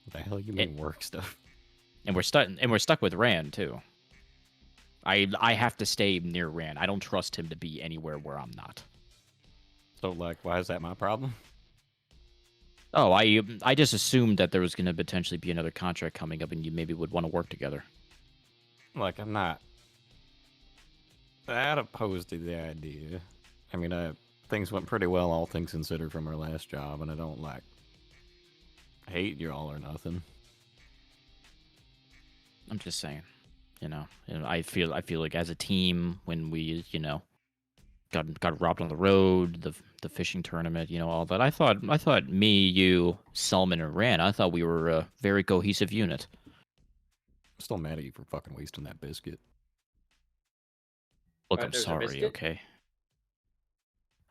What the hell you mean work stuff? and we're stuck with Rand too. I have to stay near Rand. I don't trust him to be anywhere where I'm not. So, like, why is that my problem? Oh, I just assumed that there was going to potentially be another contract coming up, and you maybe would want to work together. Like, I'm not that opposed to the idea. I mean, things went pretty well, all things considered, from our last job, and I don't, like, hate you all or nothing. I'm just saying, I feel like as a team, when we, got robbed on the road, the fishing tournament, all that. I thought me, you, Selman, and Rand, I thought we were a very cohesive unit. I'm still mad at you for fucking wasting that biscuit. Look, Right, I'm there's a sorry, biscuit? okay?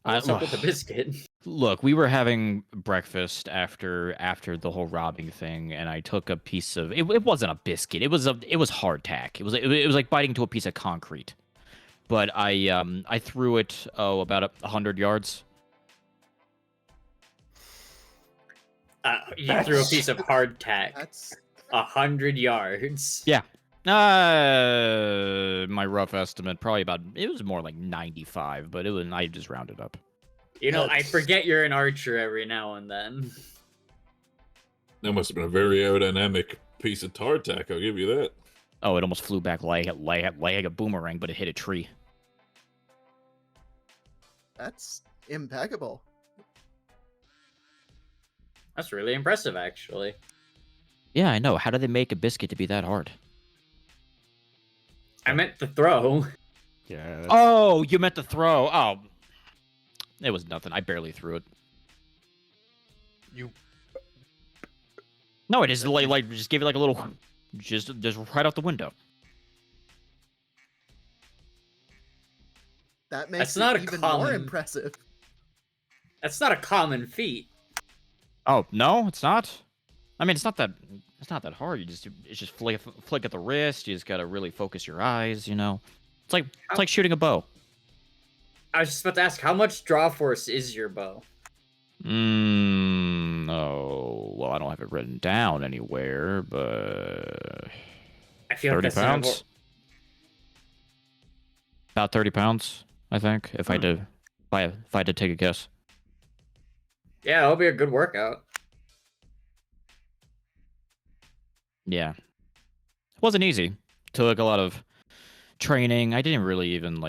What's up with the biscuit? Look, we were having breakfast after the whole robbing thing, and I took a piece of it. It wasn't a biscuit. It was hardtack. It was like biting to a piece of concrete. But I threw it about 100 yards. You threw a piece of hardtack That's 100 yards. Yeah. My rough estimate, probably it was more like 95, but I just rounded up. You know, I That's- forget you're an archer every now and then. That must have been a very aerodynamic piece of hardtack. I'll give you that. Oh, it almost flew back like a boomerang, but it hit a tree. That's impeccable. That's really impressive, actually. Yeah, I know. How do they make a biscuit to be that hard? I meant the throw. Yeah. Oh, you meant the throw. Oh, it was nothing. I barely threw it. You No, I just just gave it like a little, just right out the window. That makes not it a even common- more impressive. That's not a common feat. Oh no, it's not. I mean, it's not that hard. It's just flick at the wrist. You just gotta really focus your eyes. It's like shooting a bow. I was just about to ask, how much draw force is your bow? Oh, well, I don't have it written down anywhere, but I feel 30 like that's not pounds. what- About 30 pounds, I think. If I had to take a guess. Yeah, it'll be a good workout. Yeah. It wasn't easy. Took a lot of training. I didn't really even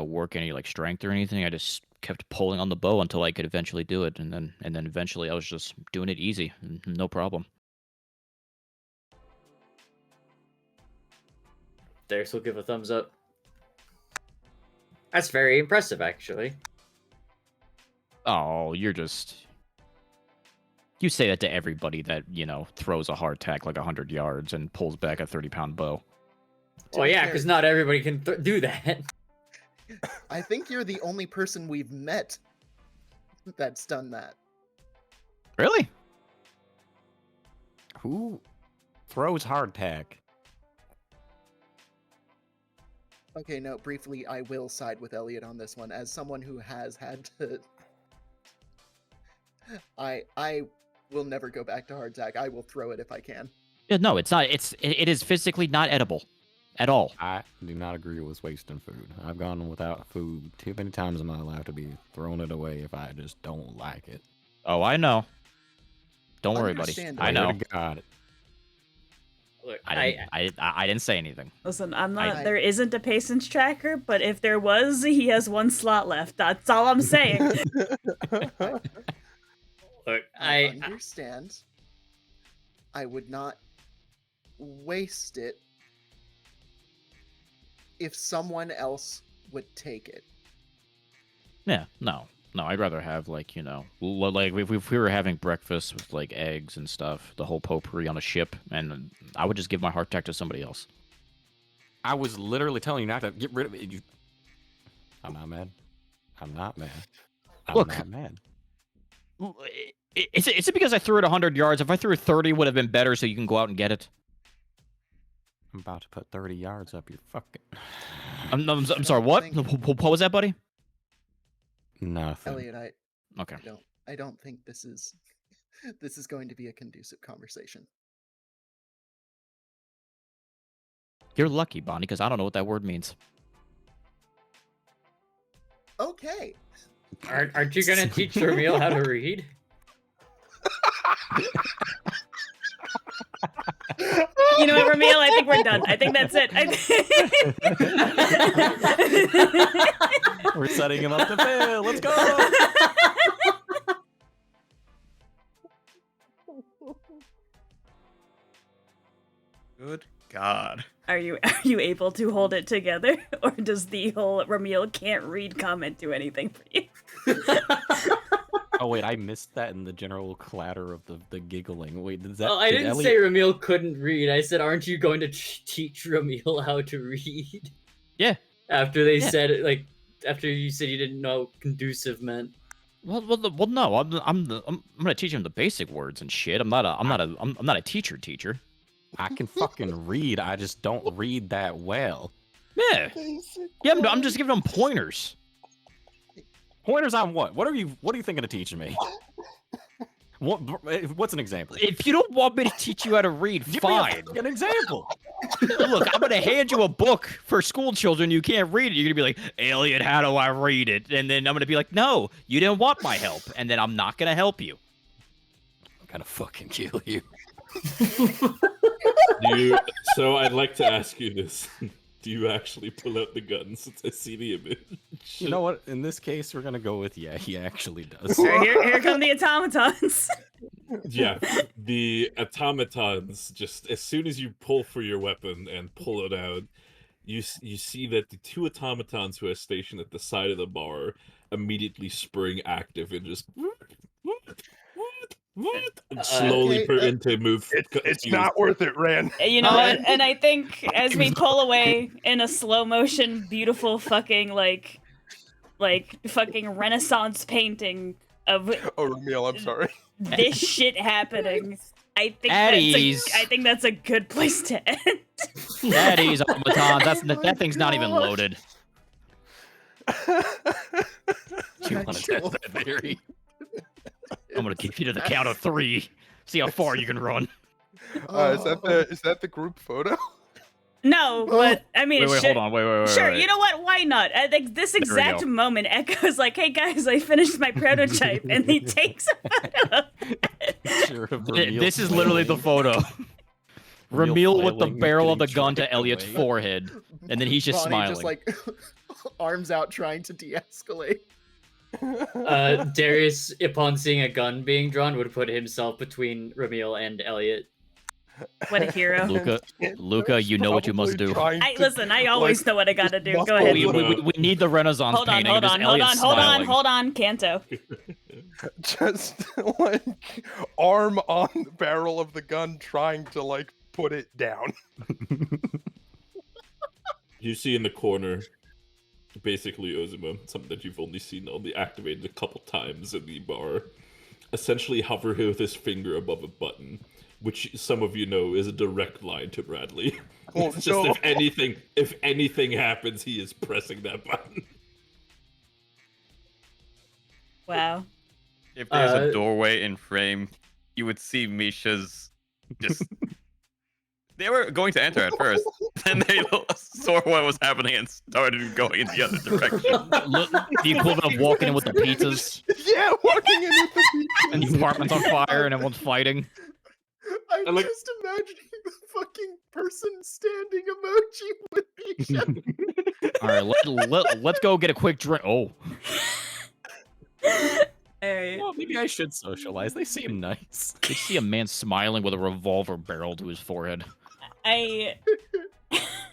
work any strength or anything. I just kept pulling on the bow until I could eventually do it, and then eventually I was just doing it easy, no problem. Derek's will give a thumbs up. That's very impressive, actually. Oh, you say that to everybody that throws a hard tack like 100 yards and pulls back a 30-pound bow. To Well, be yeah, fair, because not everybody can do that. I think you're the only person we've met that's done that. Really? Who throws hardtack? Okay, no, briefly, I will side with Elliot on this one. As someone who has had to... I will never go back to hardtack. I will throw it if I can. Yeah, no, it's not. It is physically not edible at all. I do not agree with wasting food. I've gone without food too many times in my life to be throwing it away if I just don't like it. Oh, I know. Don't worry, buddy. Understandable. I know. Swear to God. Look, I didn't say anything. Listen, I'm not. I- There isn't a patience tracker, but if there was, he has one slot left. That's all I'm saying. look, I understand. I would not waste it if someone else would take it. Yeah, no, I'd rather have like if we were having breakfast with like eggs and stuff, the whole potpourri on a ship, and I would just give my hardtack to somebody else. I was literally telling you not to get rid of it. I'm not mad. I'm not mad. I'm Look. not mad. Is it because I threw it 100 yards? If I threw it 30, would have been better, so you can go out and get it. I'm about to put 30 yards up your fucking... I'm sorry. What? What was that, buddy? Nothing. Elliot, Okay. I don't think this is going to be a conducive conversation. You're lucky, Bonnie, because I don't know what that word means. Okay. aren't you gonna teach Ramil how to read? You know what, Ramil? I think we're done. I think that's it. We're setting him up to fail. Let's go. Good God. Are you able to hold it together, or does the whole Ramil can't read comment do anything for you? Oh wait, I missed that in the general clatter of the giggling. Wait, does that? Well, I did didn't Elliot- say Ramil couldn't read. I said, aren't you going to teach Ramil how to read? Yeah. After they Yeah. said it, after you said you didn't know what conducive meant. Well, no. I'm gonna teach him the basic words and shit. I'm not a teacher. I can fucking read. I just don't read that well. Yeah. Yeah. I'm just giving him pointers. Pointers on what? What are you thinking of teaching me? What's an example? If you don't want me to teach you how to read, Give fine. me an example. Look, I'm gonna hand you a book for school children. You can't read it. You're gonna be like, Elliot, how do I read it? And then I'm gonna be like, no, you didn't want my help. And then I'm not gonna help you. I'm gonna fucking kill you. So I'd like to ask you this. Do you actually pull out the gun since I see the image? You know what? In this case, we're gonna go with yeah. He actually does. All right, here come the automatons. Yeah, the automatons, just as soon as you pull for your weapon and pull it out, you see that the two automatons who are stationed at the side of the bar immediately spring active and just and slowly Okay, put into move. It's not worth it, Ran. You know what? And I think as we pull away in a slow motion, beautiful fucking like fucking Renaissance painting of Oh, Ramil, I'm sorry. this shit happening. I At ease. think that's a good place to end. At ease, automatons. That thing's not even loaded. You want to test that theory? I'm gonna keep you to the count of 3. See how far you can run. Is that the group photo? No, but I mean, Wait, it hold should- on. Wait. Sure, you know what? Why not? I think this we exact go. moment, Echo's like, "Hey guys, I finished my prototype," and he takes a photo. Sure, of This Ramil is literally the flailing. photo. Ramil Ramil with the flailing, barrel of the getting gun to dragged Elliot's away. forehead, and then he's just Bonnie smiling. just like arms out trying to de-escalate. Darius, upon seeing a gun being drawn, would put himself between Ramil and Elliot. What a hero! Luca, you know what you must do. Listen. I always know what I gotta do. Go muscle ahead. We need the Renaissance Hold on, painting hold of just on, hold Elliot on, hold on, smiling. hold on, Kanto. Just like arm on the barrel of the gun, trying to like put it down. You see in the corner, basically Ozuma, something that you've only activated a couple times in the bar, essentially hover with his finger above a button, which some of you know is a direct line to Bradley. Oh, It's just no. if anything happens, he is pressing that button. Wow. If there's Uh, a doorway in frame, you would see Misha's just. They were going to enter at first, then they saw what was happening and started going in the other direction. Look, the equivalent of walking in with the pizzas, Yeah, walking in with the pizza. and the apartment's on fire, and everyone's fighting. I'm I like- just imagining the fucking person standing emoji with Misha. All right, let's go get a quick drink. Oh, Alright. Well, maybe I should socialize. They seem nice. you see a man smiling with a revolver barrel to his forehead.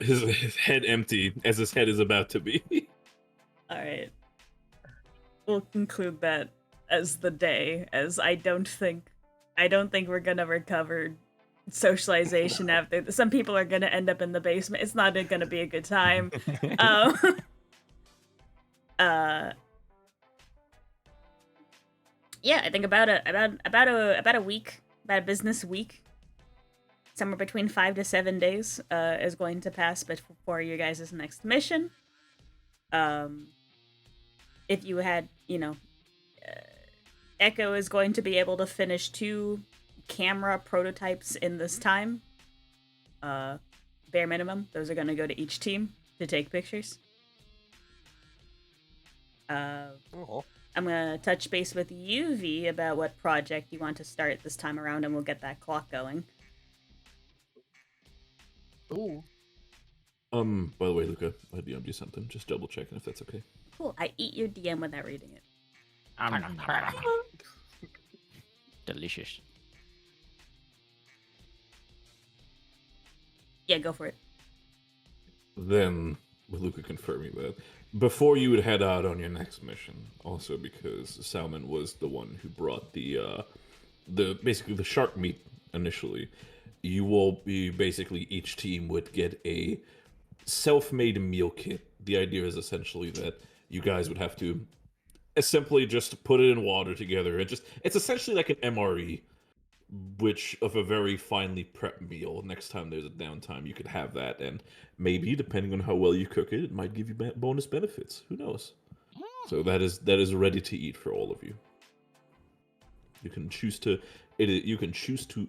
His head empty, as his head is about to be. Alright. We'll conclude that as the day, as I don't think we're gonna recover socialization after. Some people are gonna end up in the basement. It's not gonna be a good time. Yeah, I think about a week, about a business week, somewhere between 5 to 7 days, is going to pass before your guys' next mission. If you had, Echo is going to be able to finish 2 camera prototypes in this time. Bare minimum, those are going to go to each team to take pictures. Oh. I'm going to touch base with you, V, about what project you want to start this time around, and we'll get that clock going. Ooh. By the way, Luca, I DM'd you something. Just double checking if that's okay. Cool, I eat your DM without reading it. Delicious. Yeah, go for it. Then, with Luca confirming that, before you would head out on your next mission, also because Salmon was the one who brought the basically the shark meat initially, you will be basically each team would get a self-made meal kit. The idea is essentially that you guys would have to simply just put it in water together. It's essentially like an MRE, which of a very finely prepped meal. Next time there's a downtime, you could have that, and maybe depending on how well you cook it, it might give you bonus benefits. Who knows? So that is ready to eat for all of you. You can choose to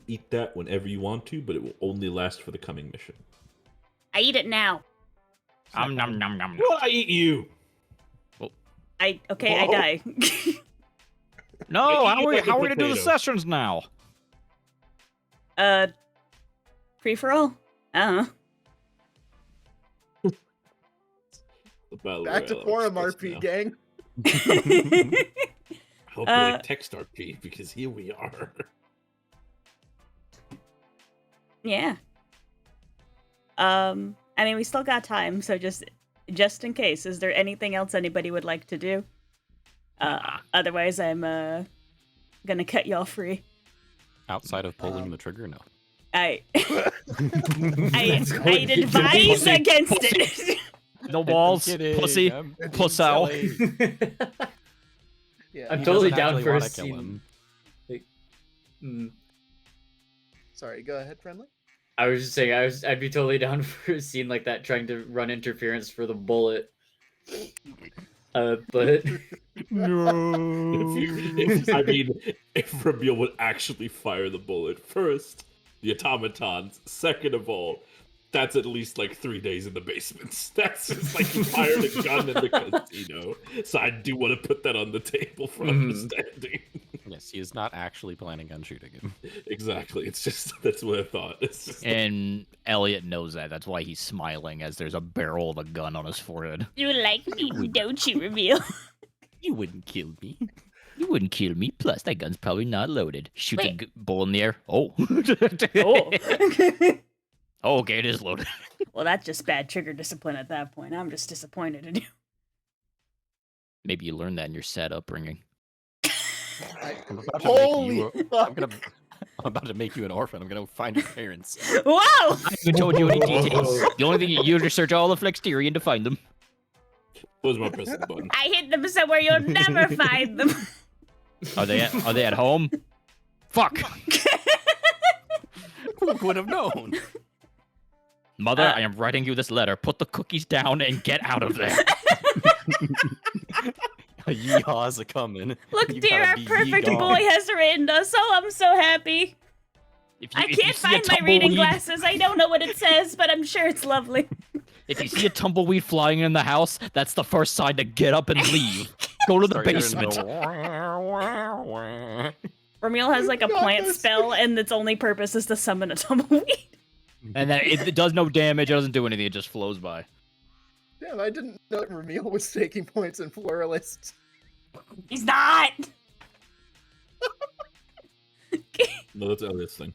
eat that whenever you want to, but it will only last for the coming mission. I eat it now. Nom nom nom nom. Well, I eat you. I die. No, I eat you like a how are we gonna do the potato. sessions now? Free for all? Uh-huh. The Battle Back to Royale forum starts RP, now. gang. I hope you like text RP, because here we are. Yeah. I mean, we still got time, so just in case, is there anything else anybody would like to do? Otherwise, I'm gonna cut y'all free. Outside of pulling the trigger, no. I'd going to advise pussy, against pussy. it. No balls, kidding, pussy, I'm puss out. silly. Yeah. I'm He totally doesn't down actually for a wanna kill scene. him. Sorry, go ahead, friendly. I was just saying, I'd be totally down for a scene like that, trying to run interference for the bullet. But I mean, if Ramil would actually fire the bullet, first, the automatons, second of all, that's at least like 3 days in the basements. That's just like he fired a gun in the casino. So I do want to put that on the table for understanding. Yes, he is not actually planning on shooting him. Exactly. It's just, that's what I thought. It's just And Elliot knows that. That's why he's smiling as there's a barrel of a gun on his forehead. You like me, don't you, Reveal? You wouldn't kill me. You wouldn't kill me. Plus, that gun's probably not loaded. Shoot a Wait. bull in the air. Oh. Oh. Oh, okay, it is loaded. Well, that's just bad trigger discipline at that point. I'm just disappointed in you. Maybe you learned that in your sad upbringing. I'm about to make you. I'm about to make you an orphan. I'm gonna find your parents. Wow! I haven't told you any details. The only thing you do is search all of Flexterion to find them. was my pressing the button. I hid them somewhere you'll never find them. Are they at home? Fuck. Who would have known? Mother, I am writing you this letter. Put the cookies down and get out of there. Yeehaws a coming. Look, You dear, gotta our be perfect ye-gone. boy has written us. Oh, I'm so happy. I can't find my reading glasses. I don't know what it says, but I'm sure it's lovely. If you see a tumbleweed flying in the house, that's the first sign to get up and leave. Go to the Start hearing basement. Ramil has like a plant spell, and its only purpose is to summon a tumbleweed. And then it does no damage, it doesn't do anything, it just flows by. Damn, I didn't know that Ramil was taking points in Pluralist. He's not. No, that's Elliot's thing.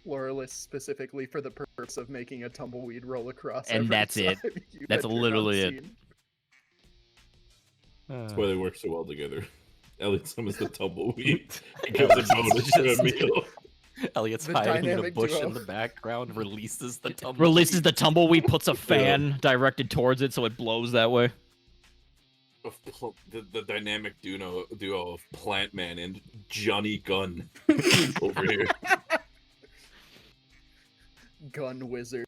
Pluralist specifically for the purpose of making a tumbleweed roll across. And every that's it. time you That's enter literally on it. scene. That's why they work so well together. Elliot summons the tumbleweed. He gives a bonus to a meal. Elliot's The hiding in a dynamic bush duo. in the background, releases the tumbleweed. Releases the tumbleweed, puts a fan directed towards it so it blows that way. The dynamic duo of Plant Man and Johnny Gunn over here. Gun wizard.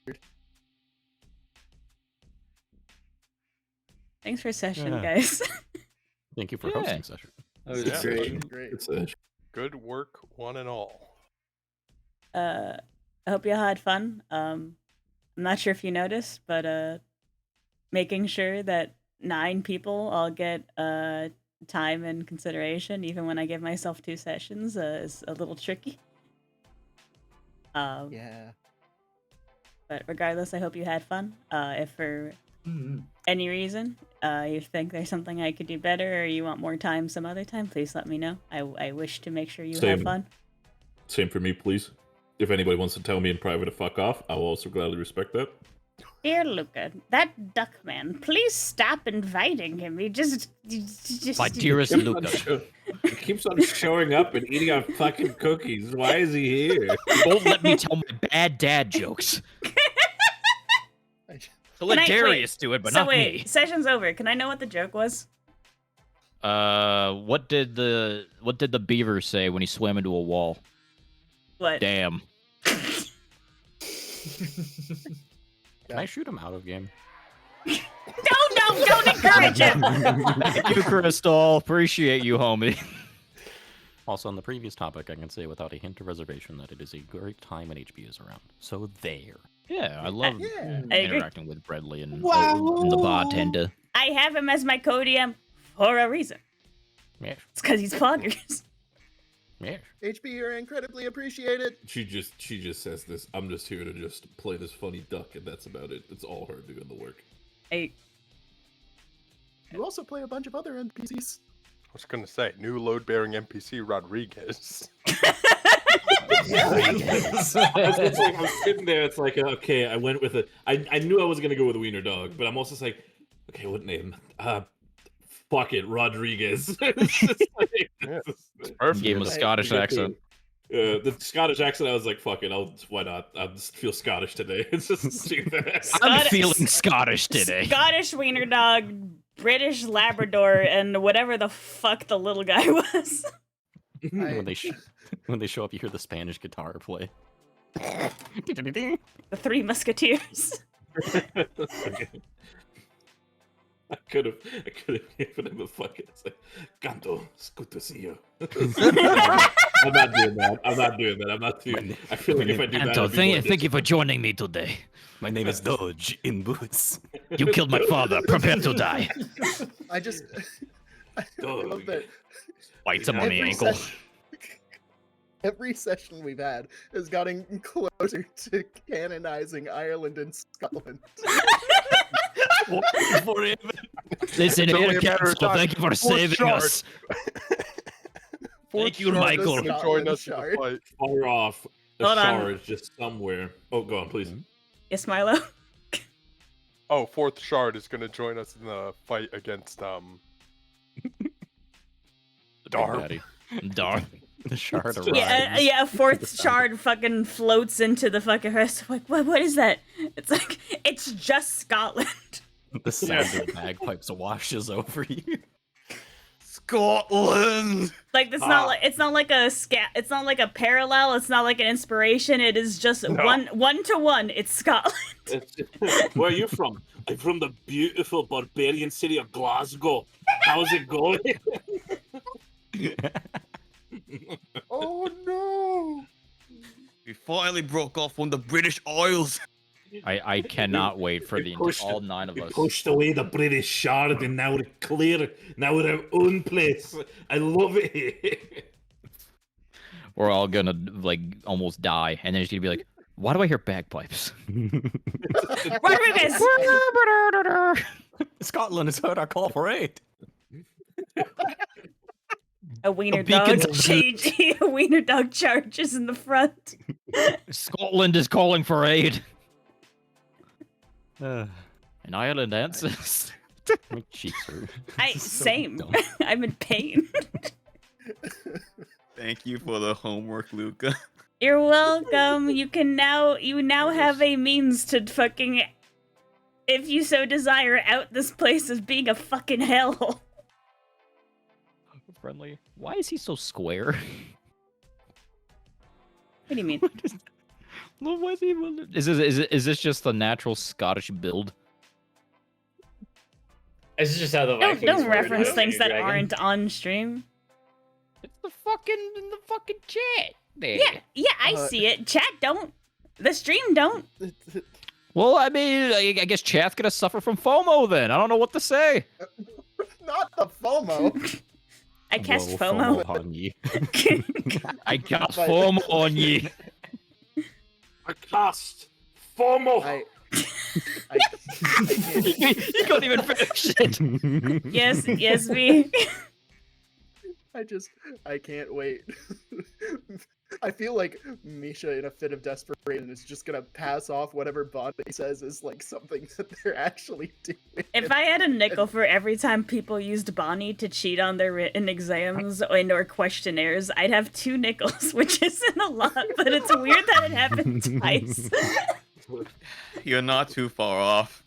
Thanks for session, Yeah. guys. Thank you for Yeah. hosting session. that was Yeah. great. Great. It's a Good work, one and all. I hope you all had fun. I'm not sure if you noticed, but making sure that 9 people all get time and consideration, even when I give myself 2 sessions, is a little tricky. Yeah. But regardless, I hope you had fun. If for any reason you think there's something I could do better or you want more time some other time, please let me know. I wish to make sure you have Same. fun. Same for me, please. If anybody wants to tell me in private to fuck off, I will also gladly respect that. Dear Luca, that duck man, please stop inviting him. He just My dearest Luca, He keeps on showing up and eating our fucking cookies. Why is he here? you won't let me tell my bad dad jokes. So let Can I- Darius do it, but so not wait, me. session's over. Can I know what the joke was? What did the beaver say when he swam into a wall? What? Damn. Can I shoot him out of game? Don't encourage him. Thank you, Crystal. Appreciate you, homie. Also, on the previous topic, I can say without a hint of reservation that it is a great time when HB is around. So there. Yeah, I love Yeah. I agree. interacting with Bradley and the bartender. I have him as my codium for a reason. Yes. It's because he's poggers. Yes. HB, you're incredibly appreciated. She just says this. I'm just here to just play this funny duck, and that's about it. That's all her doing the work. I You also play a bunch of other NPCs. I was gonna say, new load-bearing NPC Rodriguez. It's like I was sitting there. It's like, okay, I went with it. I knew I was gonna go with Wiener Dog, but I'm also just like, okay, what name? Fuck it, Rodriguez. It's just like, Yeah. it's just- Perfect. Gave him a Hey, Scottish accent. the Scottish accent. I was like, fuck it, why not? I'll just feel Scottish today. It's just stupid. I'm Scottish- feeling Scottish today. Scottish wiener dog, British Labrador, and whatever the fuck the little guy was. When they show up, you hear the Spanish guitar play. The Three Musketeers. Okay. I could have given him a fucking. It's like, Kanto, it's good to see you. I'm not doing that. I'm not too. I feel like if I do that, I'll be more thank you for joining me today. My name is Dodge in boots. You killed my father. Prepare to die. I just I love that Bites him on the every ankle. every session we've had has gotten closer to canonizing Ireland and Scotland. Forever. Listen, It's only Air a matter of Council, time. thank you for Fourth saving shard. us. Fourth you, shard Michael. is gonna join us in the fight. far off. A Hold on. shard just somewhere. Oh, go on, please. Yes, Milo. Oh, fourth shard is gonna join us in the fight against Dar. Daddy. Darn. The shard arrives. Yeah, a fourth shard fucking floats into the fucking rest. I'm like, what is that? It's like, it's just Scotland. The sound of bagpipes washes over you. Scotland. Like it's not like it's not like a parallel. It's not like an inspiration. It is just one to one. It's Scotland. Where are you from? I'm from the beautiful barbarian city of Glasgow. How's it going? Oh no! We finally broke off from the British Isles. I cannot wait for all 9 of We us. pushed away the British shard and now we're clear. Now we're our own place. I love it here. We're all gonna like almost die, and then she's gonna be like, "Why do I hear bagpipes?" Rodriguez. Scotland has heard our call for aid. A wiener beacons dog. of the- A wiener dog charges in the front. Scotland is calling for aid. And Ireland answers. My cheeks hurt. I This is so same. dumb. I'm in pain. Thank you for the homework, Luca. You're welcome. You now have a means to fucking, if you so desire, out this place as being a fucking hell. Friendly. Why is he so square? What do you mean? Well, why is he? Is this just the natural Scottish build? This is just how the Don't, Vikings don't were in reference House of things that Dragon. aren't on stream. It's the fucking chat. There. Yeah, I see it. Chat don't. The stream don't. Well, I mean, I guess chat's gonna suffer from FOMO then. I don't know what to say. Not the FOMO. I cast Whoa, FOMO. on ye. I got But- FOMO on ye. I cast FOMO. I can't. You couldn't even finish it. Yes, V. I can't wait. I feel like Misha, in a fit of desperation, is just gonna pass off whatever Bonnie says as like something that they're actually doing. If I had a nickel for every time people used Bonnie to cheat on their written exams or questionnaires, I'd have 2 nickels, which isn't a lot, but it's weird that it happened twice. You're not too far off.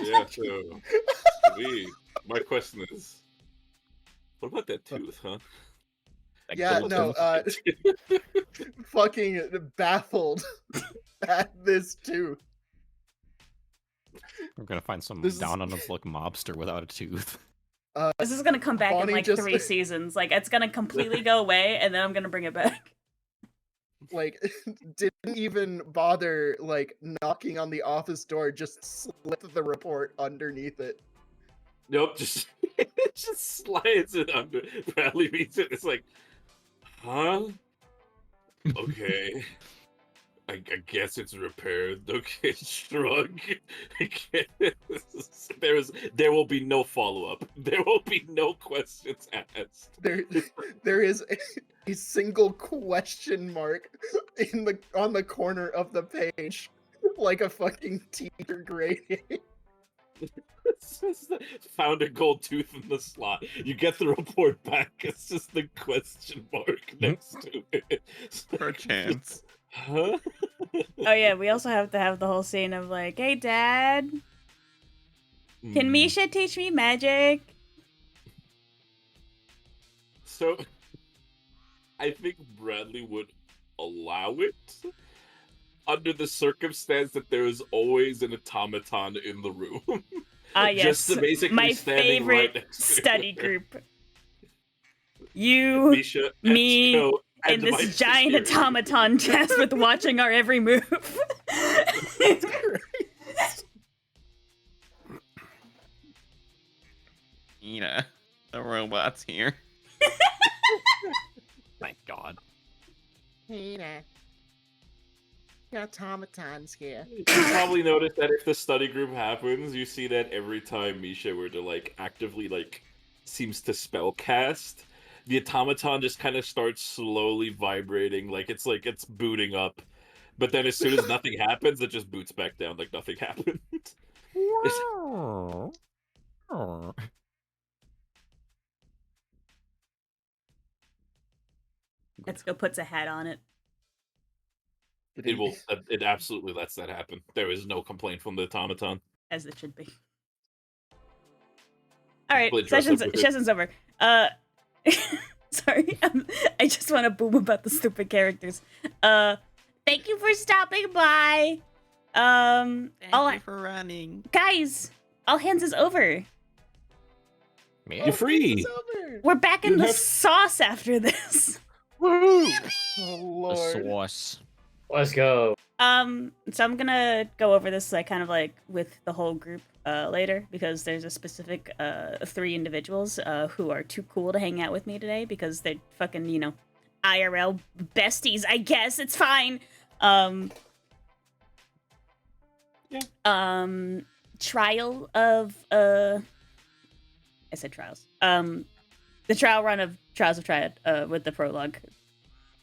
Yeah, so my question is, what about that tooth, huh? That Yeah, gold no, tooth. fucking baffled at this too. We're gonna find some This is- down on his luck mobster without a tooth. This is gonna come back Bonnie in like just- 3 seasons. Like, it's gonna completely go away, and then I'm gonna bring it back. Like, didn't even bother like knocking on the office door, just slipped the report underneath it. Nope, just it just slides it under. Bradley reads it. It's like, huh? Okay. I guess it's repaired. Okay, shrug. I guess. There will be no follow up. There will be no questions asked. There is a single question mark on the corner of the page, like a fucking teacher grading. It's just found a gold tooth in the slot. You get the report back. It's just the question mark next to it. Perchance. Huh? Oh yeah, we also have to have the whole scene of like, hey dad, can Hmm. Misha teach me magic? So, I think Bradley would allow it under the circumstance that there is always an automaton in the room. Yes. Just basically My standing right favorite next to study group. You, Misha, me, Etsuko, and my this giant sister. automaton tasked with watching our every move. Nina, the robot's here. Thank God. Peter. The automaton's here. You probably noticed that if the study group happens, you see that every time Misha were to like actively like seems to spell cast, the automaton just kind of starts slowly vibrating, like it's booting up. But then as soon as nothing happens, it just boots back down like nothing happened. Let's go puts a hat on it. It will. It absolutely lets that happen. There is no complaint from the automaton. As it should be. Alright, Split dress up with it. session's over. Sorry, I just want to boom about the stupid characters. Thank you for stopping by. Thank you for running. Guys, all hands is over. You're free. We're back in You the have- sauce after this. Woo! Oh The lord. sauce. Let's go. So I'm gonna go over this like kind of like with the whole group later because there's a specific 3 individuals who are too cool to hang out with me today because they're fucking, you know, IRL besties, I guess. It's fine. Trial of I said trials. The trial run of Trials of Triad with the prologue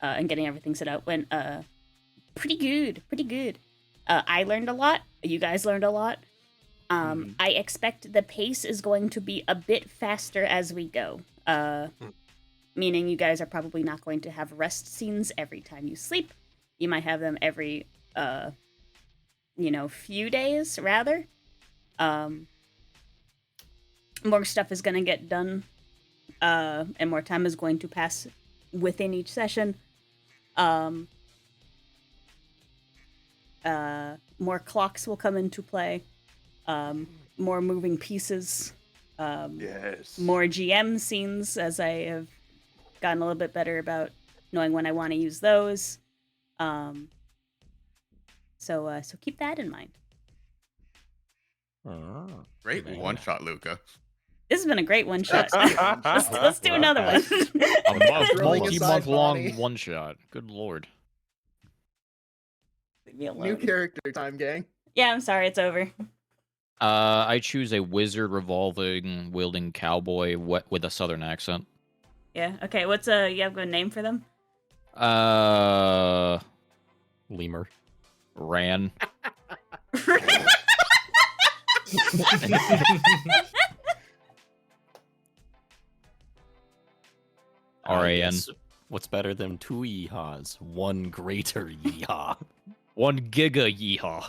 and getting everything set out went pretty good. I learned a lot. You guys learned a lot. I expect the pace is going to be a bit faster as we go. Meaning you guys are probably not going to have rest scenes every time you sleep. You might have them every, few days, rather. More stuff is going to get done, and more time is going to pass within each session. More clocks will come into play. More moving pieces. Yes. More GM scenes, as I have gotten a little bit better about knowing when I want to use those. So keep that in mind. Great one shot, Luca. This has been a great one shot. let's do another one. A Rolling aside multi-month long Bonnie. one shot. Good lord. Leave me alone. New character time, gang. Yeah, I'm sorry, it's over. I choose a wizard revolving wielding cowboy with a southern accent. Yeah, okay, what's you have a name for them? Lemur. Ran. R-A-N. Yes. What's better than 2 yeehaws? 1 greater yeehaw. 1 giga yeehaw.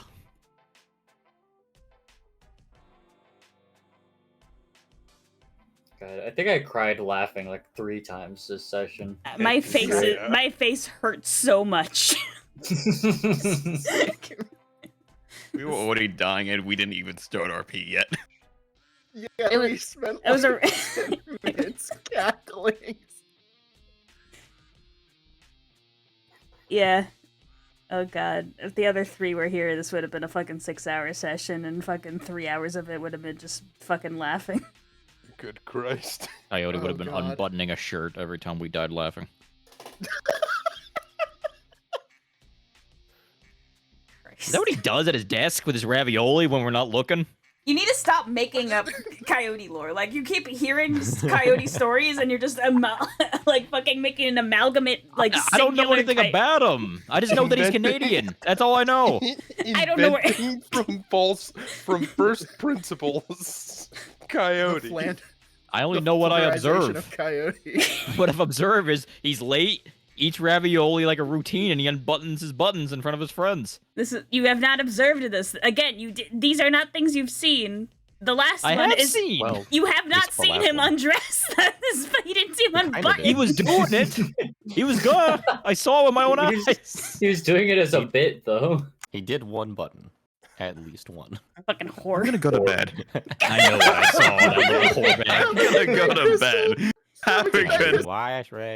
God, I think I cried laughing like 3 times this session. My face Yeah. my face hurts so much. We were already dying and we didn't even start RP yet. Yeah, It we was- spent it was a- like 10 minutes cackling. Yeah. Oh god. If the other 3 were here, this would have been a fucking 6-hour session, and fucking 3 hours of it would have been just fucking laughing. Good Christ. Coyote would Oh, have been God. unbuttoning a shirt every time we died laughing. Is that what he does at his desk with his ravioli when we're not looking? You need to stop making up coyote lore. Like, you keep hearing coyote stories, and you're just like fucking making an amalgamate. Like, I don't know singular anything coy- about him. I just know that he's Canadian. That's all I know. I don't know where- Inventing from first principles. Coyote. I only know what I Flanderization observe. of Coyote. What I've observed is he's late, eats ravioli like a routine, and he unbuttons his buttons in front of his friends. You have not observed this. Again, these are not things you've seen. The last I one have is seen. Well, you have not It's the seen last him one. undress. You didn't see him Kinda unbutton. He was doing it. He was good. I saw with my own eyes. He was doing it as a bit, though. He did 1 button. At least one. Fucking I'm whore. gonna go to bed. I know what I saw. That little whore bag. I'm gonna go to bed. Have a good Wash, Ray.